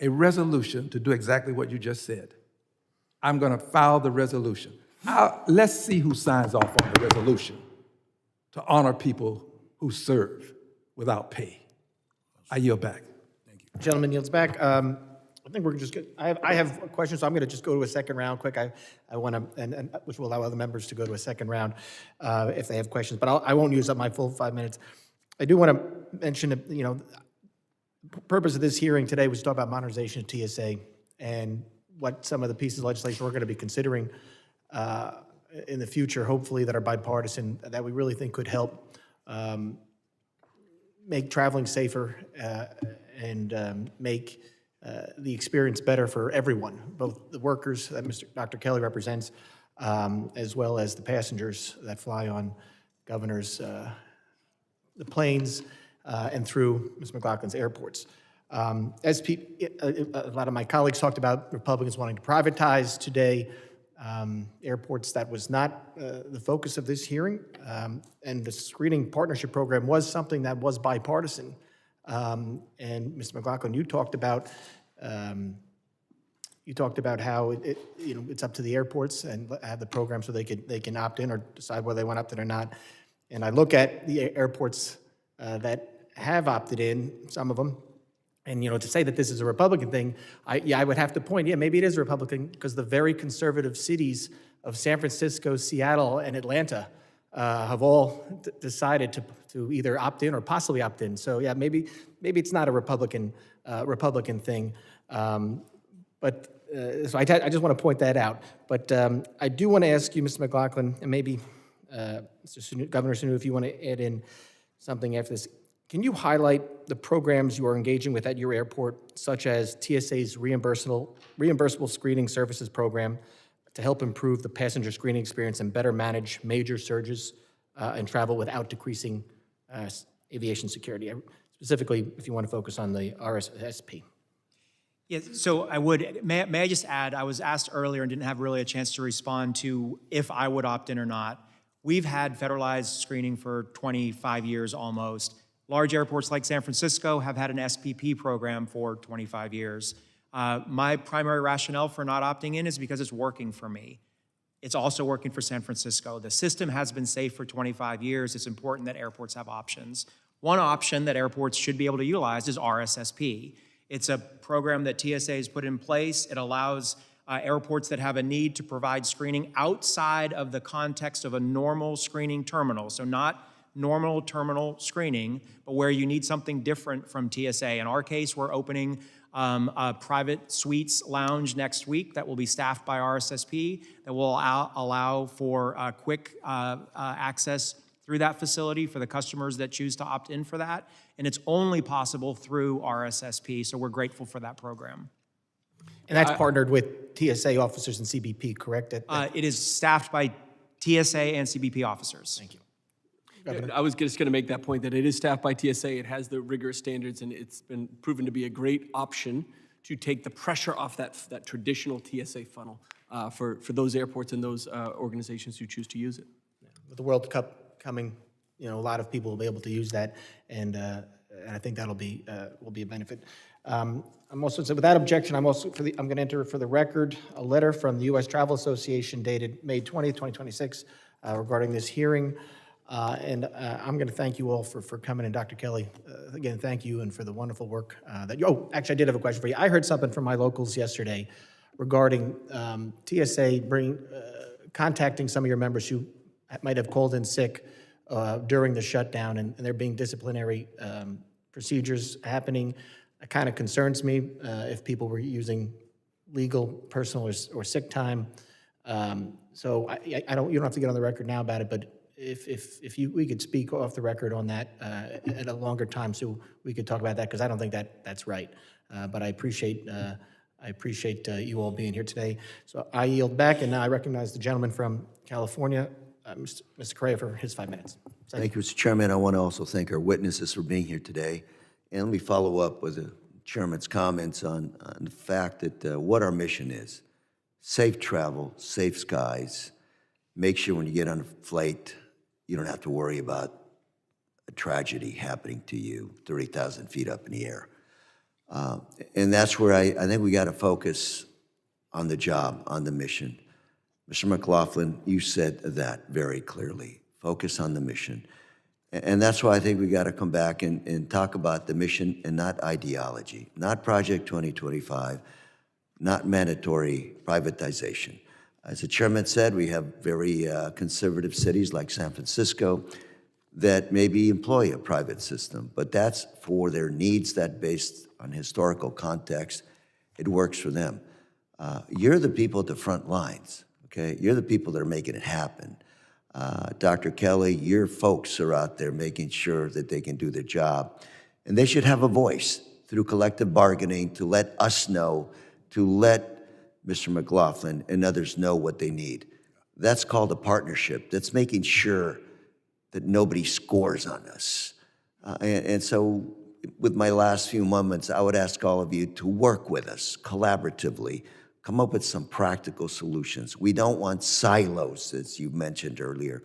a resolution to do exactly what you just said. I'm going to file the resolution. Let's see who signs off on the resolution to honor people who serve without pay. I yield back. Gentleman yields back. I think we're just good. I have questions, so I'm going to just go to a second round quick. I want to, and which will allow other members to go to a second round if they have questions, but I won't use up my full 5 minutes. I do want to mention, the purpose of this hearing today was to talk about modernization of TSA and what some of the pieces of legislation we're going to be considering in the future, hopefully, that are bipartisan, that we really think could help make traveling safer and make the experience better for everyone, both the workers that Dr. Kelley represents, as well as the passengers that fly on Governor's the planes and through Ms. McLaughlin's airports. A lot of my colleagues talked about Republicans wanting to privatize today airports. That was not the focus of this hearing, and the screening partnership program was something that was bipartisan. And Ms. McLaughlin, you talked about how it's up to the airports and have the program so they can opt in or decide whether they want to opt in or not. And I look at the airports that have opted in, some of them, and to say that this is a Republican thing, I would have to point, maybe it is a Republican because the very conservative cities of San Francisco, Seattle, and Atlanta have all decided to either opt in or possibly opt in. So maybe it's not a Republican thing. So I just want to point that out. But I do want to ask you, Mr. McLaughlin, and maybe Governor Sununu, if you want to add in something after this. Can you highlight the programs you are engaging with at your airport, such as TSA's reimbursable screening services program, to help improve the passenger screening experience and better manage major surges and travel without decreasing aviation security? Specifically, if you want to focus on the RSSP. Yes, so may I just add, I was asked earlier and didn't have really a chance to respond to if I would opt in or not. We've had federalized screening for 25 years almost. Large airports like San Francisco have had an SPP program for 25 years. My primary rationale for not opting in is because it's working for me. It's also working for San Francisco. The system has been safe for 25 years. It's important that airports have options. One option that airports should be able to utilize is RSSP. It's a program that TSA has put in place. It allows airports that have a need to provide screening outside of the context of a normal screening terminal. So not normal terminal screening, but where you need something different from TSA. In our case, we're opening a private suites lounge next week that will be staffed by RSSP that will allow for quick access through that facility for the customers that choose to opt in for that. And it's only possible through RSSP, so we're grateful for that program. And that's partnered with TSA officers and CBP, correct? It is staffed by TSA and CBP officers. Thank you. I was just going to make that point that it is staffed by TSA. It has the rigorous standards, and it's been proven to be a great option to take the pressure off that traditional TSA funnel for those airports and those organizations who choose to use it. With the World Cup coming, a lot of people will be able to use that, and I think that'll be will be a benefit. I'm also, so without objection, I'm going to enter for the record a letter from the U.S. Travel Association dated May 20th, 2026, regarding this hearing. And I'm going to thank you all for coming, and Dr. Kelley, again, thank you, and for the wonderful work that you, actually, I did have a question for you. I heard something from my locals yesterday regarding TSA contacting some of your members who might have called in sick during the shutdown, and there being disciplinary procedures happening. It kind of concerns me if people were using legal, personal, or sick time. So I don't. You don't have to get on the record now about it, but if we could speak off the record on that at a longer time, so we could talk about that, because I don't think that's right. But I appreciate you all being here today. So I yield back, and now I recognize the gentleman from California, Mr. Correa, for his 5 minutes. Thank you, Mr. Chairman. I want to also thank our witnesses for being here today. And let me follow up with the Chairman's comments on the fact that what our mission is. Safe travel, safe skies. Make sure when you get on a flight, you don't have to worry about a tragedy happening to you 30,000 feet up in the air. And that's where I think we got to focus on the job, on the mission. Mr. McLaughlin, you said that very clearly. Focus on the mission. And that's why I think we got to come back and talk about the mission and not ideology, not Project 2025, not mandatory privatization. As the chairman said, we have very conservative cities like San Francisco that maybe employ a private system, but that's for their needs, that based on historical context, it works for them. You're the people at the front lines, okay? You're the people that are making it happen. Dr. Kelley, your folks are out there making sure that they can do their job. And they should have a voice through collective bargaining to let us know, to let Mr. McLaughlin and others know what they need. That's called a partnership. That's making sure that nobody scores on us. And so with my last few moments, I would ask all of you to work with us collaboratively, come up with some practical solutions. We don't want silos, as you mentioned earlier.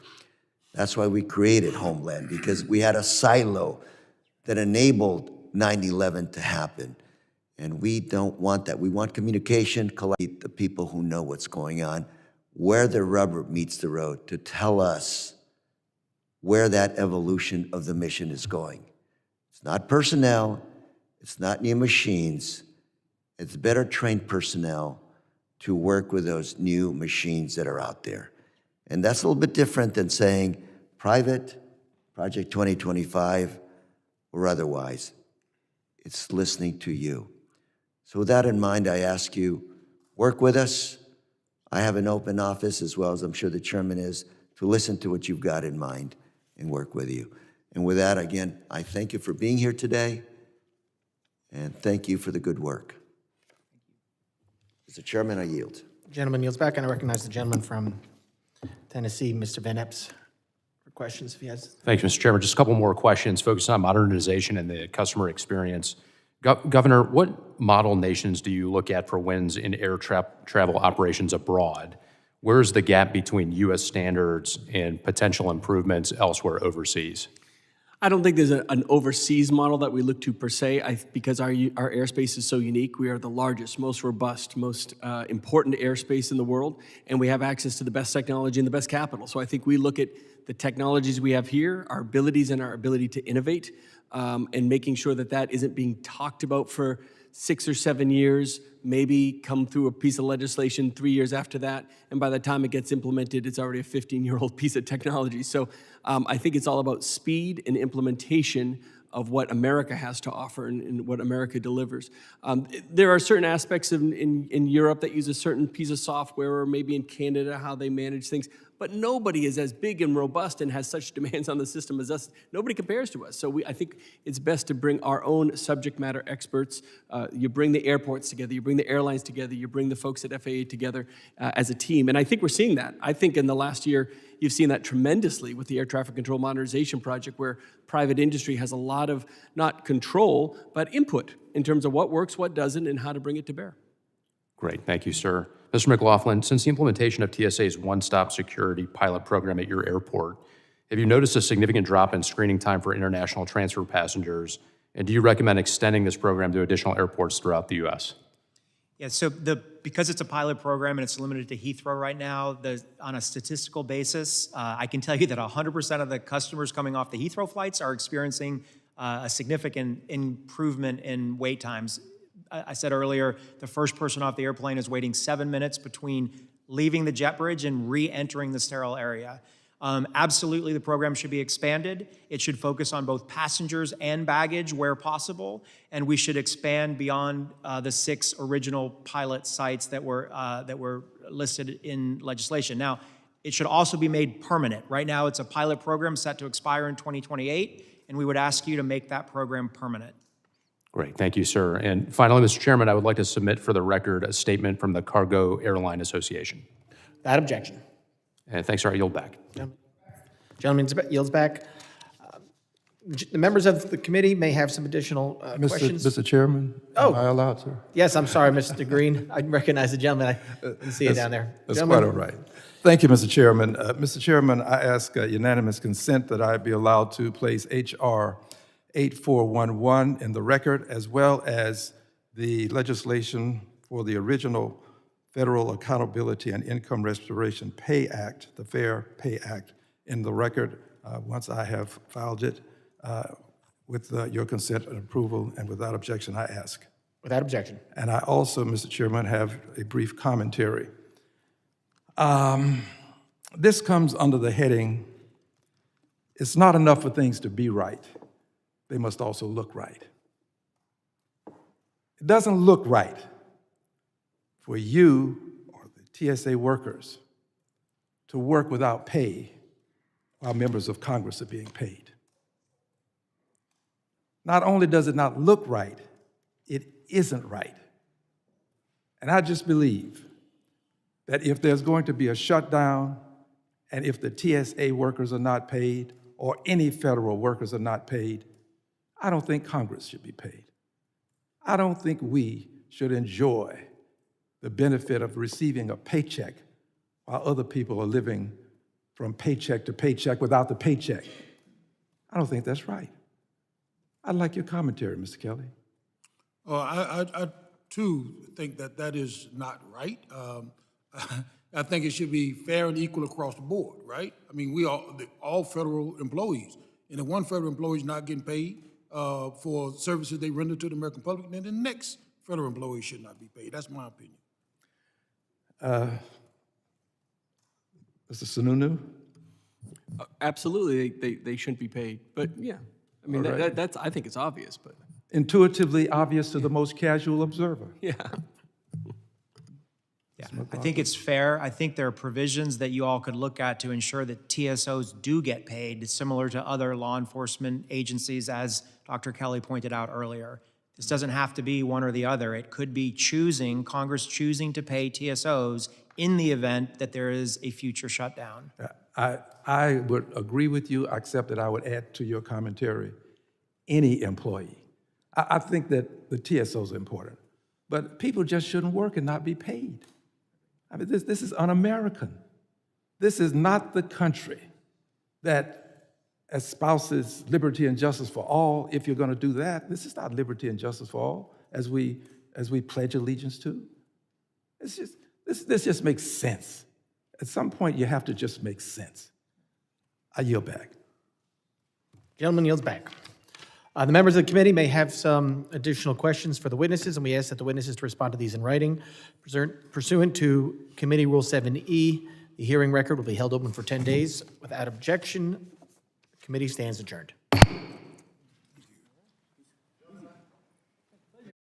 That's why we created Homeland, because we had a silo that enabled 9/11 to happen. And we don't want that. We want communication, the people who know what's going on, where the rubber meets the road, to tell us where that evolution of the mission is going. It's not personnel, it's not new machines, it's better trained personnel to work with those new machines that are out there. And that's a little bit different than saying private, Project 2025, or otherwise. It's listening to you. So with that in mind, I ask you, work with us. I have an open office, as well as I'm sure the chairman is, to listen to what you've got in mind and work with you. And with that, again, I thank you for being here today, and thank you for the good work. Mr. Chairman, I yield. Gentleman yields back, and I recognize the gentleman from Tennessee, Mr. Van Epps, for questions, if he has. Thank you, Mr. Chairman. Just a couple more questions focused on modernization and the customer experience. Governor, what model nations do you look at for wins in air travel operations abroad? Where's the gap between U.S. standards and potential improvements elsewhere overseas? I don't think there's an overseas model that we look to per se, because our airspace is so unique. We are the largest, most robust, most important airspace in the world, and we have access to the best technology and the best capital. So I think we look at the technologies we have here, our abilities and our ability to innovate, and making sure that that isn't being talked about for 6 or 7 years, maybe come through a piece of legislation 3 years after that, and by the time it gets implemented, it's already a 15-year-old piece of technology. So I think it's all about speed and implementation of what America has to offer and what America delivers. There are certain aspects in Europe that use a certain piece of software, or maybe in Canada, how they manage things. But nobody is as big and robust and has such demands on the system as us. Nobody compares to us. So I think it's best to bring our own subject matter experts. You bring the airports together, you bring the airlines together, you bring the folks at FAA together as a team. And I think we're seeing that. I think in the last year, you've seen that tremendously with the Air Traffic Control Modernization Project, where private industry has a lot of, not control, but input in terms of what works, what doesn't, and how to bring it to bear. Great, thank you, sir. Mr. McLaughlin, since the implementation of TSA's one-stop security pilot program at your airport, have you noticed a significant drop in screening time for international transfer passengers? And do you recommend extending this program to additional airports throughout the U.S.? Yeah, so because it's a pilot program and it's limited to Heathrow right now, on a statistical basis, I can tell you that 100% of the customers coming off the Heathrow flights are experiencing a significant improvement in wait times. I said earlier, the first person off the airplane is waiting 7 minutes between leaving the jet bridge and re-entering the sterile area. Absolutely, the program should be expanded. It should focus on both passengers and baggage where possible, and we should expand beyond the 6 original pilot sites that were listed in legislation. Now, it should also be made permanent. Right now, it's a pilot program set to expire in 2028, and we would ask you to make that program permanent. Great, thank you, sir. And finally, Mr. Chairman, I would like to submit for the record a statement from the Cargo Airline Association. Without objection. And thanks, sir. I yield back. Gentleman yields back. The members of the committee may have some additional questions. Mr. Chairman, am I allowed, sir? Yes, I'm sorry, Mr. Green. I recognize the gentleman. I didn't see you down there. That's Gentleman? quite all right. Thank you, Mr. Chairman. Mr. Chairman, I ask unanimous consent that I be allowed to place H.R. 8411 in the record, as well as the legislation for the original Federal Accountability and Income Restoration Pay Act, the Fair Pay Act, in the record once I have filed it. With your consent and approval, and without objection, I ask. Without objection. And I also, Mr. Chairman, have a brief commentary. This comes under the heading, it's not enough for things to be right. They must also look right. It doesn't look right for you or the TSA workers to work without pay while members of Congress are being paid. Not only does it not look right, it isn't right. And I just believe that if there's going to be a shutdown, and if the TSA workers are not paid, or any federal workers are not paid, I don't think Congress should be paid. I don't think we should enjoy the benefit of receiving a paycheck while other people are living from paycheck to paycheck without the paycheck. I don't think that's right. I'd like your commentary, Mr. Kelley. I too think that that is not right. I think it should be fair and equal across the board, right? I mean, we all federal employees, and if one federal employee is not getting paid for services they render to the American public, then the next federal employee should not be paid. That's my opinion. Mr. Sununu? Absolutely, they shouldn't be paid. But yeah, I mean, All right. that's I think it's obvious, but Intuitively obvious to the most casual observer. yeah. Yeah, I think it's fair. I think there are provisions that you all could look at to ensure that TSOs do get paid, similar to other law enforcement agencies, as Dr. Kelley pointed out earlier. This doesn't have to be one or the other. It could be Congress choosing to pay TSOs in the event that there is a future shutdown. I would agree with you, except that I would add to your commentary, any employee. I think that the TSO is important, but people just shouldn't work and not be paid. I mean, this is un-American. This is not the country that espouses liberty and justice for all. If you're going to do that, this is not liberty and justice for all, as we pledge allegiance to. This just makes sense. At some point, you have to just make sense. I yield back. Gentleman yields back. The members of the committee may have some additional questions for the witnesses, and we ask that the witnesses to respond to these in writing. Pursuant to Committee Rule 7E, the hearing record will be held open for 10 days. Without objection, the committee stands adjourned.